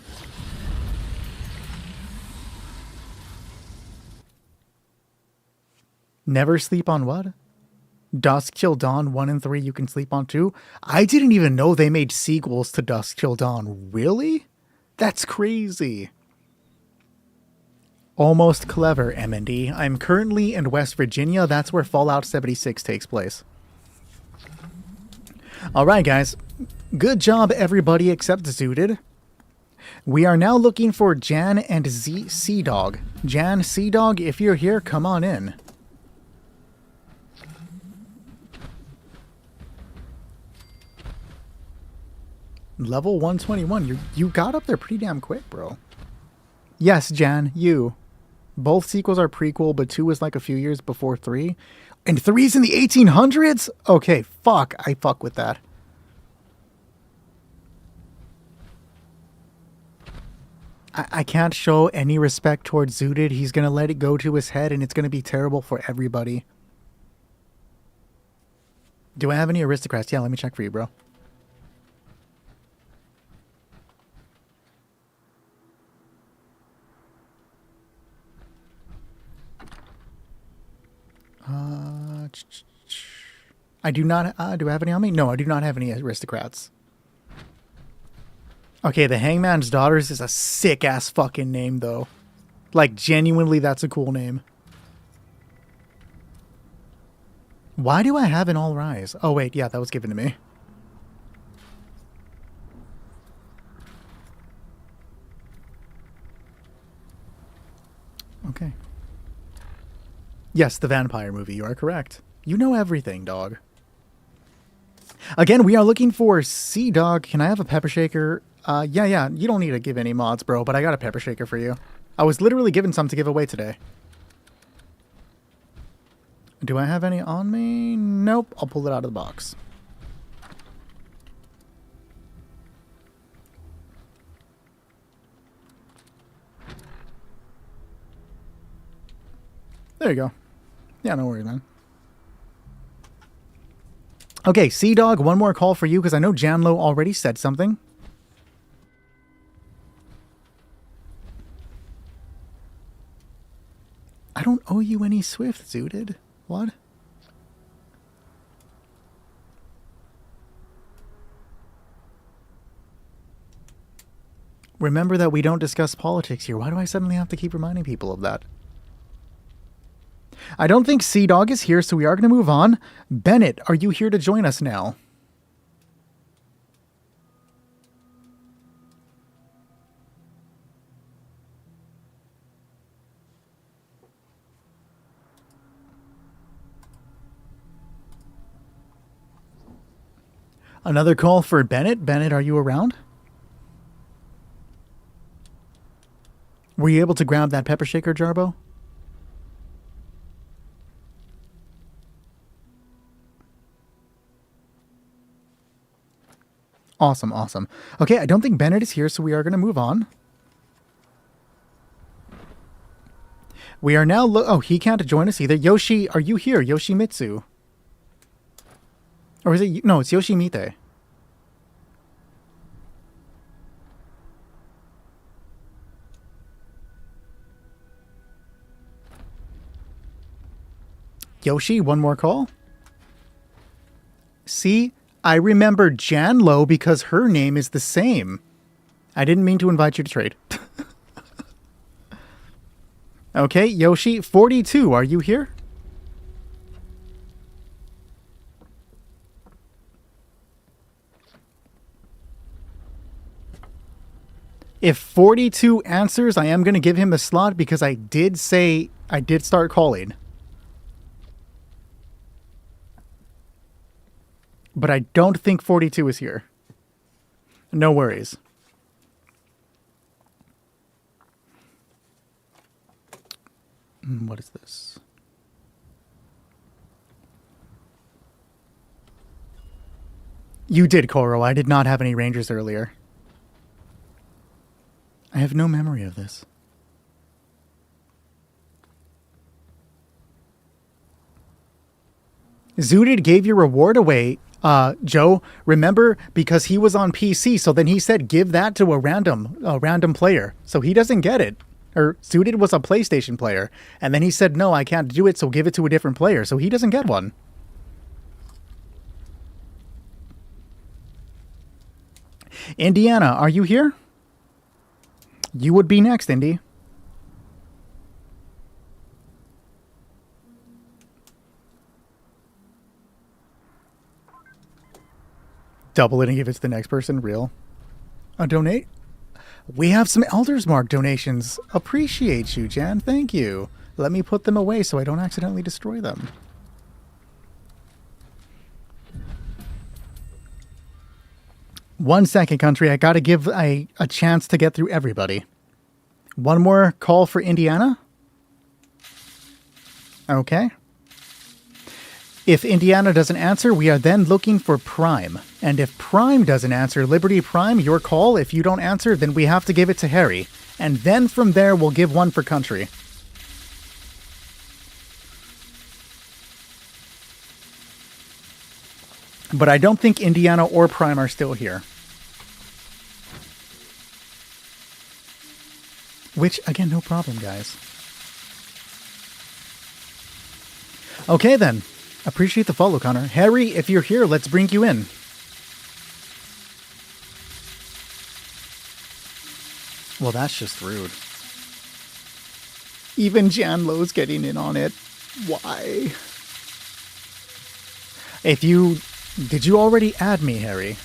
Never sleep on what? Dusk Till Dawn 1 and 3 you can sleep on too? I didn't even know they made sequels to Dusk Till Dawn. Really? That's crazy. Almost clever, MND. I'm currently in West Virginia. That's where Fallout 76 takes place. Alright guys. Good job everybody except Zooted. We are now looking for Jan and Sea Dog. Jan, Sea Dog, if you're here, come on in. Level 121. You got up there pretty damn quick, bro. Yes, Jan, you. Both sequels are prequel, but 2 is like a few years before 3. And 3's in the 1800s? Okay, fuck. I fuck with that. I can't show any respect towards Zooted. He's going to let it go to his head, and it's going to be terrible for everybody. Do I have any aristocrats? Yeah, let me check for you, bro. I do not, do I have any on me? No, I do not have any aristocrats. Okay, the Hangman's Daughters is a sick-ass fucking name, though. Like, genuinely, that's a cool name. Why do I have an All Rise? Oh, wait, yeah, that was given to me. Okay. Yes, the vampire movie, you are correct. You know everything, dog. Again, we are looking for Sea Dog. Can I have a pepper shaker? Yeah, you don't need to give any mods, bro, but I got a pepper shaker for you. I was literally given some to give away today. Do I have any on me? Nope, I'll pull it out of the box. There you go. Yeah, no worries, man. Okay, Sea Dog, one more call for you because I know Janlo already said something. I don't owe you any Swift, Zooted. What? Remember that we don't discuss politics here. Why do I suddenly have to keep reminding people of that? I don't think Sea Dog is here, so we are going to move on. Bennett, are you here to join us now? Another call for Bennett. Bennett, are you around? Were you able to grab that pepper shaker, Jarbo? Awesome, awesome. Okay, I don't think Bennett is here, so we are going to move on. We are now... oh, he can't join us either. Yoshi, are you here? Yoshimitsu. Or is it... no, it's Yoshimite. Yoshi, one more call. See, I remember Janlo because her name is the same. I didn't mean to invite you to trade. Okay, Yoshi, 42, are you here? If 42 answers, I am going to give him a slot because I did say I did start calling. But I don't think 42 is here. No worries. What is this? You did, Koro. I did not have any Rangers earlier. I have no memory of this. Zooted gave your reward away, Joe. Remember, because he was on PC, so then he said give that to a random player. So he doesn't get it. Or Zooted was a PlayStation player, and then he said no, I can't do it, so give it to a different player. So he doesn't get one. Indiana, are you here? You would be next, Indy. Double it and give it to the next person. Real. Donate. We have some Elder's Mark donations. Appreciate you, Jan. Thank you. Let me put them away so I don't accidentally destroy them. One second, country. I got to give a chance to get through everybody. One more call for Indiana. Okay. If Indiana doesn't answer, we are then looking for Prime. And if Prime doesn't answer, Liberty Prime, your call. If you don't answer, then we have to give it to Harry. And then from there, we'll give one for country. But I don't think Indiana or Prime are still here. Which, again, no problem, guys. Okay, then. Appreciate the follow, Connor. Harry, if you're here, let's bring you in. Well, that's just rude. Even Janlo's getting in on it. Why? Did you already add me, Harry?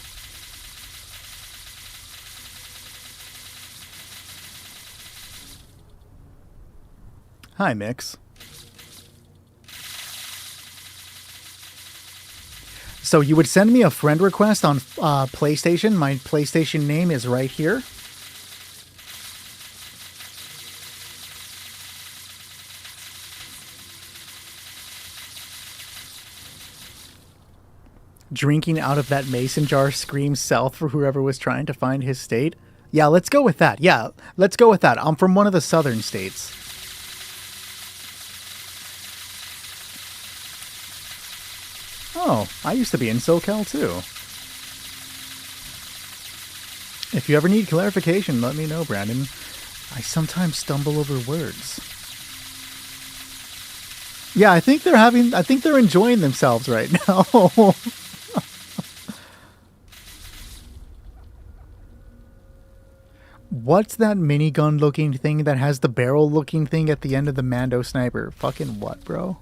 Hi, Mix. So you would send me a friend request on PlayStation. My PlayStation name is right here. Drinking out of that mason jar screams south for whoever was trying to find his state. Yeah, let's go with that. Yeah, let's go with that. I'm from one of the southern states. Oh, I used to be in SoCal too. If you ever need clarification, let me know, Brandon. I sometimes stumble over words. Yeah, I think they're enjoying themselves right now. What's that minigun looking thing that has the barrel looking thing at the end of the Mando sniper? Fucking what, bro?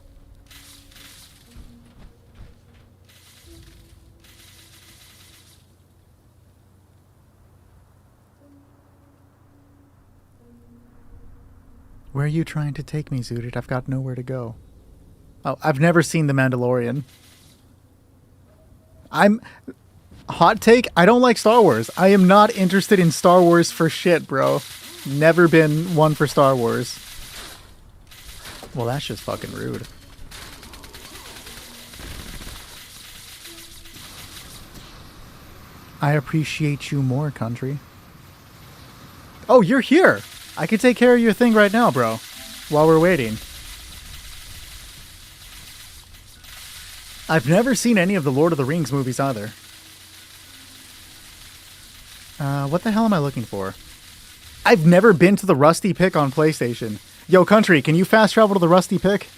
Where are you trying to take me, Zooted? I've got nowhere to go. Oh, I've never seen The Mandalorian. Hot take, I don't like Star Wars. I am not interested in Star Wars for shit, bro. Never been one for Star Wars. Well, that's just fucking rude. I appreciate you more, country. Oh, you're here! I could take care of your thing right now, bro. While we're waiting. I've never seen any of the Lord of the Rings movies either. What the hell am I looking for? I've never been to the Rusty Pick on PlayStation. Yo, country, can you fast travel to the Rusty Pick?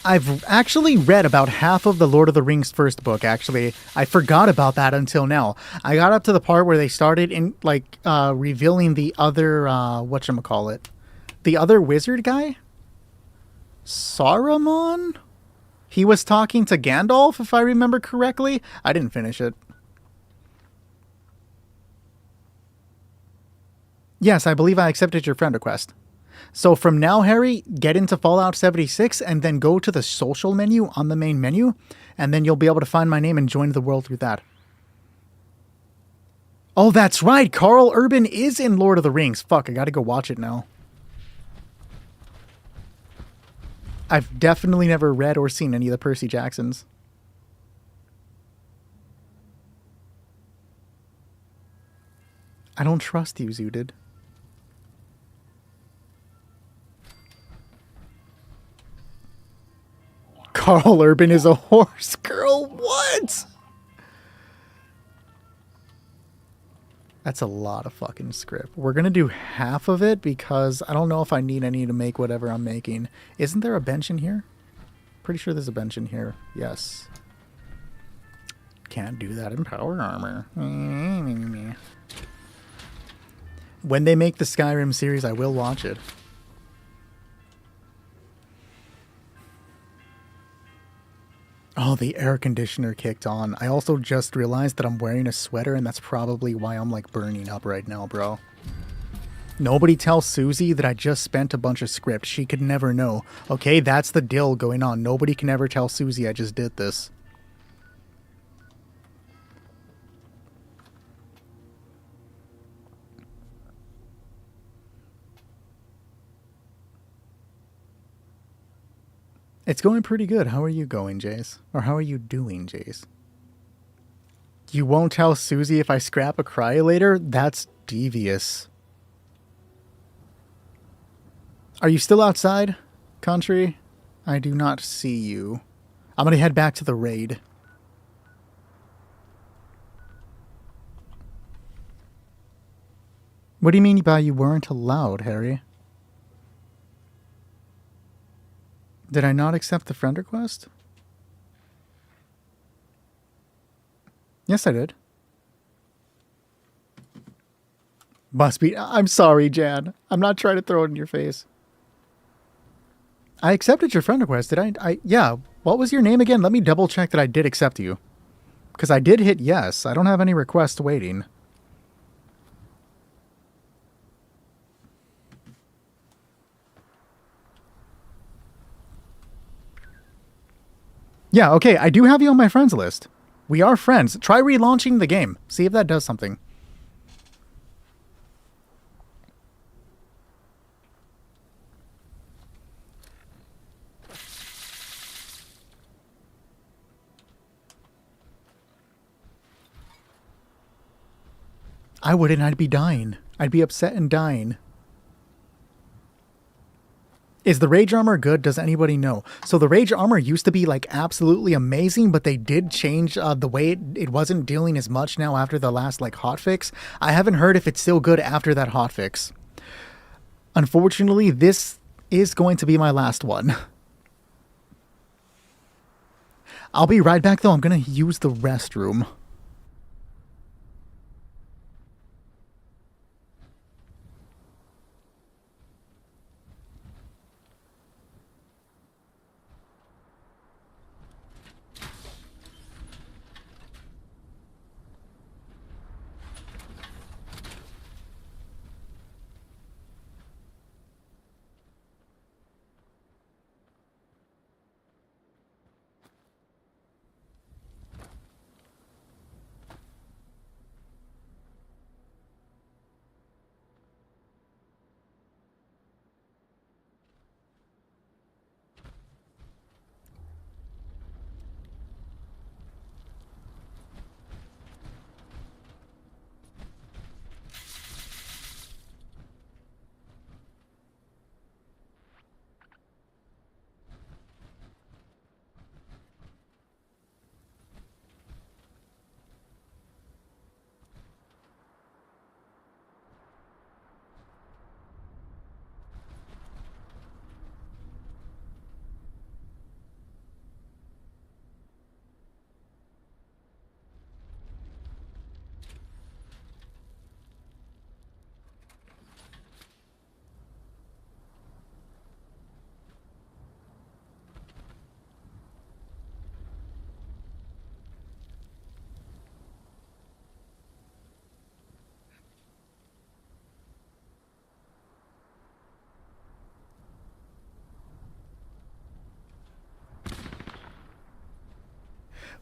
I've actually read about half of the Lord of the Rings first book, actually. I forgot about that until now. I got up to the part where they started in, like, revealing the other, whatchamacallit? The other wizard guy? Saruman? He was talking to Gandalf, if I remember correctly. I didn't finish it. Yes, I believe I accepted your friend request. So from now, Harry, get into Fallout 76 and then go to the social menu on the main menu, and then you'll be able to find my name and join the world through that. Oh, that's right! Carl Urban is in Lord of the Rings. Fuck, I gotta go watch it now. I've definitely never read or seen any of the Percy Jacksons. I don't trust you, Zooted. Carl Urban is a horse girl. What? That's a lot of fucking script. We're going to do half of it because I don't know if I need any to make whatever I'm making. Isn't there a bench in here? Pretty sure there's a bench in here. Yes. Can't do that in Power Armor. When they make the Skyrim series, I will watch it. Oh, the air conditioner kicked on. I also just realized that I'm wearing a sweater, and that's probably why I'm, like, burning up right now, bro. Nobody tell Susie that I just spent a bunch of script. She could never know. Okay, that's the deal going on. Nobody can ever tell Susie I just did this. It's going pretty good. How are you going, Jace? Or how are you doing, Jace? You won't tell Susie if I scrap a cry later? That's devious. Are you still outside, country? I do not see you. I'm gonna head back to the raid. What do you mean by you weren't allowed, Harry? Did I not accept the friend request? Yes, I did. Must be. I'm sorry, Jan. I'm not trying to throw it in your face. I accepted your friend request. Did I? Yeah. What was your name again? Let me double check that I did accept you. Because I did hit yes. I don't have any requests waiting. Yeah, okay, I do have you on my friends list. We are friends. Try relaunching the game. See if that does something. I wouldn't. I'd be dying. I'd be upset and dying. Is the Rage Armor good? Does anybody know? So the Rage Armor used to be like absolutely amazing, but they did change the way it wasn't dealing as much now after the last like hotfix. I haven't heard if it's still good after that hotfix. Unfortunately, this is going to be my last one. I'll be right back, though. I'm going to use the restroom.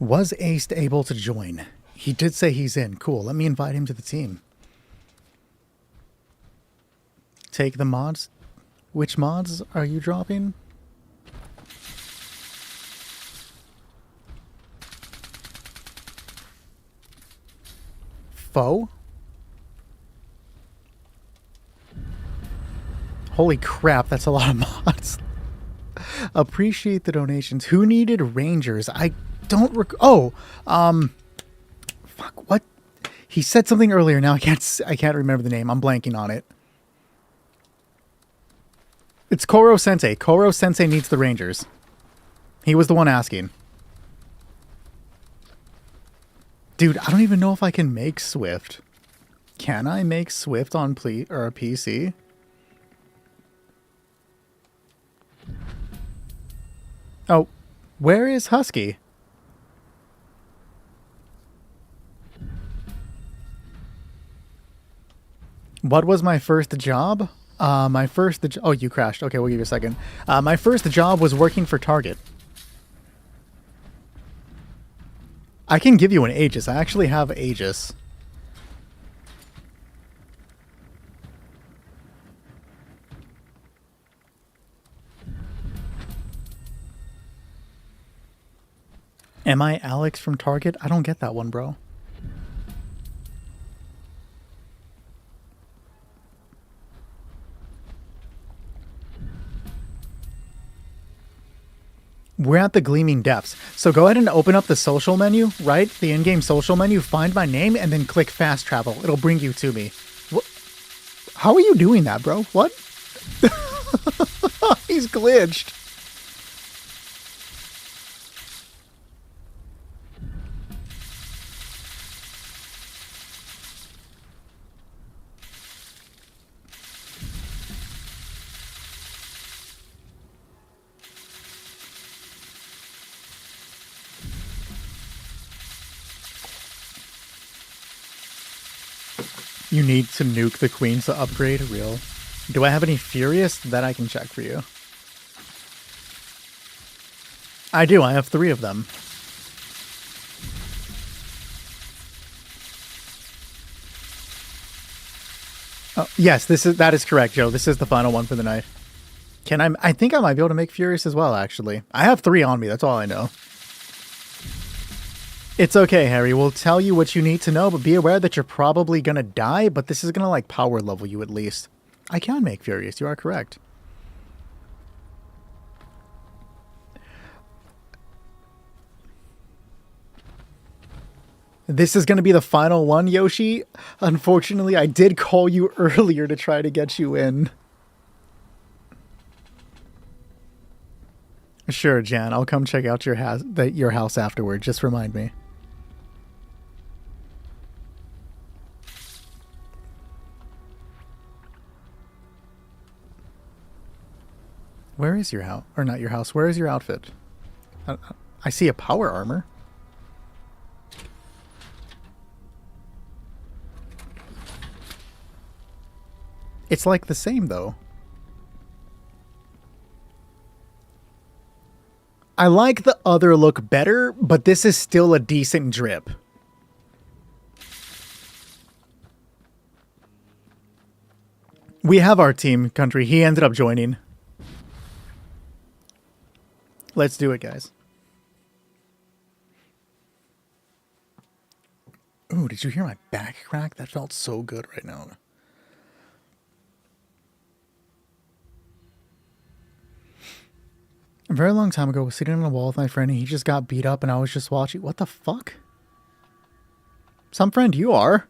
Was Ace able to join? He did say he's in. Cool. Let me invite him to the team. Take the mods. Which mods are you dropping? Foe? Holy crap, that's a lot of mods. Appreciate the donations. Who needed Rangers? I don't fuck, what? He said something earlier. Now I can't remember the name. I'm blanking on it. It's Koro Sensei. Koro Sensei needs the Rangers. He was the one asking. Dude, I don't even know if I can make Swift. Can I make Swift on PC? Oh, where is Husky? What was my first job? Oh, you crashed. Okay, we'll give you a second. My first job was working for Target. I can give you an Aegis. I actually have Aegis. Am I Alex from Target? I don't get that one, bro. We're at the Gleaming Depths. So go ahead and open up the social menu, right? The in-game social menu, find my name, and then click fast travel. It'll bring you to me. What? How are you doing that, bro? What? He's glitched. You need to nuke the queens to upgrade? Real. Do I have any Furious? That I can check for you. I do. I have 3 of them. Oh, yes, that is correct, Joe. This is the final one for the night. I think I might be able to make Furious as well, actually. I have 3 on me. That's all I know. It's okay, Harry. We'll tell you what you need to know, but be aware that you're probably going to die, but this is going to, like, power level you at least. I can make Furious. You are correct. This is going to be the final one, Yoshi. Unfortunately, I did call you earlier to try to get you in. Sure, Jan. I'll come check out your house afterward. Just remind me. Where is your house? Or not your house. Where is your outfit? I see a power armor. It's like the same, though. I like the other look better, but this is still a decent drip. We have our team, Country. He ended up joining. Let's do it, guys. Ooh, did you hear my back crack? That felt so good right now. A very long time ago, I was sitting on a wall with my friend and he just got beat up and I was just watching. What the fuck? Some friend you are.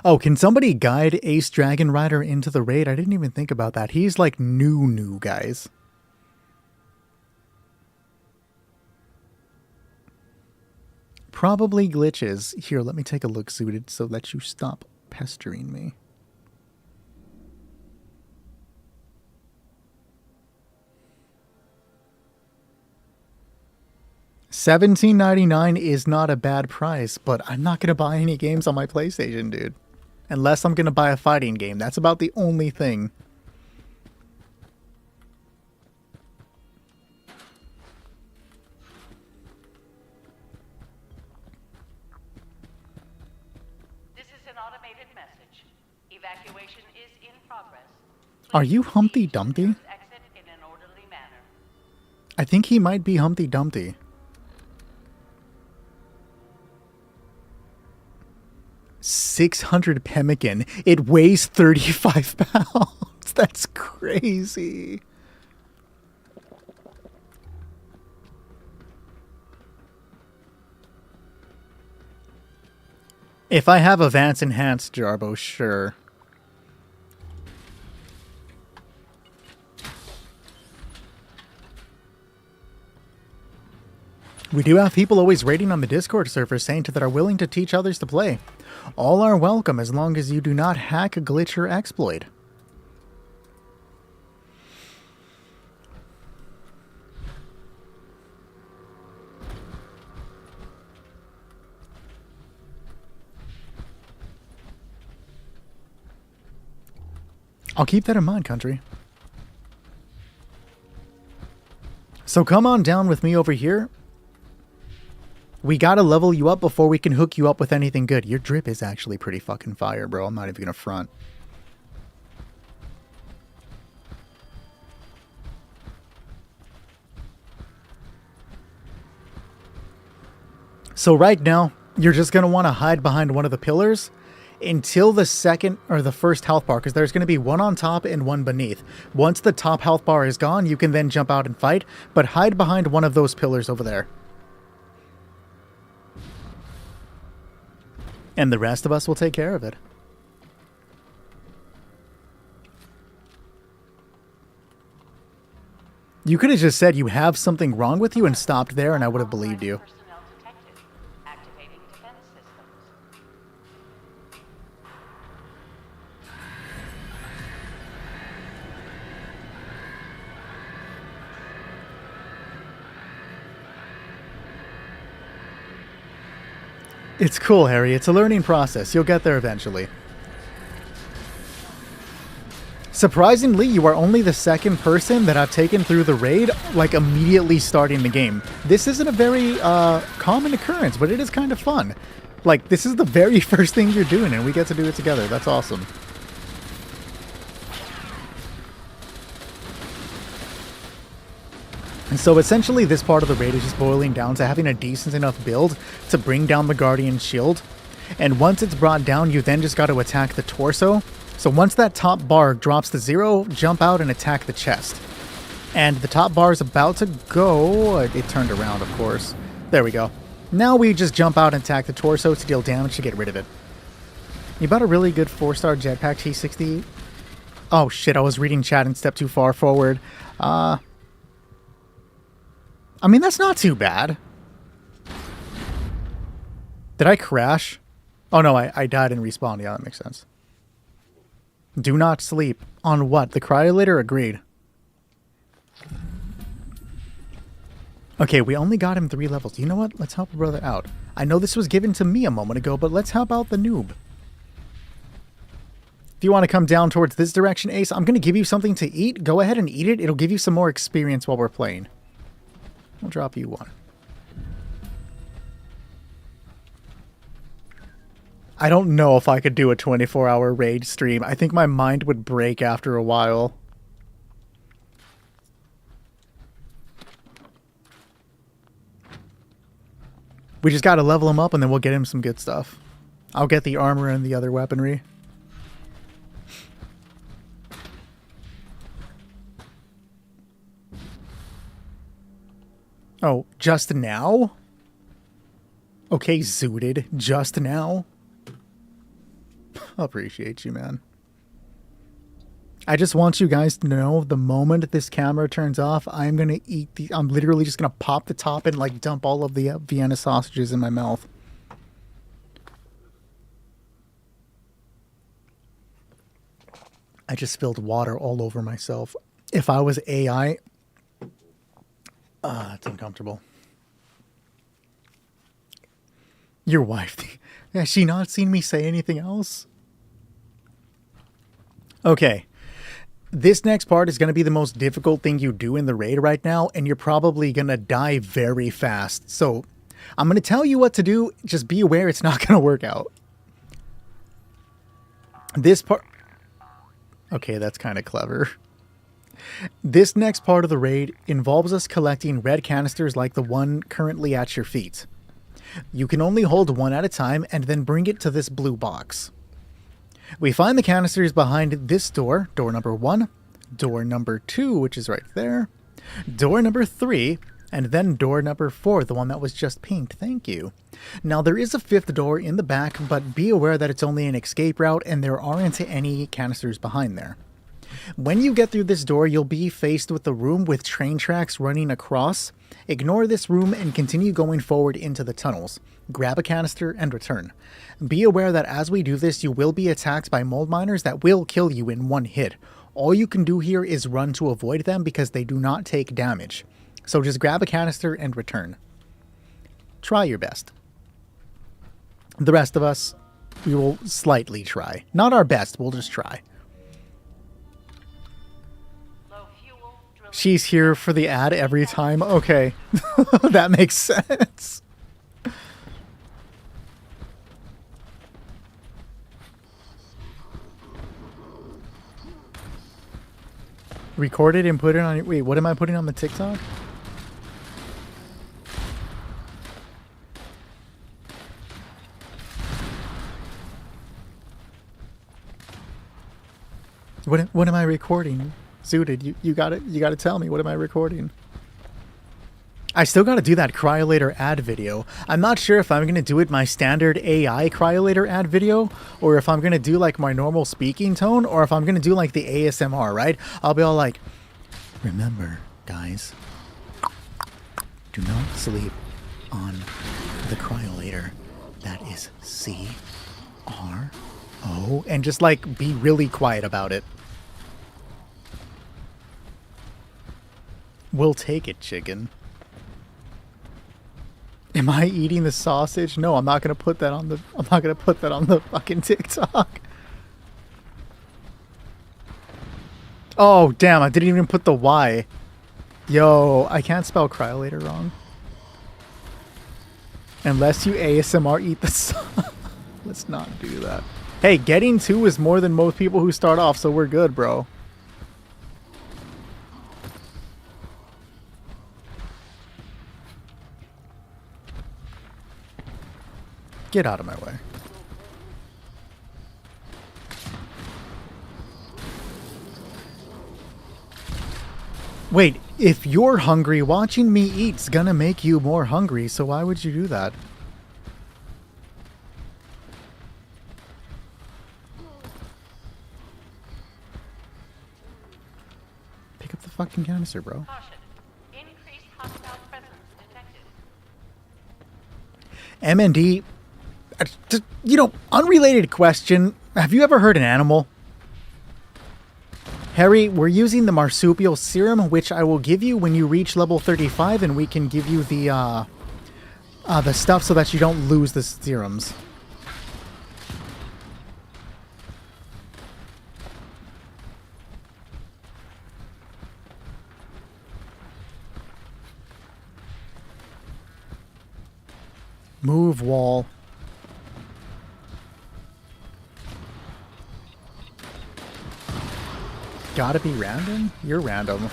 Oh, can somebody guide Ace Dragon Rider into the raid? I didn't even think about that. He's like new, guys. Probably glitches. Here, let me take a look, Suited, so that you stop pestering me. $17.99 is not a bad price, but I'm not going to buy any games on my PlayStation, dude. Unless I'm going to buy a fighting game. That's about the only thing. This is an automated message. Evacuation is in progress. Are you Humpty Dumpty? Exit in an orderly manner. I think he might be Humpty Dumpty. 600 pemmican. It weighs 35 pounds. That's crazy. If I have a Vance Enhanced Jarbo, sure. We do have people always raiding on the Discord server saying that are willing to teach others to play. All are welcome as long as you do not hack, glitch, or exploit. I'll keep that in mind, Country. So come on down with me over here. We gotta level you up before we can hook you up with anything good. Your drip is actually pretty fucking fire, bro. I'm not even gonna front. So right now, you're just gonna want to hide behind one of the pillars until the second or the first health bar, because there's going to be one on top and one beneath. Once the top health bar is gone, you can then jump out and fight, but hide behind one of those pillars over there. And the rest of us will take care of it. You could have just said you have something wrong with you and stopped there, and I would have believed you. Personnel detected. Activating defense systems. It's cool, Harry. It's a learning process. You'll get there eventually. Surprisingly, you are only the second person that I've taken through the raid, like immediately starting the game. This isn't a very common occurrence, but it is kind of fun. Like, this is the very first thing you're doing, and we get to do it together. That's awesome. And so essentially this part of the raid is just boiling down to having a decent enough build to bring down the Guardian shield. And once it's brought down, you then just got to attack the torso. So once that top bar drops to 0, jump out and attack the chest. And the top bar is about to go. It turned around, of course. There we go. Now we just jump out and attack the torso to deal damage to get rid of it. You bought a really good 4-star jetpack T60. Oh shit, I was reading chat and stepped too far forward. I mean, that's not too bad. Did I crash? Oh no, I died and respawned. Yeah, that makes sense. Do not sleep. On what? The cryolator? Agreed. Okay, we only got him 3 levels. You know what? Let's help a brother out. I know this was given to me a moment ago, but let's help out the noob. If you want to come down towards this direction, Ace, I'm going to give you something to eat. Go ahead and eat it. It'll give you some more experience while we're playing. I'll drop you 1. I don't know if I could do a 24-hour raid stream. I think my mind would break after a while. We just got to level him up and then we'll get him some good stuff. I'll get the armor and the other weaponry. Oh, just now? Okay, Zooted. Just now? I appreciate you, man. I just want you guys to know the moment this camera turns off, I'm going to eat the... I'm literally just going to pop the top and, like, dump all of the Vienna sausages in my mouth. I just spilled water all over myself. If I was AI... it's uncomfortable. Your wife... Has she not seen me say anything else? Okay. This next part is going to be the most difficult thing you do in the raid right now, and you're probably going to die very fast. So, I'm going to tell you what to do. Just be aware it's not going to work out. This part... Okay, that's kind of clever. This next part of the raid involves us collecting red canisters like the one currently at your feet. You can only hold 1 at a time and then bring it to this blue box. We find the canisters behind this door, door number 1, door number 2, which is right there, door number 3, and then door number 4, the one that was just pinged. Thank you. Now, there is a 5th door in the back, but be aware that it's only an escape route and there aren't any canisters behind there. When you get through this door, you'll be faced with a room with train tracks running across. Ignore this room and continue going forward into the tunnels. Grab a canister and return. Be aware that as we do this, you will be attacked by mold miners that will kill you in 1 hit. All you can do here is run to avoid them because they do not take damage. So just grab a canister and return. Try your best. The rest of us, we will slightly try. Not our best, we'll just try. She's here for the ad every time. Okay. That makes sense. Record it and put it on... Wait, what am I putting on the TikTok? What am I recording? Zooted, you gotta tell me, what am I recording? I still gotta do that cryolator ad video. I'm not sure if I'm gonna do it my standard AI cryolator ad video, or if I'm gonna do like my normal speaking tone, or if I'm gonna do like the ASMR, right? I'll be all like, remember, guys, do not sleep on the cryolator. That is C-R-O, and just like be really quiet about it. We'll take it, chicken. Am I eating the sausage? No, I'm not gonna put that on the... I'm not gonna put that on the fucking TikTok. Oh, damn, I didn't even put the Y. Yo, I can't spell cryolator wrong. Unless you ASMR eat the sauce. Let's not do that. Hey, getting 2 is more than most people who start off, so we're good, bro. Get out of my way. Wait, if you're hungry, watching me eat's gonna make you more hungry, so why would you do that? fucking canister, bro. Caution. Increased hostile presence detected. MND, unrelated question. Have you ever heard an animal? Harry, we're using the marsupial serum, which I will give you when you reach level 35, and we can give you the stuff so that you don't lose the serums. Move wall. Gotta be random? You're random.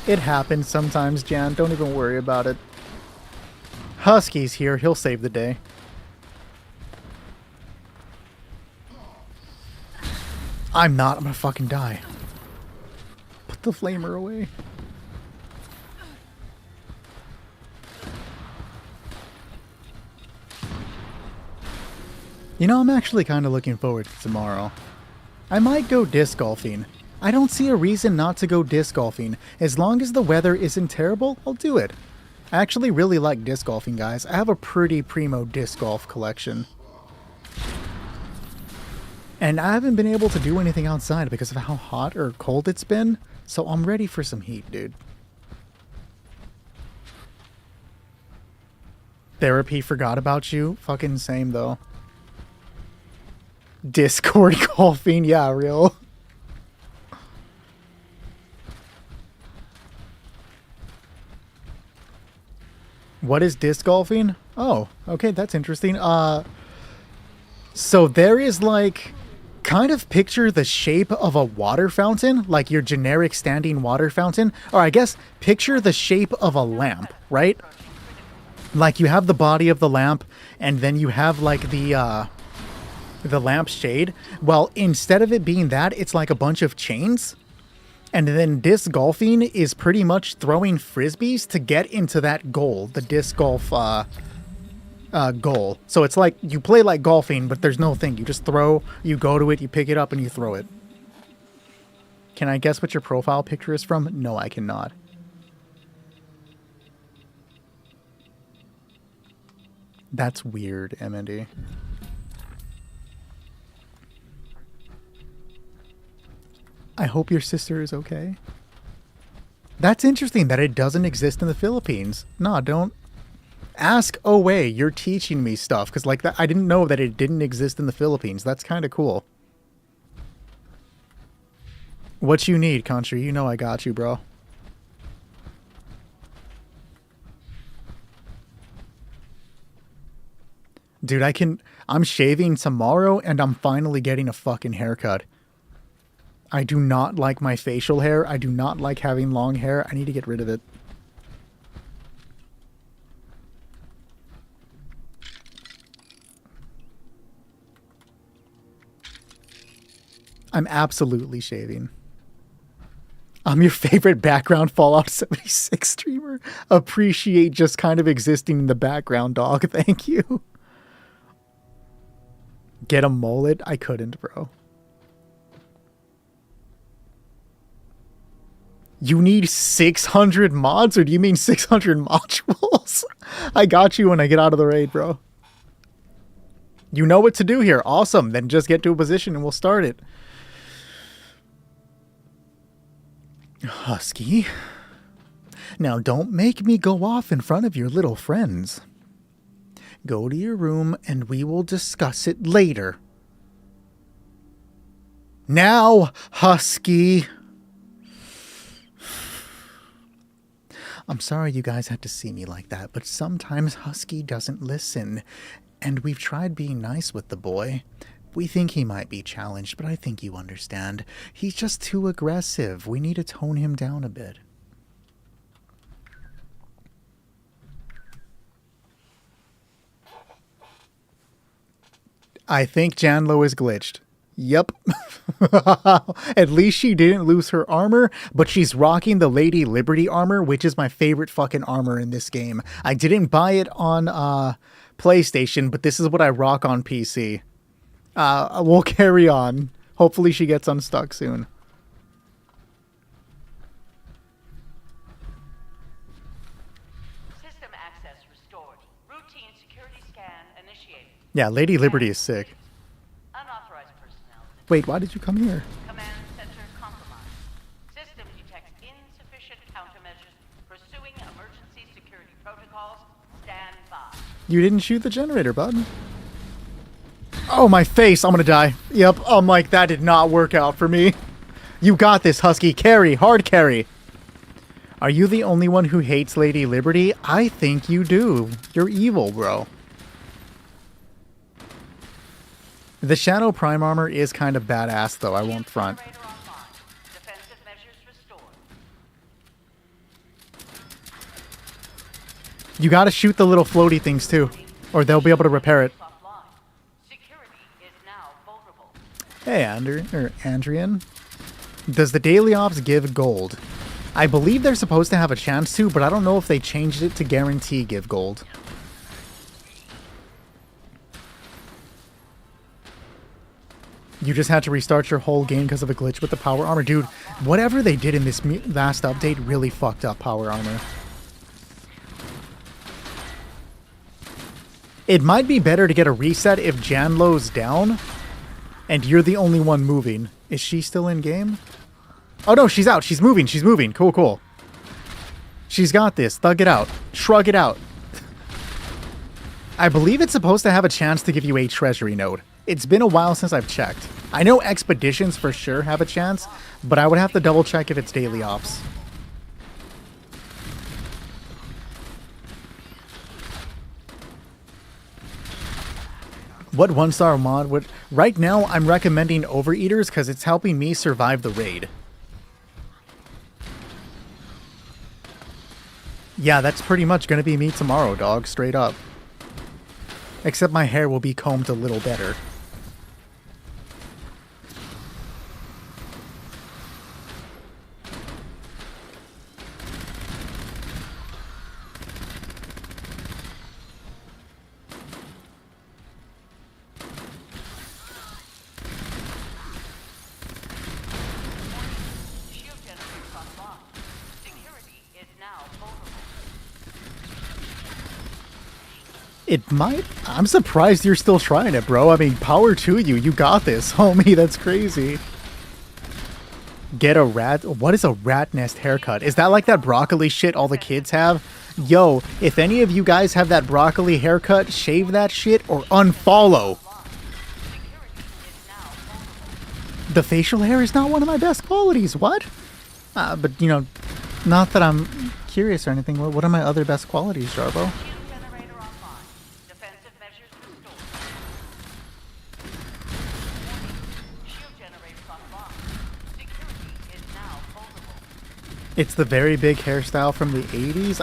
It happens sometimes, Jan. Don't even worry about it. Husky's here. He'll save the day. I'm not. I'm gonna fucking die. Put the flamer away. You know, I'm actually kind of looking forward to tomorrow. I might go disc golfing. I don't see a reason not to go disc golfing. As long as the weather isn't terrible, I'll do it. I actually really like disc golfing, guys. I have a pretty primo disc golf collection. And I haven't been able to do anything outside because of how hot or cold it's been. So I'm ready for some heat, dude. Therapy forgot about you. Fucking same, though. Discord golfing, yeah, real. What is disc golfing? Oh, okay, that's interesting. So there is like, kind of picture the shape of a water fountain, like your generic standing water fountain, or I guess picture the shape of a lamp, right? Like you have the body of the lamp, and then you have like the lamp shade. Well, instead of it being that, it's like a bunch of chains. And then disc golfing is pretty much throwing frisbees to get into that goal, the disc golf goal. So it's like you play like golfing, but there's no thing. You just throw, you go to it, you pick it up, and you throw it. Can I guess what your profile picture is from? No, I cannot. That's weird, MND. I hope your sister is okay. That's interesting that it doesn't exist in the Philippines. No, don't. Ask away. You're teaching me stuff. Because like that, I didn't know that it didn't exist in the Philippines. That's kind of cool. What you need, Contra? You know I got you, bro. Dude, I'm shaving tomorrow and I'm finally getting a fucking haircut. I do not like my facial hair. I do not like having long hair. I need to get rid of it. I'm absolutely shaving. I'm your favorite background Fallout 76 streamer. Appreciate just kind of existing in the background, dog. Thank you. Get a mullet? I couldn't, bro. You need 600 mods, or do you mean 600 modules? I got you when I get out of the raid, bro. You know what to do here. Awesome. Then just get to a position and we'll start it. Husky. Now don't make me go off in front of your little friends. Go to your room and we will discuss it later. Now, Husky. I'm sorry you guys had to see me like that, but sometimes Husky doesn't listen. And we've tried being nice with the boy. We think he might be challenged, but I think you understand. He's just too aggressive. We need to tone him down a bit. I think Janlo is glitched. Yep. At least she didn't lose her armor, but she's rocking the Lady Liberty armor, which is my favorite fucking armor in this game. I didn't buy it on PlayStation, but this is what I rock on PC. We'll carry on. Hopefully she gets unstuck soon. Yeah, Lady Liberty is sick. Unauthorized personnel. Wait, why did you come here? Command center compromised. System detects insufficient countermeasures. Pursuing emergency security protocols. Stand by. You didn't shoot the generator, bud. Oh, my face. I'm gonna die. Yep, I'm like, that did not work out for me. You got this, Husky. Carry. Hard carry. Are you the only one who hates Lady Liberty? I think you do. You're evil, bro. The Shadow Prime armor is kind of badass, though. I won't front. Generator online. Defensive measures restored. You gotta shoot the little floaty things, too. Or they'll be able to repair it. Offline. Security is now vulnerable. Hey, Andrian. Does the Daily Ops give gold? I believe they're supposed to have a chance to, but I don't know if they changed it to guarantee give gold. You just had to restart your whole game because of a glitch with the power armor. Dude, whatever they did in this last update really fucked up power armor. It might be better to get a reset if Janlo's down and you're the only one moving. Is she still in game? Oh no, she's out. She's moving. She's moving. Cool, cool. She's got this. Thug it out. Shrug it out. I believe it's supposed to have a chance to give you a treasury node. It's been a while since I've checked. I know expeditions for sure have a chance, but I would have to double check if it's daily ops. What 1-star mod would... Right now, I'm recommending Overeaters because it's helping me survive the raid. Yeah, that's pretty much going to be me tomorrow, dog. Straight up. Except my hair will be combed a little better. Shield generators offline. Security is now vulnerable. It might... I'm surprised you're still trying it, bro. I mean, power to you. You got this, homie. That's crazy. Get a rat... What is a rat nest haircut? Is that like that broccoli shit all the kids have? Yo, if any of you guys have that broccoli haircut, shave that shit or unfollow. The facial hair is not one of my best qualities. What? But, you know, not that I'm curious or anything. What are my other best qualities, Jarbo? Shield generator online. Defensive measures restored. Shield generators offline. Security is now vulnerable. It's the very big hairstyle from the 80s.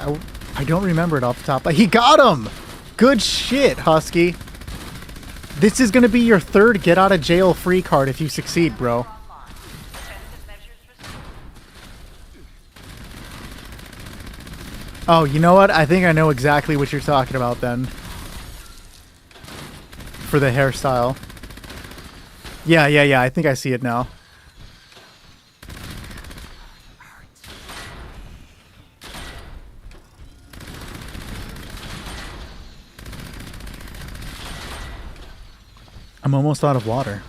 I don't remember it off the top. But he got him! Good shit, Husky. This is going to be your third get out of jail free card if you succeed, bro. Online. Defensive measures restored. Oh, you know what? I think I know exactly what you're talking about then. For the hairstyle. Yeah. I think I see it now. I'm almost out of water.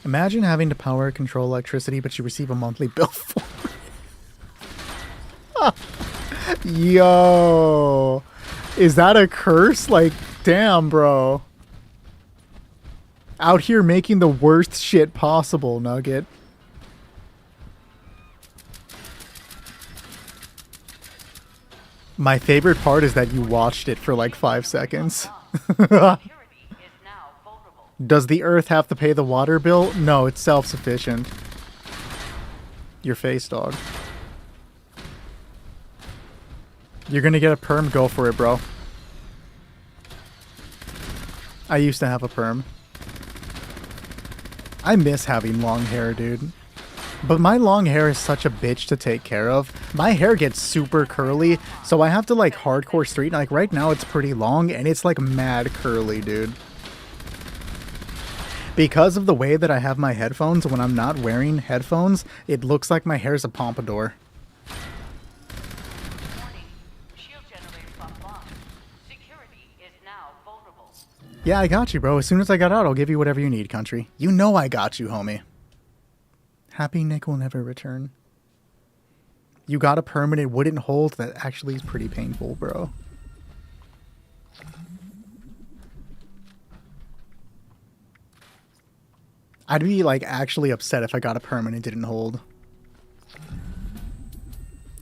Imagine having to power control electricity, but you receive a monthly bill for it. Yo. Is that a curse? Like, damn, bro. Out here making the worst shit possible, Nugget. My favorite part is that you watched it for like 5 seconds. Security is now vulnerable. Does the Earth have to pay the water bill? No, it's self-sufficient. Your face, dog. You're gonna get a perm? Go for it, bro. I used to have a perm. I miss having long hair, dude. But my long hair is such a bitch to take care of. My hair gets super curly, so I have to like hardcore straighten. Like right now it's pretty long and it's like mad curly, dude. Because of the way that I have my headphones, when I'm not wearing headphones, it looks like my hair's a pompadour. Warning. Shield generators offline. Security is now vulnerable. Yeah, I got you, bro. As soon as I got out, I'll give you whatever you need, country. You know I got you, homie. Happy Nick will never return. You got a permanent wooden hold that actually is pretty painful, bro. I'd be, like, actually upset if I got a permanent didn't hold.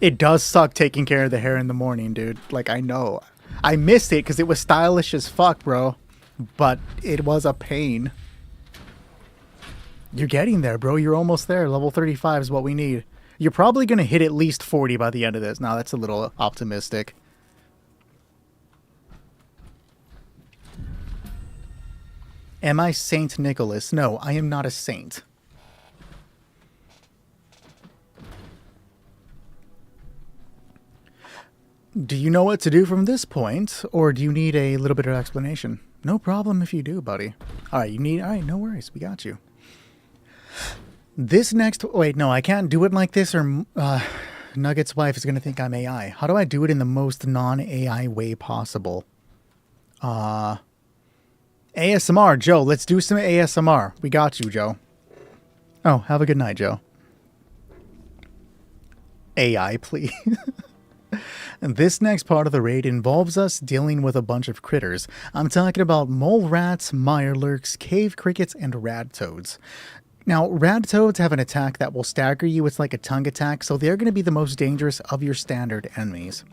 It does suck taking care of the hair in the morning, dude. Like, I know. I missed it because it was stylish as fuck, bro. But it was a pain. You're getting there, bro. You're almost there. Level 35 is what we need. You're probably going to hit at least 40 by the end of this. Now, that's a little optimistic. Am I Saint Nicholas? No, I am not a saint. Do you know what to do from this point, or do you need a little bit of explanation? No problem if you do, buddy. Alright, alright, no worries, we got you. This next... Wait, no, I can't do it like this, or Nugget's wife is going to think I'm AI. How do I do it in the most non-AI way possible? ASMR, Joe. Let's do some ASMR. We got you, Joe. Oh, have a good night, Joe. AI, please. And this next part of the raid involves us dealing with a bunch of critters. I'm talking about mole rats, mirelurks, cave crickets, and radtoads. Now, radtoads have an attack that will stagger you. It's like a tongue attack, so they're going to be the most dangerous of your standard enemies.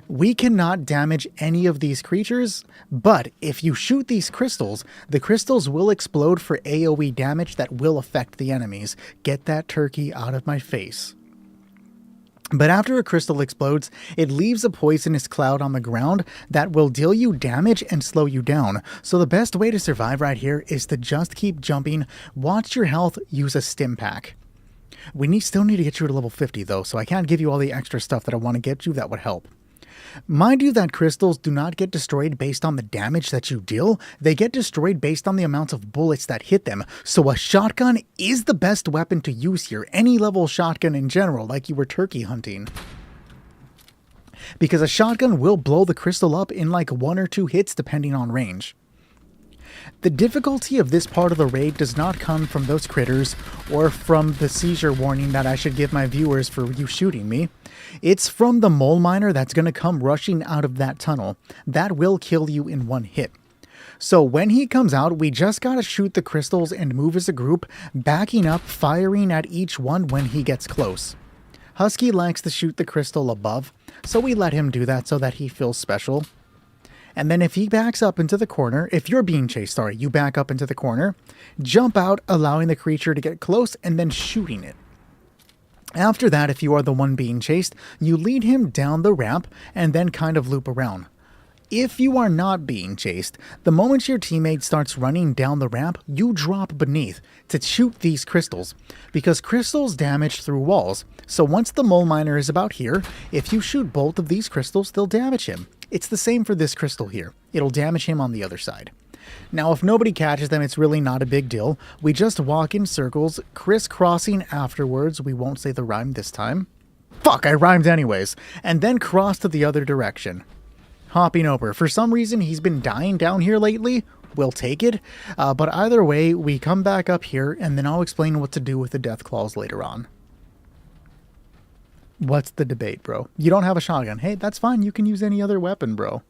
We cannot damage any of these creatures, but if you shoot these crystals, the crystals will explode for AoE damage that will affect the enemies. Get that turkey out of my face. But after a crystal explodes, it leaves a poisonous cloud on the ground that will deal you damage and slow you down. So the best way to survive right here is to just keep jumping, watch your health, use a stim pack. We still need to get you to level 50 though, so I can't give you all the extra stuff that I want to get you that would help. Mind you that crystals do not get destroyed based on the damage that you deal, they get destroyed based on the amount of bullets that hit them, so a shotgun is the best weapon to use here, any level shotgun in general, like you were turkey hunting. Because a shotgun will blow the crystal up in like 1 or 2 hits depending on range. The difficulty of this part of the raid does not come from those critters or from the seizure warning that I should give my viewers for you shooting me. It's from the mole miner that's going to come rushing out of that tunnel. That will kill you in 1 hit. So when he comes out, we just gotta shoot the crystals and move as a group, backing up, firing at each one when he gets close. Husky likes to shoot the crystal above, so we let him do that so that he feels special. And then if he backs up into the corner, if you're being chased, sorry, you back up into the corner, jump out, allowing the creature to get close, and then shooting it. After that, if you are the one being chased, you lead him down the ramp and then kind of loop around. If you are not being chased, the moment your teammate starts running down the ramp, you drop beneath to shoot these crystals, because crystals damage through walls. So once the mole miner is about here, if you shoot both of these crystals, they'll damage him. It's the same for this crystal here. It'll damage him on the other side. Now, if nobody catches them, it's really not a big deal. We just walk in circles, crisscrossing afterwards. We won't say the rhyme this time. Fuck, I rhymed anyways. And then cross to the other direction. Hopping over. For some reason, he's been dying down here lately. We'll take it. But either way, we come back up here, and then I'll explain what to do with the death claws later on. What's the debate, bro? You don't have a shotgun. Hey, that's fine. You can use any other weapon, bro.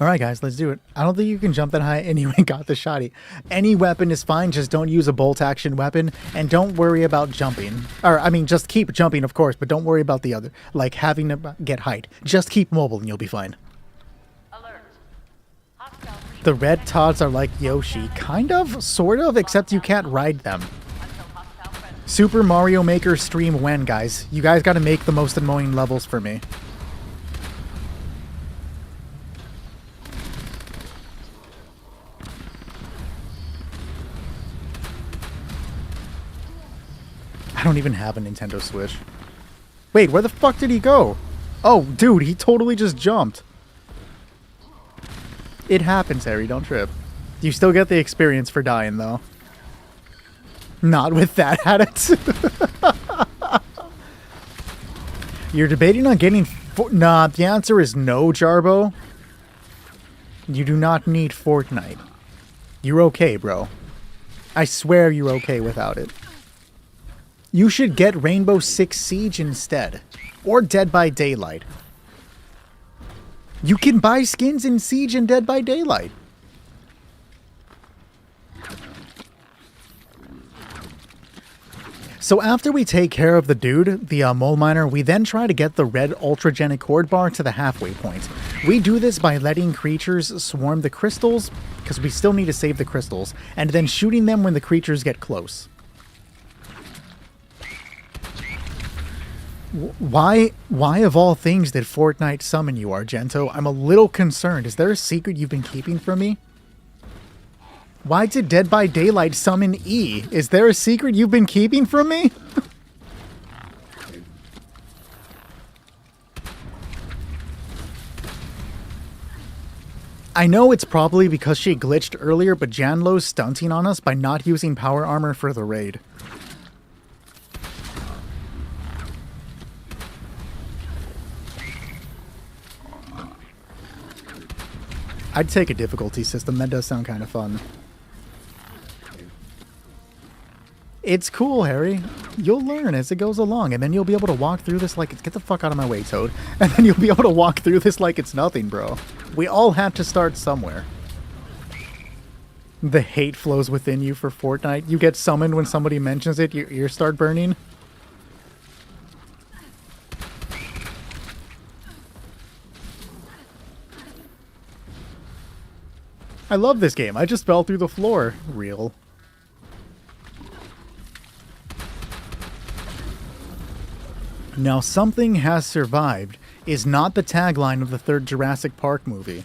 Alright guys, let's do it. I don't think you can jump that high anyway. Got the shotty. Any weapon is fine, just don't use a bolt action weapon, and don't worry about jumping. Or, I mean, just keep jumping, of course, but don't worry about the other, like having to get height. Just keep mobile and you'll be fine. Alert. Hostile The red Tods are like Yoshi. Kind of, sort of, except you can't ride them. until hostile presence. Super Mario Maker stream when, guys? You guys gotta make the most annoying levels for me. I don't even have a Nintendo Switch. Wait, where the fuck did he go? Oh, dude, he totally just jumped. It happens, Harry, don't trip. You still get the experience for dying, though. Not with that attitude. You're debating on getting... Nah, the answer is no, Jarbo. You do not need Fortnite. You're okay, bro. I swear you're okay without it. You should get Rainbow Six Siege instead. Or Dead by Daylight. You can buy skins in Siege and Dead by Daylight. So after we take care of the dude, the mole miner, we then try to get the red ultragenic horde bar to the halfway point. We do this by letting creatures swarm the crystals, because we still need to save the crystals, and then shooting them when the creatures get close. Why of all things did Fortnite summon you, Argento? I'm a little concerned. Is there a secret you've been keeping from me? Why did Dead by Daylight summon E? Is there a secret you've been keeping from me? I know it's probably because she glitched earlier, but Janlo's stunting on us by not using power armor for the raid. I'd take a difficulty system. That does sound kind of fun. It's cool, Harry. You'll learn as it goes along, and then you'll be able to walk through this like it's... Get the fuck out of my way, Toad. And then you'll be able to walk through this like it's nothing, bro. We all have to start somewhere. The hate flows within you for Fortnite. You get summoned when somebody mentions it, your ears start burning. I love this game. I just fell through the floor. Real. Now, something has survived is not the tagline of the third Jurassic Park movie.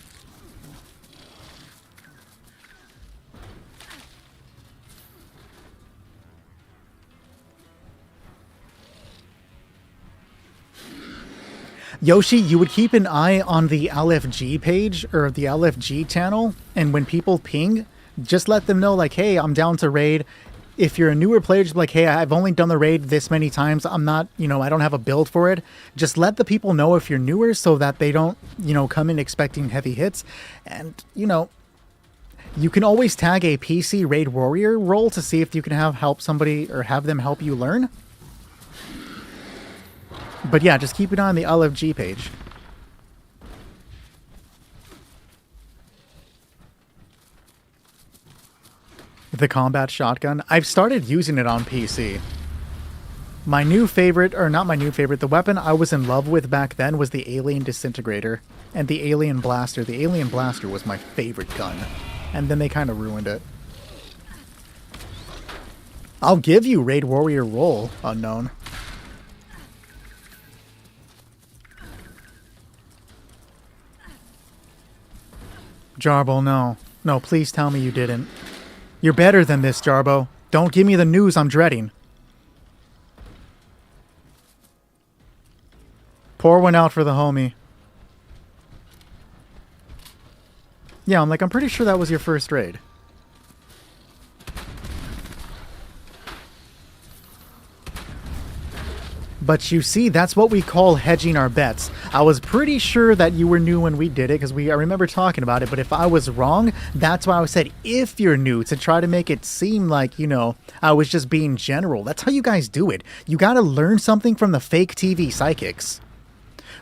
Yoshi, you would keep an eye on the LFG page, or the LFG channel, and when people ping, just let them know, like, hey, I'm down to raid. If you're a newer player, just be like, hey, I've only done the raid this many times. I'm not, I don't have a build for it. Just let the people know if you're newer so that they don't, come in expecting heavy hits. And, you can always tag a PC Raid Warrior role to see if you can help somebody or have them help you learn. But yeah, just keep it on the LFG page. The combat shotgun. I've started using it on PC. My new favorite, or not my new favorite, the weapon I was in love with back then was the Alien Disintegrator and the Alien Blaster. The Alien Blaster was my favorite gun, and then they kind of ruined it. I'll give you Raid Warrior role, Unknown. Jarbo, no. No, please tell me you didn't. You're better than this, Jarbo. Don't give me the news I'm dreading. Pour one out for the homie. Yeah, I'm pretty sure that was your first raid. But you see, that's what we call hedging our bets. I was pretty sure that you were new when we did it, because I remember talking about it, but if I was wrong, that's why I said if you're new, to try to make it seem like, I was just being general. That's how you guys do it. You gotta learn something from the fake TV psychics.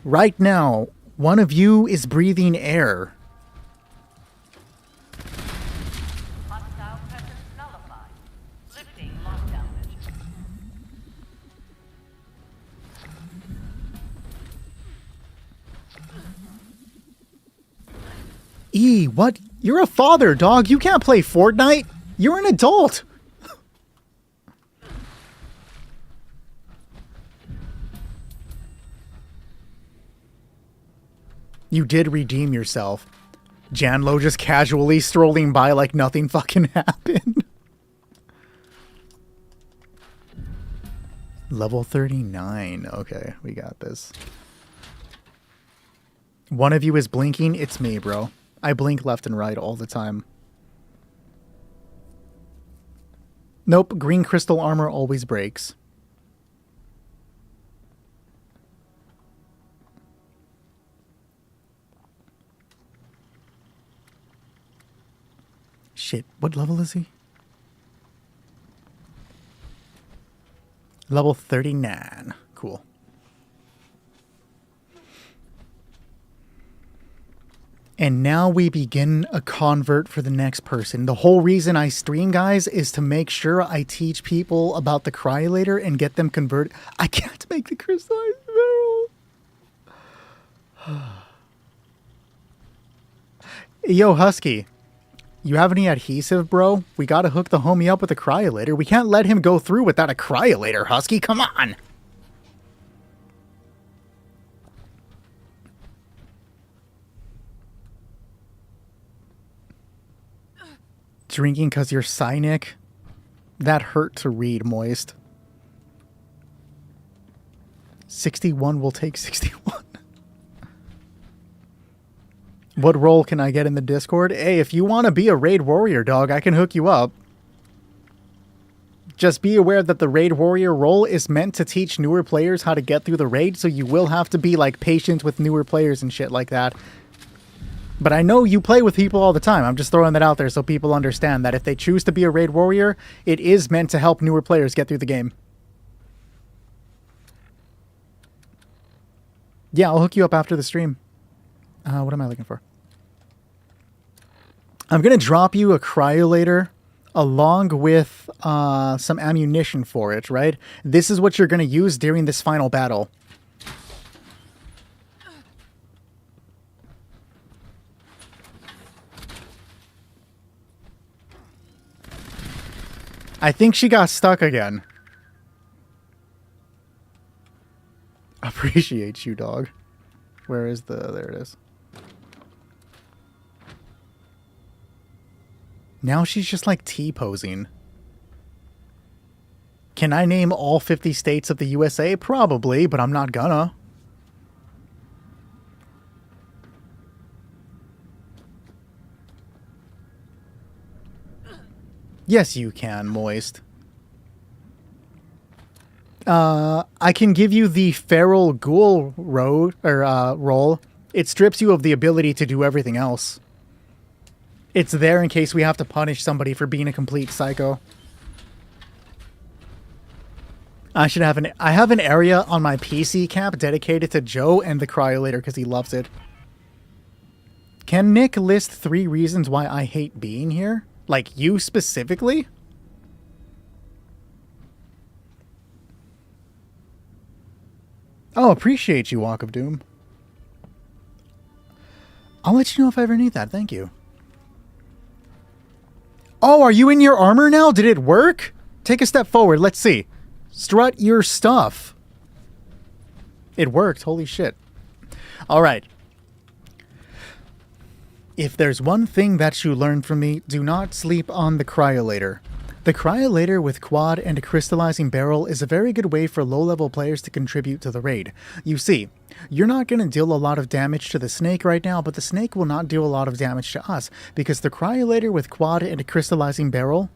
Right now, one of you is breathing air. Hostile presence nullified. Lifting lockdown measures. E, what? You're a father, dog. You can't play Fortnite. You're an adult. You did redeem yourself. Janlo just casually strolling by like nothing fucking happened. Level 39. Okay, we got this. One of you is blinking. It's me, bro. I blink left and right all the time. Nope, green crystal armor always breaks. Shit, what level is he? Level 39. Cool. And now we begin a convert for the next person. The whole reason I stream, guys, is to make sure I teach people about the cryolator and get them converted. I can't make the crystallized barrel. Yo, Husky. You have any adhesive, bro? We gotta hook the homie up with a cryolator. We can't let him go through without a cryolator, Husky. Come on! Drinking because you're cynic? That hurt to read, Moist. 61 will take 61. What role can I get in the Discord? Hey, if you want to be a raid warrior, dog, I can hook you up. Just be aware that the raid warrior role is meant to teach newer players how to get through the raid, so you will have to be, like, patient with newer players and shit like that. But I know you play with people all the time. I'm just throwing that out there so people understand that if they choose to be a raid warrior, it is meant to help newer players get through the game. Yeah, I'll hook you up after the stream. What am I looking for? I'm going to drop you a cryolator along with some ammunition for it, right? This is what you're going to use during this final battle. I think she got stuck again. Appreciate you, dog. Where is the... There it is. Now she's just like T-posing. Can I name all 50 states of the USA? Probably, but I'm not gonna. Yes, you can, Moist. I can give you the Feral Ghoul role. It strips you of the ability to do everything else. It's there in case we have to punish somebody for being a complete psycho. I have an area on my PC cap dedicated to Joe and the cryolator because he loves it. Can Nick list 3 reasons why I hate being here? Like, you specifically? Oh, appreciate you, Walk of Doom. I'll let you know if I ever need that. Thank you. Oh, are you in your armor now? Did it work? Take a step forward. Let's see. Strut your stuff. It worked. Holy shit. All right. If there's one thing that you learned from me, do not sleep on the cryolator. The cryolator with quad and a crystallizing barrel is a very good way for low-level players to contribute to the raid. You see, you're not going to deal a lot of damage to the snake right now, but the snake will not do a lot of damage to us, because the cryolator with quad and a crystallizing barrel,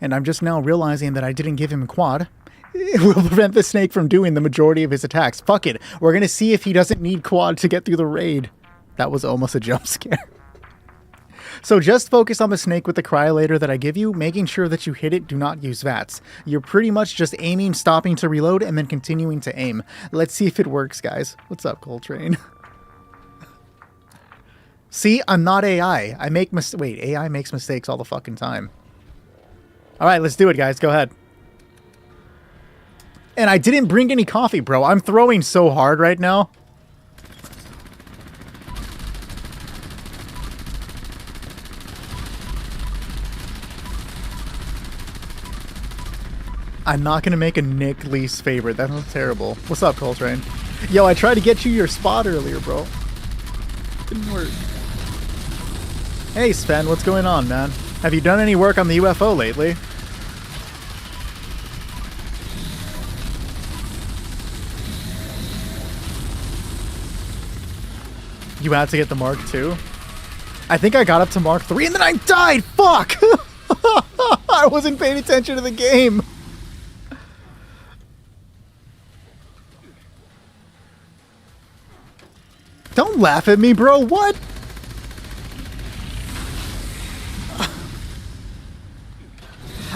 and I'm just now realizing that I didn't give him quad, it will prevent the snake from doing the majority of his attacks. Fuck it, we're going to see if he doesn't need quad to get through the raid. That was almost a jump scare. So just focus on the snake with the cryolator that I give you, making sure that you hit it, do not use VATS. You're pretty much just aiming, stopping to reload, and then continuing to aim. Let's see if it works, guys. What's up, Coltrane? See, I'm not AI. I make wait, AI makes mistakes all the fucking time. Alright, let's do it, guys. Go ahead. And I didn't bring any coffee, bro. I'm throwing so hard right now. I'm not going to make a Nick least favorite. That was terrible. What's up, Coltrane? Yo, I tried to get you your spot earlier, bro. Didn't work. Hey, Sven, what's going on, man? Have you done any work on the UFO lately? You had to get the Mark II? I think I got up to Mark III and then I died! Fuck! I wasn't paying attention to the game. Don't laugh at me, bro. What?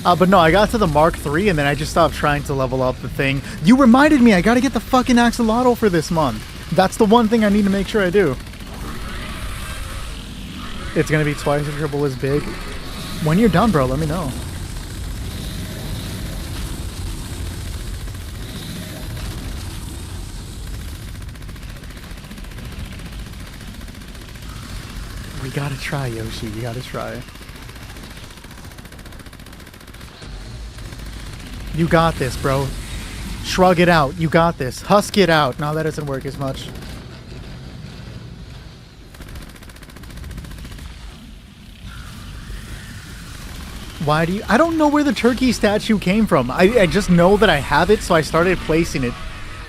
But no, I got to the Mark III and then I just stopped trying to level up the thing. You reminded me, I gotta get the fucking axolotl for this month. That's the one thing I need to make sure I do. It's gonna be twice or triple as big. When you're done, bro, let me know. We gotta try, Yoshi. We gotta try. You got this, bro. Shrug it out. You got this. Husk it out. No, that doesn't work as much. Why do you... I don't know where the turkey statue came from. I just know that I have it, so I started placing it.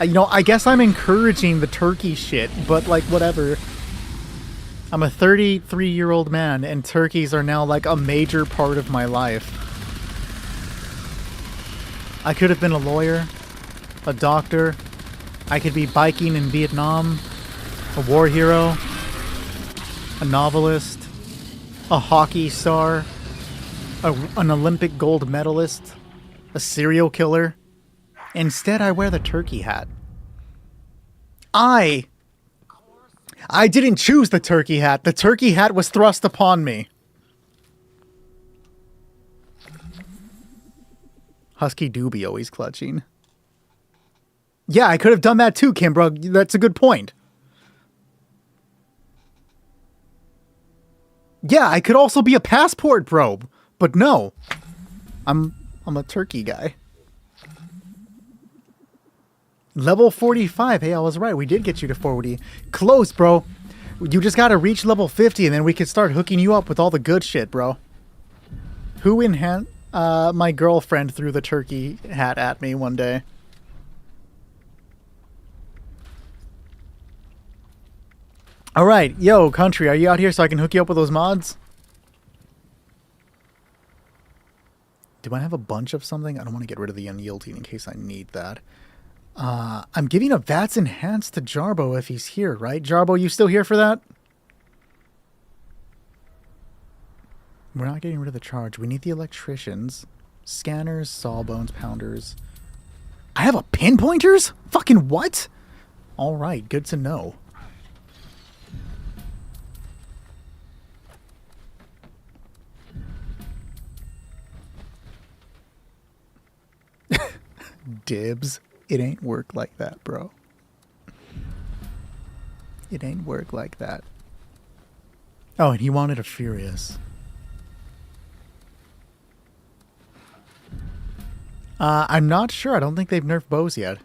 You know, I guess I'm encouraging the turkey shit, but, like, whatever. I'm a 33-year-old man, and turkeys are now, like, a major part of my life. I could have been a lawyer, a doctor. I could be biking in Vietnam, a war hero, a novelist, a hockey star, an Olympic gold medalist, a serial killer. Instead, I wear the turkey hat. I didn't choose the turkey hat. The turkey hat was thrust upon me. Husky Doobie always clutching. Yeah, I could have done that too, Kimbra. That's a good point. Yeah, I could also be a passport probe, but no. I'm a turkey guy. Level 45. Hey, I was right. We did get you to 40. Close, bro. You just gotta reach level 50 and then we can start hooking you up with all the good shit, bro. Who enhanced... my girlfriend threw the turkey hat at me one day. Alright, yo, country, are you out here so I can hook you up with those mods? Do I have a bunch of something? I don't want to get rid of the unyielding in case I need that. I'm giving a VATS Enhanced to Jarbo if he's here, right? Jarbo, you still here for that? We're not getting rid of the charge. We need the electricians. Scanners, sawbones, pounders. I have a pinpointers? Fucking what? Alright, good to know. Dibs. It ain't work like that, bro. It ain't work like that. Oh, and he wanted a Furious. I'm not sure. I don't think they've nerfed bows yet.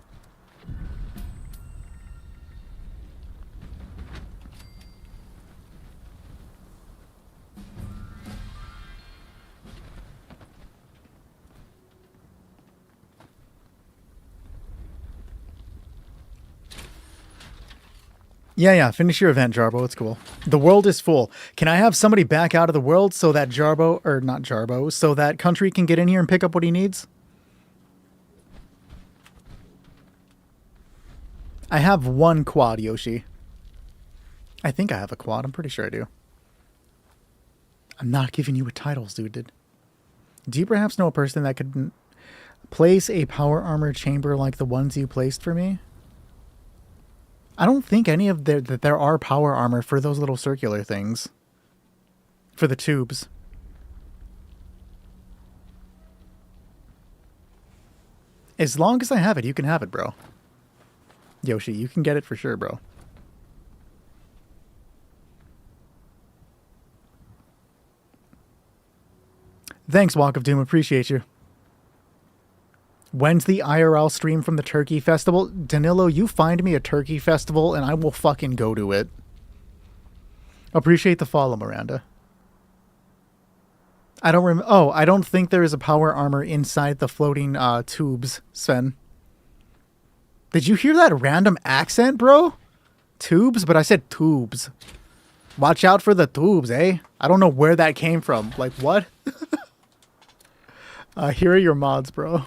Yeah, finish your event, Jarbo. It's cool. The world is full. Can I have somebody back out of the world so that Jarbo, or not Jarbo, so that Country can get in here and pick up what he needs? I have one quad, Yoshi. I think I have a quad. I'm pretty sure I do. I'm not giving you a titles, dude. Do you perhaps know a person that could place a power armor chamber like the ones you placed for me? I don't think any of that there are power armor for those little circular things. For the tubes. As long as I have it, you can have it, bro. Yoshi, you can get it for sure, bro. Thanks, Walk of Doom. Appreciate you. When's the IRL stream from the Turkey Festival? Danilo, you find me a Turkey Festival and I will fucking go to it. Appreciate the follow, Miranda. I don't I don't think there is a power armor inside the floating tubes, Sven. Did you hear that random accent, bro? Tubes? But I said tubes. Watch out for the tubes, eh? I don't know where that came from. Like, what? Here are your mods, bro.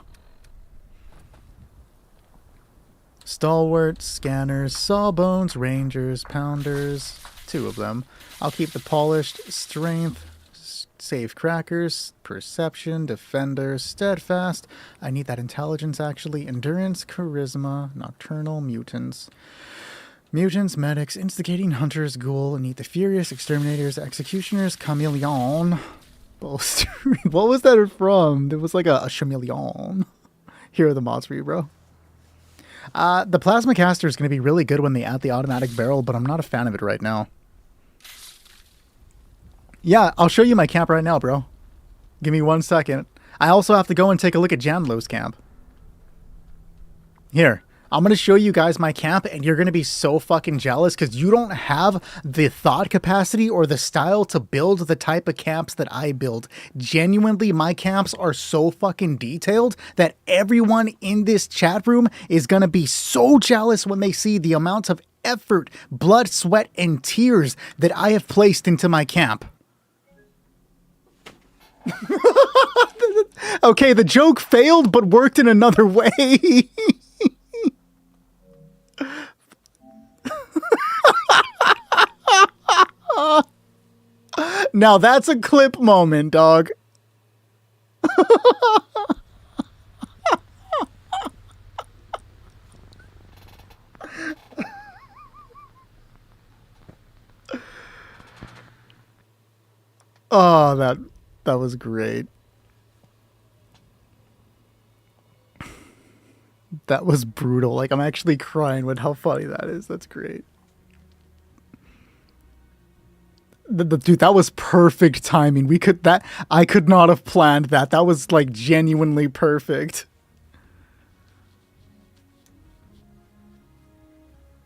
Stalwart, scanners, sawbones, rangers, pounders. 2 of them. I'll keep the polished, strength, Safe crackers. Perception. Defender. Steadfast. I need that intelligence, actually. Endurance. Charisma. Nocturnal. Mutants. Mutants, medics, instigating hunters, ghoul. I need the furious, exterminators, executioners, chameleon. What was that from? There was like a chameleon. Here are the mods for you, bro. The plasma caster is going to be really good when they add the automatic barrel, but I'm not a fan of it right now. Yeah, I'll show you my camp right now, bro. Give me 1 second. I also have to go and take a look at Janlo's camp. Here. I'm going to show you guys my camp, and you're going to be so fucking jealous because you don't have the thought capacity or the style to build the type of camps that I build. Genuinely, my camps are so fucking detailed that everyone in this chat room is going to be so jealous when they see the amount of effort, blood, sweat, and tears that I have placed into my camp. Okay, the joke failed, but worked in another way. Now that's a clip moment, dog. Oh, that was great. That was brutal. Like, I'm actually crying with how funny that is. That's great. Dude, that was perfect timing. I could not have planned that. That was like genuinely perfect.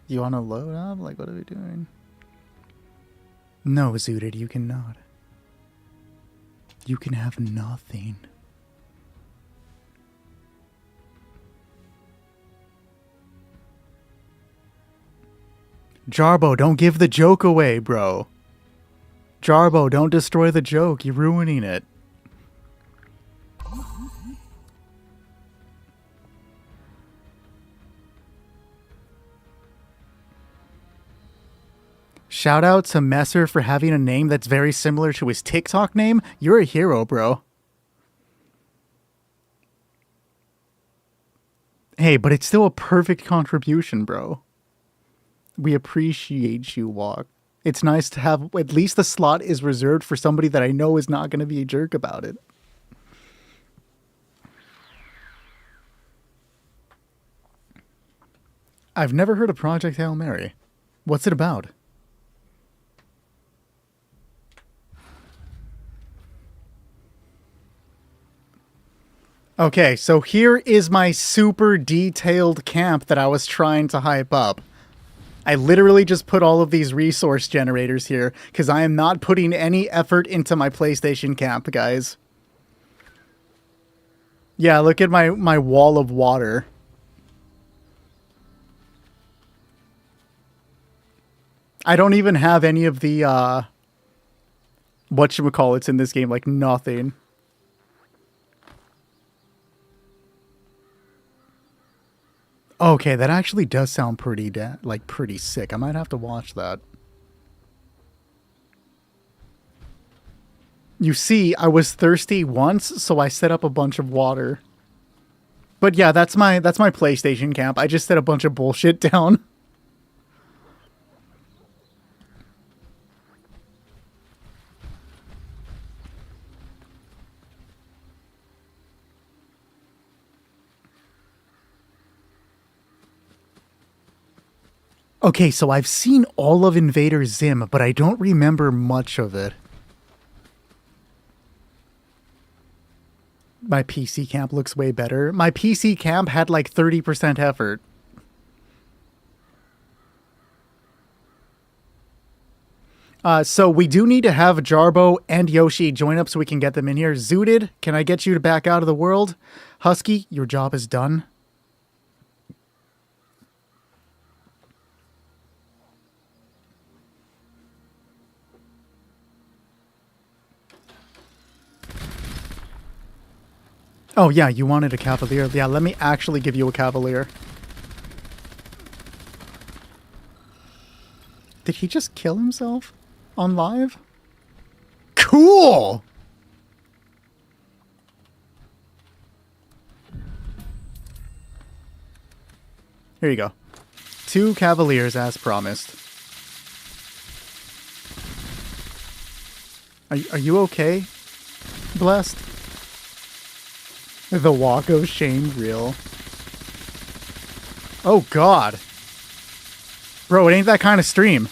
You want to load up? Like, what are we doing? No, Zooted, you cannot. You can have nothing. Jarbo, don't give the joke away, bro. Jarbo, don't destroy the joke. You're ruining it. Shout out to Messer for having a name that's very similar to his TikTok name. You're a hero, bro. Hey, but it's still a perfect contribution, bro. We appreciate you, Walk. It's nice to have, at least the slot is reserved for somebody that I know is not going to be a jerk about it. I've never heard of Project Hail Mary. What's it about? Okay, so here is my super detailed camp that I was trying to hype up. I literally just put all of these resource generators here because I am not putting any effort into my PlayStation camp, guys. Yeah, look at my wall of water. I don't even have any of the, whatchamacallits in this game, like nothing. Okay, that actually does sound pretty sick. I might have to watch that. You see, I was thirsty once, so I set up a bunch of water. But yeah, that's my PlayStation camp. I just set a bunch of bullshit down. Okay, so I've seen all of Invader Zim, but I don't remember much of it. My PC camp looks way better. My PC camp had like 30% effort. So we do need to have Jarbo and Yoshi join up so we can get them in here. Zooted, can I get you to back out of the world? Husky, your job is done. Oh, yeah, you wanted a Cavalier. Yeah, let me actually give you a Cavalier. Did he just kill himself on live? Cool! Here you go. 2 Cavaliers as promised. Are you okay? Blessed? The walk of shame real. Oh god. Bro, it ain't that kind of stream.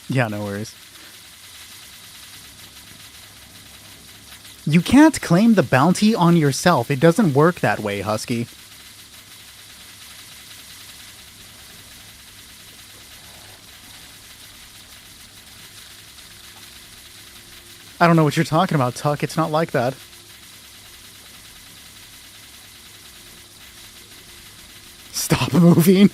Yeah, no worries. You can't claim the bounty on yourself. It doesn't work that way, Husky. I don't know what you're talking about, Tuck. It's not like that. Stop moving.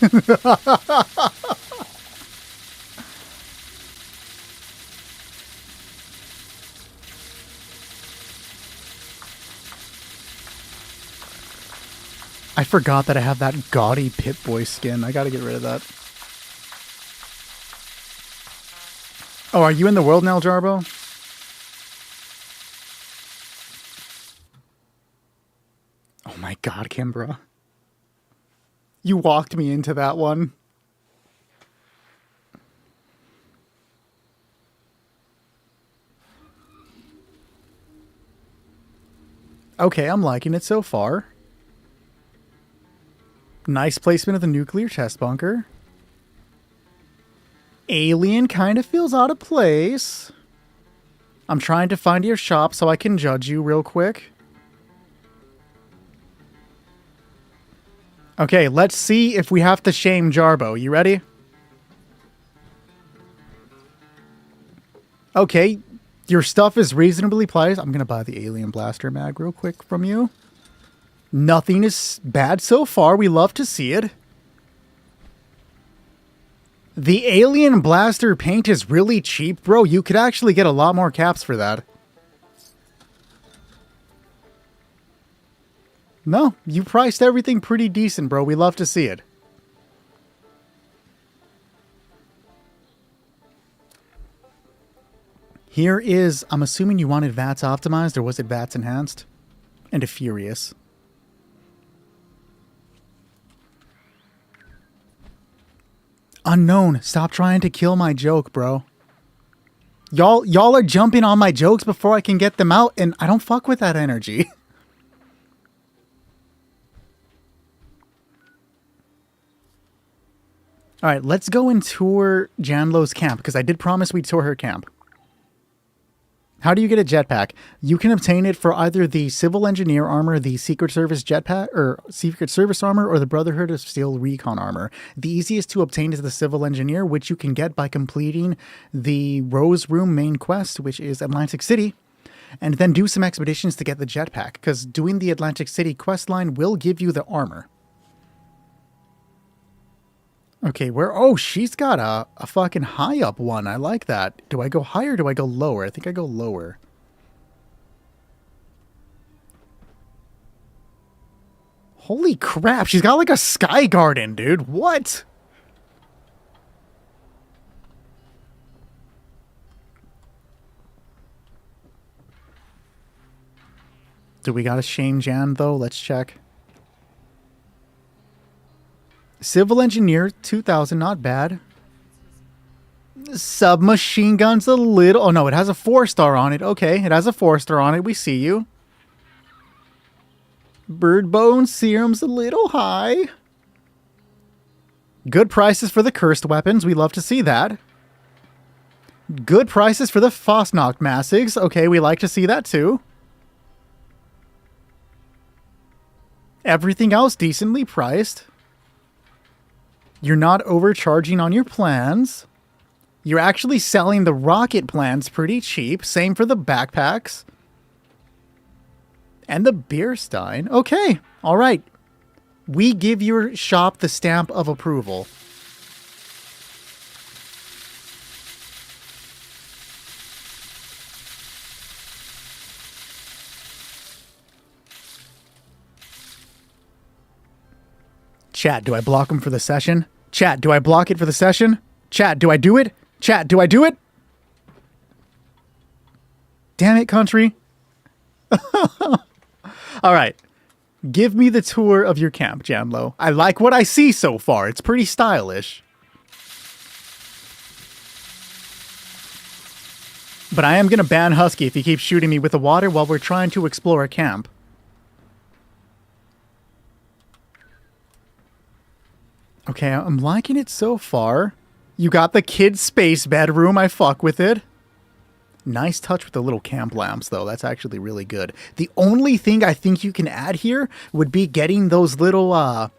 I forgot that I have that gaudy Pip-Boy skin. I gotta get rid of that. Oh, are you in the world now, Jarbo? Oh my god, Kimbra. You walked me into that one. Okay, I'm liking it so far. Nice placement of the nuclear test bunker. Alien kind of feels out of place. I'm trying to find your shop so I can judge you real quick. Okay, let's see if we have to shame Jarbo. You ready? Okay, your stuff is reasonably priced. I'm going to buy the Alien Blaster mag real quick from you. Nothing is bad so far. We love to see it. The Alien Blaster paint is really cheap, bro. You could actually get a lot more caps for that. No, you priced everything pretty decent, bro. We love to see it. Here is, I'm assuming you wanted VATS optimized, or was it VATS enhanced? And a Furious. Unknown, stop trying to kill my joke, bro. Y'all are jumping on my jokes before I can get them out, and I don't fuck with that energy. Alright, let's go and tour Janlo's camp, because I did promise we'd tour her camp. How do you get a jetpack? You can obtain it for either the Civil Engineer armor, the Secret Service jetpack, or Secret Service armor, or the Brotherhood of Steel recon armor. The easiest to obtain is the Civil Engineer, which you can get by completing the Rose Room main quest, which is Atlantic City, and then do some expeditions to get the jetpack, because doing the Atlantic City quest line will give you the armor. Okay, where... Oh, she's got a fucking high up one. I like that. Do I go higher or do I go lower? I think I go lower. Holy crap, she's got like a sky garden, dude. What? Do we gotta shame Jan, though? Let's check. Civil Engineer 2000, not bad. Submachine gun's a little... Oh no, it has a 4-star on it. Okay, it has a 4-star on it. We see you. Bird bone serum's a little high. Good prices for the cursed weapons. We love to see that. Good prices for the Fosnocht Massigs. Okay, we like to see that too. Everything else decently priced. You're not overcharging on your plans. You're actually selling the rocket plans pretty cheap. Same for the backpacks. And the beer stein. Okay. All right. We give your shop the stamp of approval. Chat, do I block him for the session? Chat, do I block it for the session? Chat, do I do it? Chat, do I do it? Damn it, country. All right. Give me the tour of your camp, Jamlo. I like what I see so far. It's pretty stylish. But I am going to ban Husky if he keeps shooting me with the water while we're trying to explore a camp. Okay, I'm liking it so far. You got the kid's space bedroom. I fuck with it. Nice touch with the little camp lamps, though. That's actually really good. The only thing I think you can add here would be getting those little,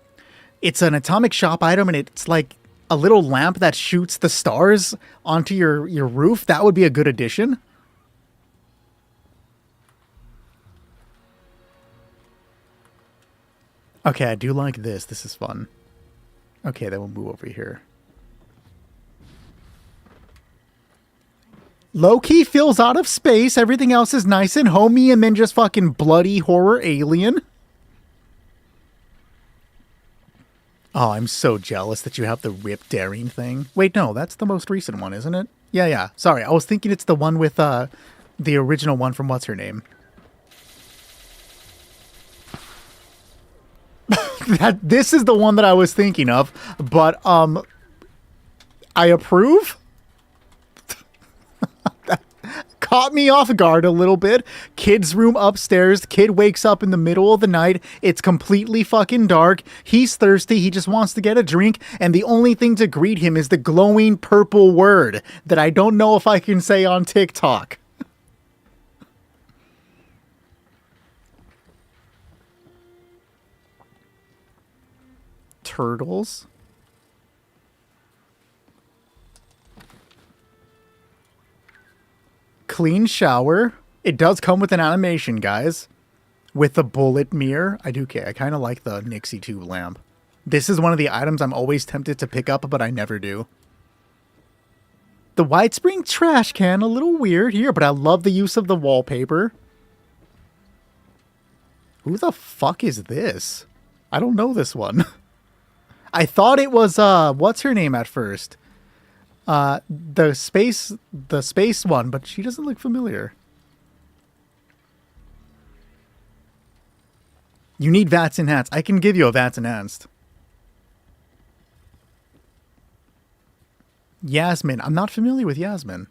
it's an atomic shop item, and it's like a little lamp that shoots the stars onto your roof. That would be a good addition. Okay, I do like this. This is fun. Okay, then we'll move over here. Loki feels out of space. Everything else is nice and homey, and then just fucking bloody horror alien. Oh, I'm so jealous that you have the Rip Daring thing. Wait, no, that's the most recent one, isn't it? Yeah. Sorry, I was thinking it's the one with the original one from what's her name. This is the one that I was thinking of, but I approve. Caught me off guard a little bit. Kid's room upstairs. Kid wakes up in the middle of the night. It's completely fucking dark. He's thirsty. He just wants to get a drink. And the only thing to greet him is the glowing purple word that I don't know if I can say on TikTok. Turtles. Clean shower. It does come with an animation, guys. With the bullet mirror. I do care. I kind of like the Nixie tube lamp. This is one of the items I'm always tempted to pick up, but I never do. The White Spring trash can, a little weird here, but I love the use of the wallpaper. Who the fuck is this? I don't know this one. I thought it was, what's her name at first? The space one, but she doesn't look familiar. You need VATS Enhanced. I can give you a VATS Enhanced. Yasmin. I'm not familiar with Yasmin.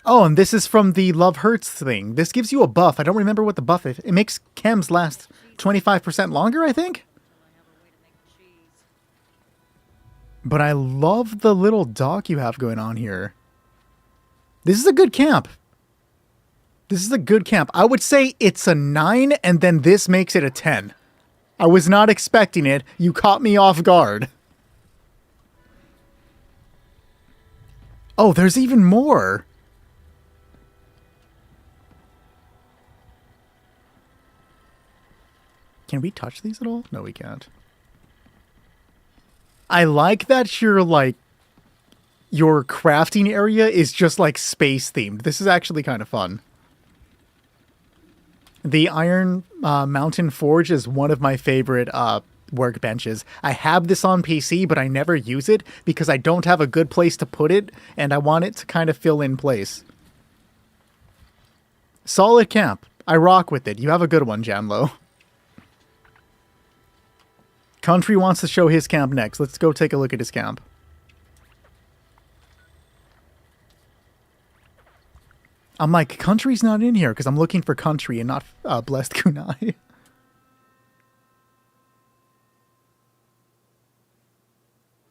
Oh, and this is from the Love Hurts thing. This gives you a buff. I don't remember what the buff is. It makes chems last 25% longer, I think? But I love the little dock you have going on here. This is a good camp. This is a good camp. I would say it's a 9, and then this makes it a 10. I was not expecting it. You caught me off guard. Oh, there's even more. Can we touch these at all? No, we can't. I like that your crafting area is just like space themed. This is actually kind of fun. The Iron Mountain Forge is one of my favorite workbenches. I have this on PC, but I never use it because I don't have a good place to put it, and I want it to kind of fill in place. Solid camp. I rock with it. You have a good one, Janlo. Country wants to show his camp next. Let's go take a look at his camp. I'm like, Country's not in here because I'm looking for Country and not Blessed Kunai.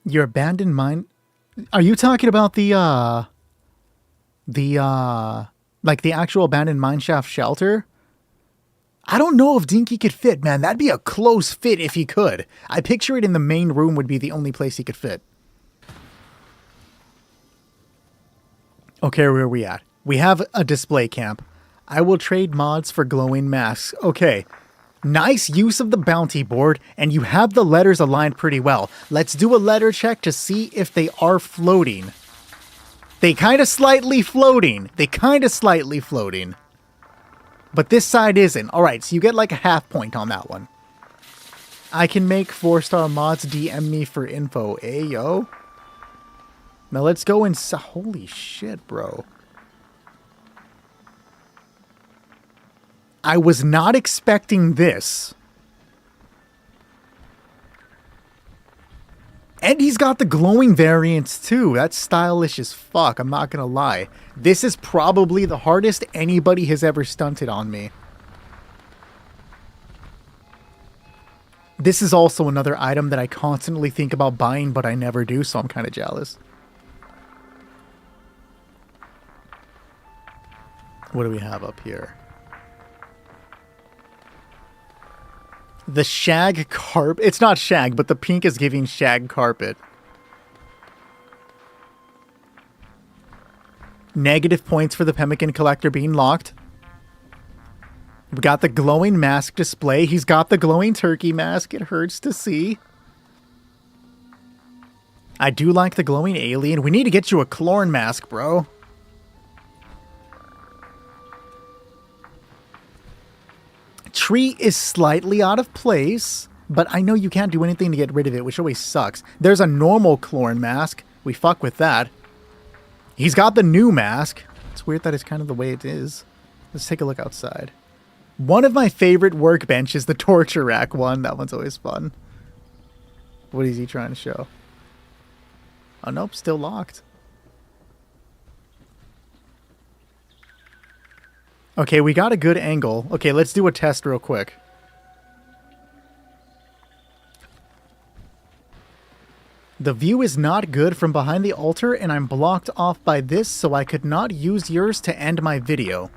Your abandoned mine. Are you talking about the like the actual abandoned mineshaft shelter? I don't know if Dinky could fit, man. That'd be a close fit if he could. I picture it in the main room would be the only place he could fit. Okay, where are we at? We have a display camp. I will trade mods for glowing masks. Okay. Nice use of the bounty board, and you have the letters aligned pretty well. Let's do a letter check to see if they are floating. They kind of slightly floating. But this side isn't. Alright, so you get like a half point on that one. I can make 4-star mods. DM me for info. Ayo. Now let's go inside. Holy shit, bro. I was not expecting this. And he's got the glowing variants too. That's stylish as fuck, I'm not gonna lie. This is probably the hardest anybody has ever stunted on me. This is also another item that I constantly think about buying, but I never do, so I'm kind of jealous. What do we have up here? The shag carpet. It's not shag, but the pink is giving shag carpet. Negative points for the pemmican collector being locked. We got the glowing mask display. He's got the glowing turkey mask. It hurts to see. I do like the glowing alien. We need to get you a Clorn mask, bro. Tree is slightly out of place, but I know you can't do anything to get rid of it, which always sucks. There's a normal Clorn mask. We fuck with that. He's got the new mask. It's weird that it's kind of the way it is. Let's take a look outside. One of my favorite workbench is the torture rack one. That one's always fun. What is he trying to show? Oh, nope, still locked. Okay, we got a good angle. Okay, let's do a test real quick. The view is not good from behind the altar, and I'm blocked off by this, so I could not use yours to end my video.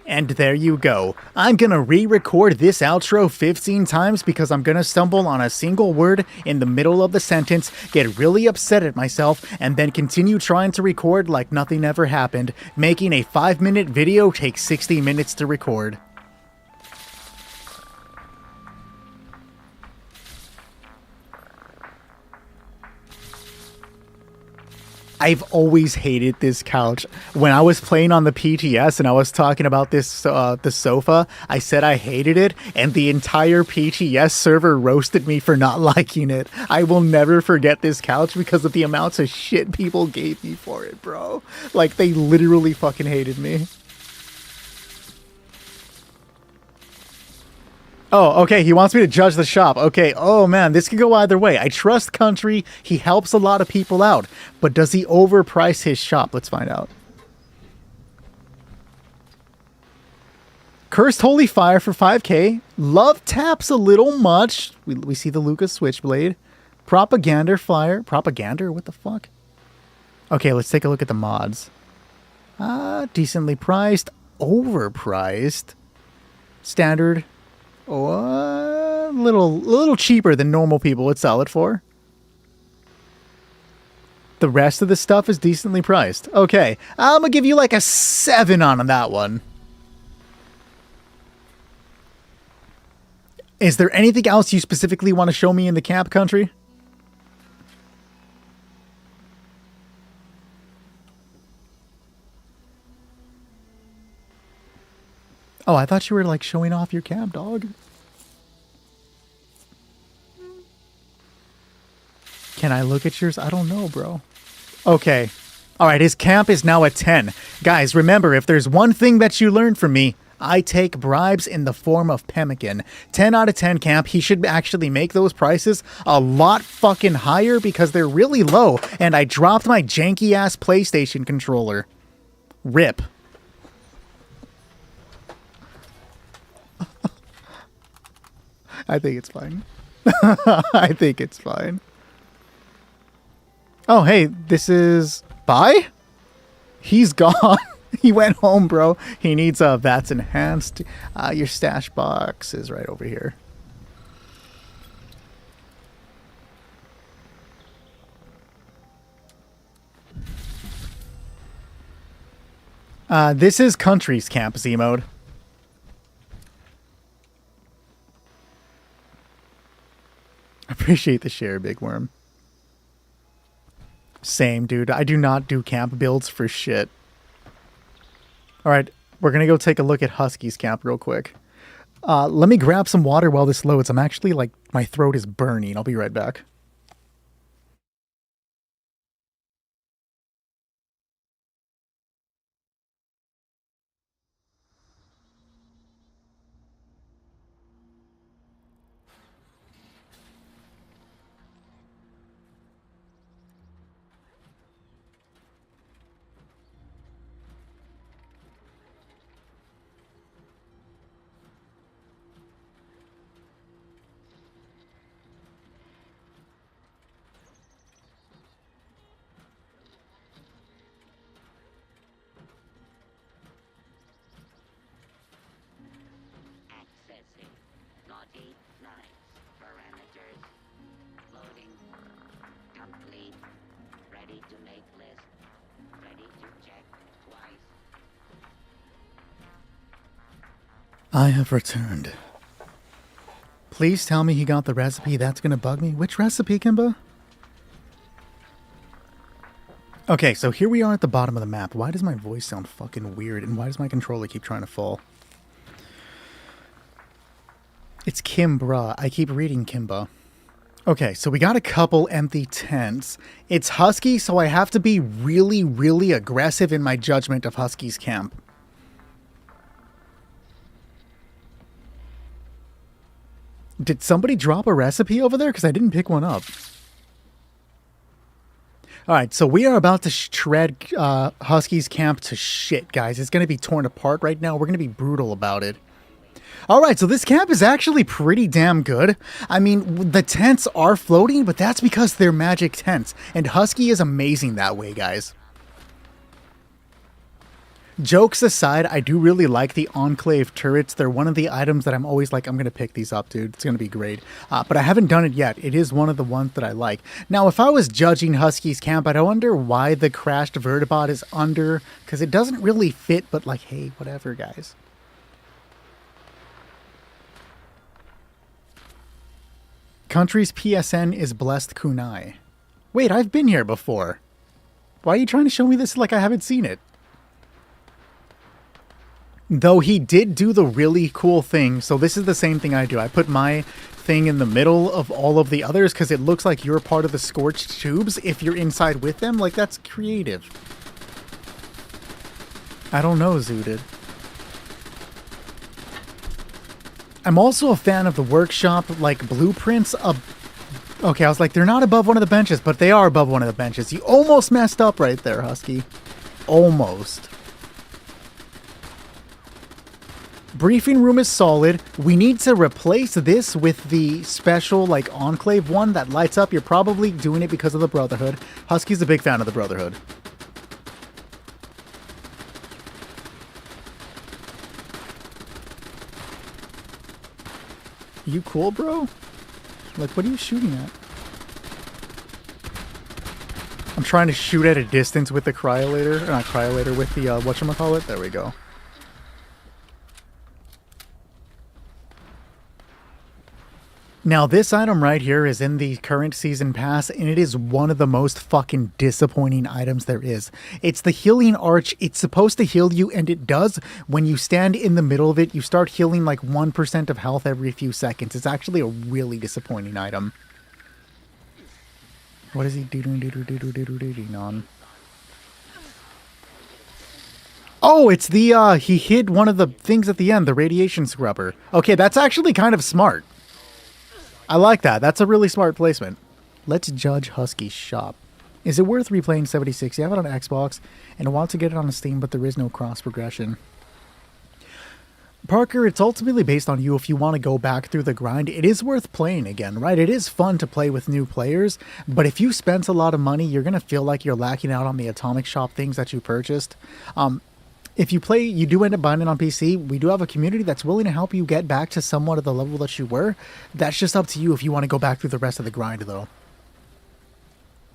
And there you go. I'm gonna re-record this outro 15 times because I'm gonna stumble on a single word in the middle of the sentence, get really upset at myself, and then continue trying to record like nothing ever happened, making a 5-minute video take 60 minutes to record. I've always hated this couch. When I was playing on the PTS and I was talking about this, the sofa, I said I hated it, and the entire PTS server roasted me for not liking it. I will never forget this couch because of the amounts of shit people gave me for it, bro. Like, they literally fucking hated me. Oh, okay, he wants me to judge the shop. Okay, oh man, this could go either way. I trust Country, he helps a lot of people out. But does he overprice his shop? Let's find out. Cursed Holy Fire for 5k. Love Taps a little much. We see the Lucas Switchblade. Propaganda Flyer. Propaganda? What the fuck? Okay, let's take a look at the mods. Decently priced. Overpriced. Standard. Oh, a little cheaper than normal people would sell it for. The rest of the stuff is decently priced. Okay, I'm gonna give you like a 7 on that one. Is there anything else you specifically want to show me in the camp, Country? Oh, I thought you were like showing off your camp, dog. Can I look at yours? I don't know, bro. Okay. All right, his camp is now a 10. Guys, remember, if there's one thing that you learned from me, I take bribes in the form of pemmican. 10 out of 10 camp. He should actually make those prices a lot fucking higher because they're really low, and I dropped my janky-ass PlayStation controller. RIP. I think it's fine. I think it's fine. Oh, hey, this is... Bye? He's gone. He went home, bro. He needs VATS enhanced. Your stash box is right over here. This is Country's camp, Z-mode. Appreciate the share, Big Worm. Same, dude. I do not do camp builds for shit. Alright, we're gonna go take a look at Husky's camp real quick. Let me grab some water while this loads. I'm actually, like, my throat is burning. I'll be right back. I have returned. Please tell me he got the recipe. That's gonna bug me. Which recipe, Kimba? Okay, so here we are at the bottom of the map. Why does my voice sound fucking weird? And why does my controller keep trying to fall? It's Kimbra. I keep reading Kimba. Okay, so we got a couple empty tents. It's Husky, so I have to be really, really aggressive in my judgment of Husky's camp. Did somebody drop a recipe over there? Because I didn't pick one up. Alright, so we are about to shred Husky's camp to shit, guys. It's going to be torn apart right now. We're going to be brutal about it. Alright, so this camp is actually pretty damn good. I mean, the tents are floating, but that's because they're magic tents. And Husky is amazing that way, guys. Jokes aside, I do really like the Enclave turrets. They're one of the items that I'm always like, I'm going to pick these up, dude. It's going to be great. But I haven't done it yet. It is one of the ones that I like. Now, if I was judging Husky's camp, I'd wonder why the crashed Vertibot is under, because it doesn't really fit, but like, hey, whatever, guys. Country's PSN is Blessed Kunai. Wait, I've been here before. Why are you trying to show me this like I haven't seen it? Though he did do the really cool thing, so this is the same thing I do. I put my thing in the middle of all of the others because it looks like you're part of the Scorched Tubes if you're inside with them. Like, that's creative. I don't know, Zooted. I'm also a fan of the workshop, like, blueprints. Okay, I was like, they're not above one of the benches, but they are above one of the benches. You almost messed up right there, Husky. Almost. Briefing room is solid. We need to replace this with the special, like, Enclave one that lights up. You're probably doing it because of the Brotherhood. Husky's a big fan of the Brotherhood. You cool, bro? Like, what are you shooting at? I'm trying to shoot at a distance with the Cryolator. Or not Cryolator, with the, whatchamacallit? There we go. Now, this item right here is in the current season pass, and it is one of the most fucking disappointing items there is. It's the Healing Arch. It's supposed to heal you, and it does. When you stand in the middle of it, you start healing like 1% of health every few seconds. It's actually a really disappointing item. What is he doing on? Oh, it's the, he hid one of the things at the end, the radiation scrubber. Okay, that's actually kind of smart. I like that. That's a really smart placement. Let's judge Husky's shop. Is it worth replaying 76? You have it on Xbox, and I want to get it on Steam, but there is no cross progression. Parker, it's ultimately based on you if you want to go back through the grind. It is worth playing again, right? It is fun to play with new players, but if you spent a lot of money, you're going to feel like you're lacking out on the Atomic Shop things that you purchased. If you play, you do end up buying it on PC. We do have a community that's willing to help you get back to somewhat of the level that you were. That's just up to you if you want to go back through the rest of the grind, though.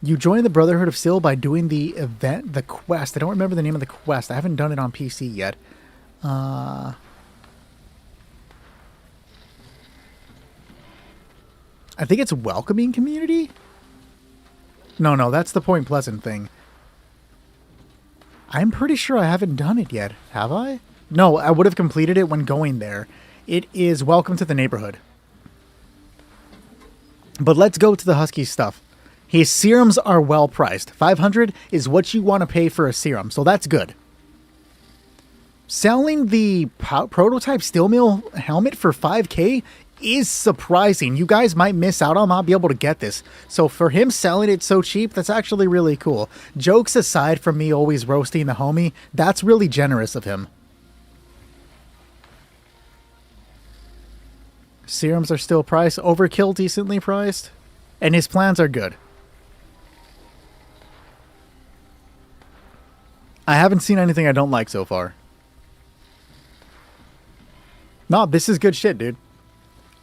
You join the Brotherhood of Steel by doing the event, the quest. I don't remember the name of the quest. I haven't done it on PC yet. I think it's Welcoming Community? No, that's the Point Pleasant thing. I'm pretty sure I haven't done it yet. Have I? No, I would have completed it when going there. It is Welcome to the Neighborhood. But let's go to the Husky stuff. His serums are well priced. 500 is what you want to pay for a serum, so that's good. Selling the prototype steel mill helmet for 5k is surprising. You guys might miss out on not be able to get this. So for him selling it so cheap, that's actually really cool. Jokes aside from me always roasting the homie, that's really generous of him. Serums are still priced. Overkill decently priced. And his plans are good. I haven't seen anything I don't like so far. No, this is good shit, dude.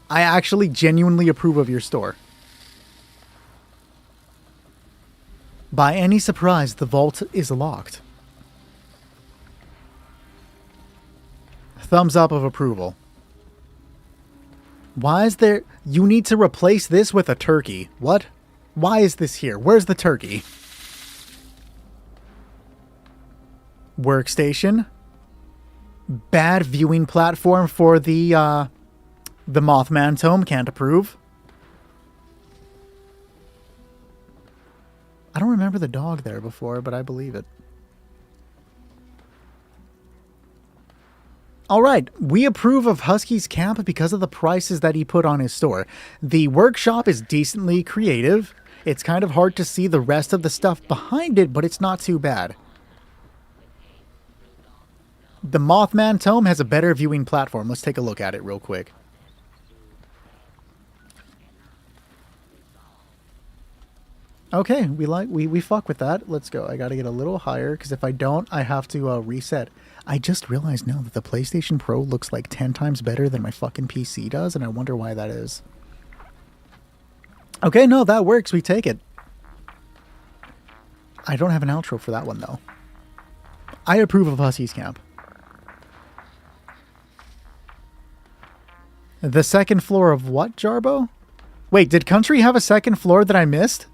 I actually genuinely approve of your store. By any surprise, the vault is locked. Thumbs up of approval. Why is there... You need to replace this with a turkey. What? Why is this here? Where's the turkey? Workstation. Bad viewing platform for the Mothman tome. Can't approve. I don't remember the dog there before, but I believe it. All right, we approve of Husky's camp because of the prices that he put on his store. The workshop is decently creative. It's kind of hard to see the rest of the stuff behind it, but it's not too bad. The Mothman tome has a better viewing platform. Let's take a look at it real quick. Okay, we fuck with that. Let's go. I gotta get a little higher, because if I don't, I have to reset. I just realized now that the PlayStation Pro looks like 10 times better than my fucking PC does, and I wonder why that is. Okay, no, that works. We take it. I don't have an outro for that one, though. I approve of Husky's camp. The second floor of what, Jarbo? Wait, did Country have a second floor that I missed?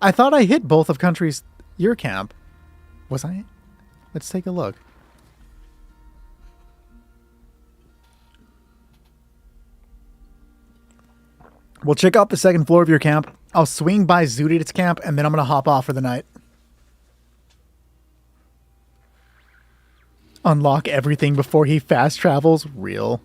I thought I hit both of Country's... Your camp. Was I? Let's take a look. We'll check out the second floor of your camp. I'll swing by Zootit's camp, and then I'm going to hop off for the night. Unlock everything before he fast travels. Real.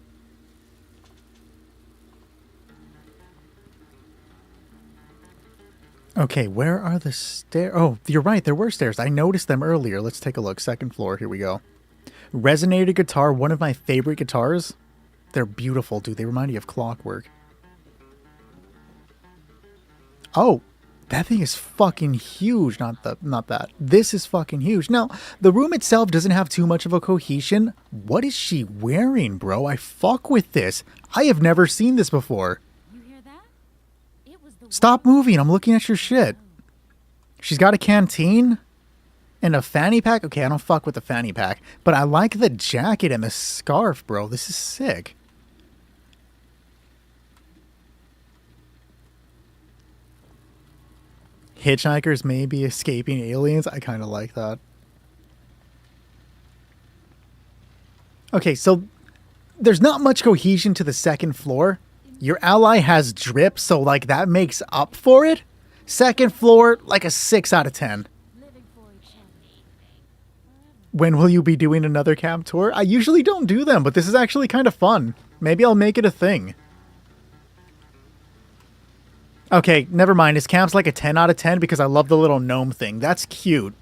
Okay, where are the stairs? Oh, you're right. There were stairs. I noticed them earlier. Let's take a look. Second floor. Here we go. Resonator guitar. One of my favorite guitars. They're beautiful, dude. They remind me of Clockwork. Oh, that thing is fucking huge. Not that. This is fucking huge. Now, the room itself doesn't have too much of a cohesion. What is she wearing, bro? I fuck with this. I have never seen this before. Stop moving. I'm looking at your shit. She's got a canteen and a fanny pack. Okay, I don't fuck with the fanny pack, but I like the jacket and the scarf, bro. This is sick. Hitchhikers may be escaping aliens. I kind of like that. Okay, so there's not much cohesion to the second floor. Your ally has drip, so like that makes up for it. Second floor, like a 6 out of 10. When will you be doing another camp tour? I usually don't do them, but this is actually kind of fun. Maybe I'll make it a thing. Okay, never mind. His camp's like a 10 out of 10 because I love the little gnome thing. That's cute.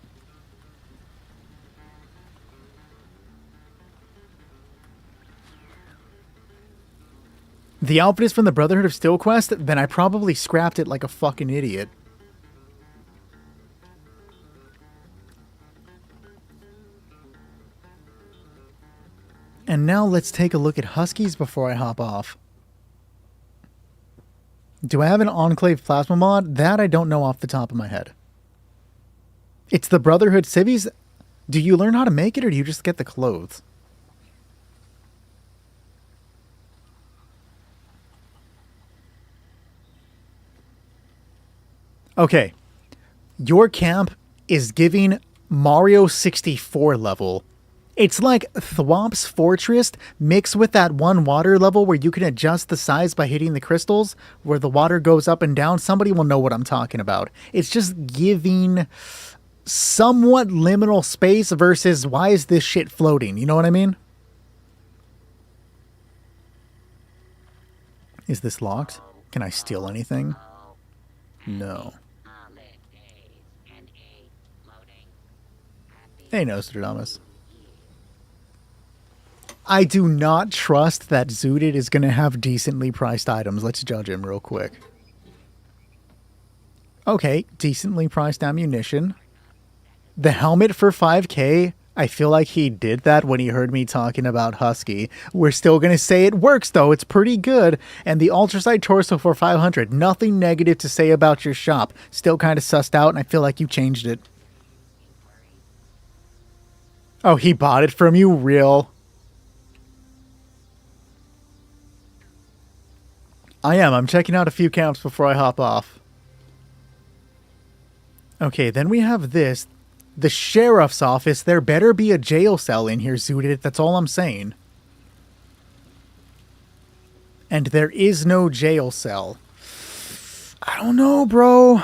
The outfit is from the Brotherhood of Steelquest? Then I probably scrapped it like a fucking idiot. And now let's take a look at Huskies before I hop off. Do I have an Enclave Plasma mod? That I don't know off the top of my head. It's the Brotherhood civvies. Do you learn how to make it or do you just get the clothes? Okay, your camp is giving Mario 64 level. It's like Thwomp's Fortress mixed with that one water level where you can adjust the size by hitting the crystals, where the water goes up and down. Somebody will know what I'm talking about. It's just giving somewhat liminal space versus why is this shit floating? You know what I mean? Is this locked? Can I steal anything? No. Hey, Nostradamus. I do not trust that Zooted is going to have decently priced items. Let's judge him real quick. Okay, decently priced ammunition. The helmet for 5K, I feel like he did that when he heard me talking about Husky. We're still going to say it works, though. It's pretty good. And the Ultrasight Torso for 500. Nothing negative to say about your shop. Still kind of sussed out, and I feel like you changed it. Oh, he bought it from you? Real? I am. I'm checking out a few camps before I hop off. Okay, then we have this. The sheriff's office. There better be a jail cell in here, Zooted. That's all I'm saying. And there is no jail cell. I don't know, bro.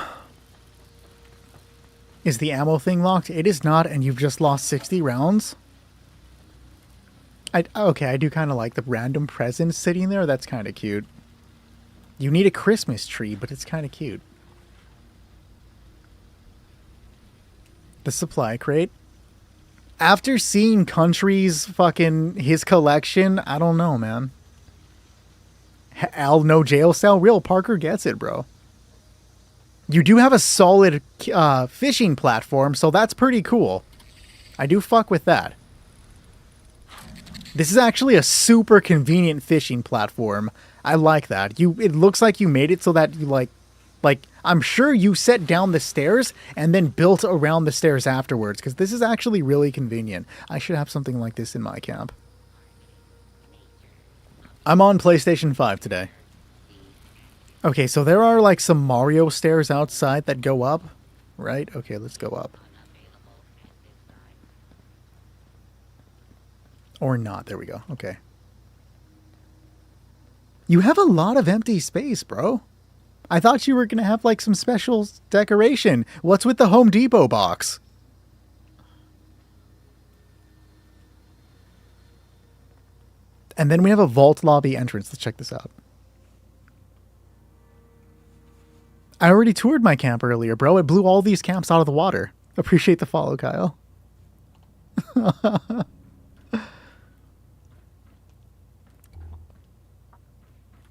Is the ammo thing locked? It is not, and you've just lost 60 rounds? Okay, I do kind of like the random presents sitting there. That's kind of cute. You need a Christmas tree, but it's kind of cute. The supply crate. After seeing Country's fucking his collection, I don't know, man. Al, no jail cell? Real Parker gets it, bro. You do have a solid fishing platform, so that's pretty cool. I do fuck with that. This is actually a super convenient fishing platform. I like that. It looks like you made it so that you like I'm sure you set down the stairs and then built around the stairs afterwards, because this is actually really convenient. I should have something like this in my camp. I'm on PlayStation 5 today. Okay, so there are like some Mario stairs outside that go up, right? Okay, let's go up. Or not. There we go. Okay. You have a lot of empty space, bro. I thought you were going to have like some special decoration. What's with the Home Depot box? And then we have a vault lobby entrance. Let's check this out. I already toured my camp earlier, bro. It blew all these camps out of the water. Appreciate the follow, Kyle.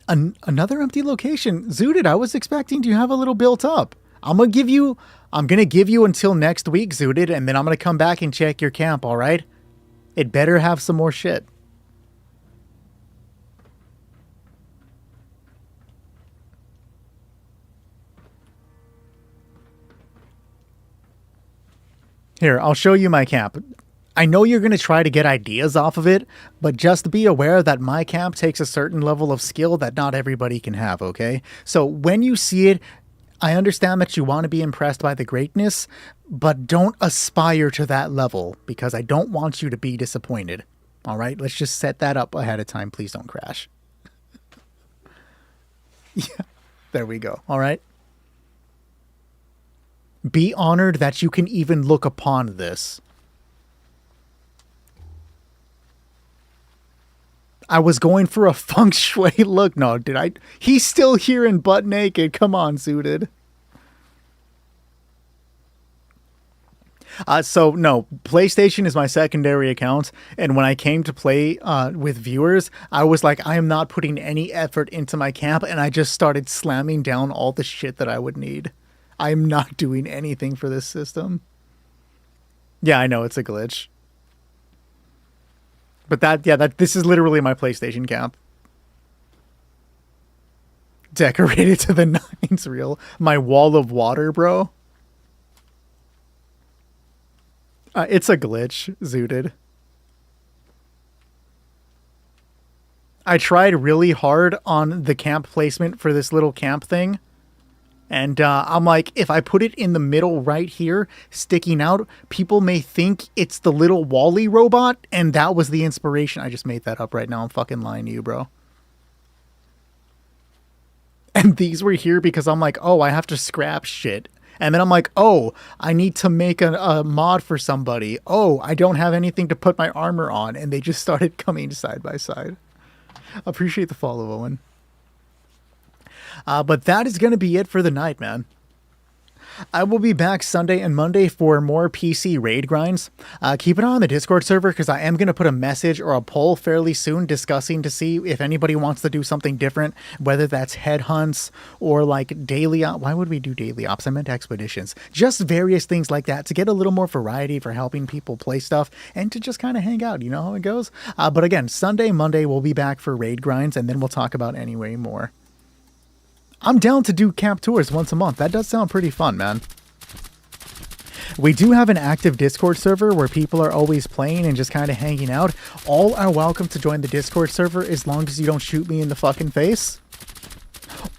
Another empty location. Zooted, I was expecting to have a little built up. I'm gonna give you until next week, Zooted, and then I'm gonna come back and check your camp, alright? It better have some more shit. Here, I'll show you my camp. I know you're going to try to get ideas off of it, but just be aware that my camp takes a certain level of skill that not everybody can have, okay? So when you see it, I understand that you want to be impressed by the greatness, but don't aspire to that level, because I don't want you to be disappointed. All right? Let's just set that up ahead of time. Please don't crash. Yeah, there we go. All right? Be honored that you can even look upon this. I was going for a feng shui look. No, did I? He's still here and butt naked. Come on, Zooted. So, no, PlayStation is my secondary account. And when I came to play with viewers, I was like, I am not putting any effort into my camp. And I just started slamming down all the shit that I would need. I'm not doing anything for this system. Yeah, I know, it's a glitch. But this is literally my PlayStation camp. Decorated to the nines, real. My wall of water, bro. It's a glitch, Zooted. I tried really hard on the camp placement for this little camp thing. And I'm like, if I put it in the middle right here, sticking out, people may think it's the little Wall-E robot, and that was the inspiration. I just made that up right now. I'm fucking lying to you, bro. And these were here because I'm like, oh, I have to scrap shit. And then I'm like, oh, I need to make a mod for somebody. Oh, I don't have anything to put my armor on. And they just started coming side by side. Appreciate the follow, Owen. But that is going to be it for the night, man. I will be back Sunday and Monday for more PC raid grinds. Keep an eye on the Discord server, because I am going to put a message or a poll fairly soon discussing to see if anybody wants to do something different, whether that's headhunts or like daily ops. Why would we do daily ops? I meant expeditions. Just various things like that to get a little more variety for helping people play stuff and to just kind of hang out. You know how it goes? But again, Sunday, Monday, we'll be back for raid grinds, and then we'll talk about anyway more. I'm down to do camp tours once a month. That does sound pretty fun, man. We do have an active Discord server where people are always playing and just kind of hanging out. All are welcome to join the Discord server as long as you don't shoot me in the fucking face.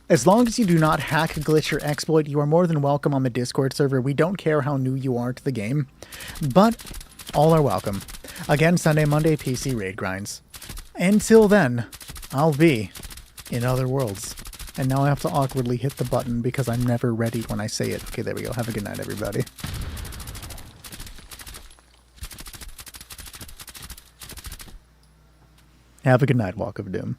As long as you do not hack, glitch, or exploit, you are more than welcome on the Discord server. We don't care how new you are to the game, but all are welcome. Again, Sunday, Monday, PC raid grinds. Until then, I'll be in other worlds. And now I have to awkwardly hit the button because I'm never ready when I say it. Okay, there we go. Have a good night, everybody. Have a good night, Walk of Doom.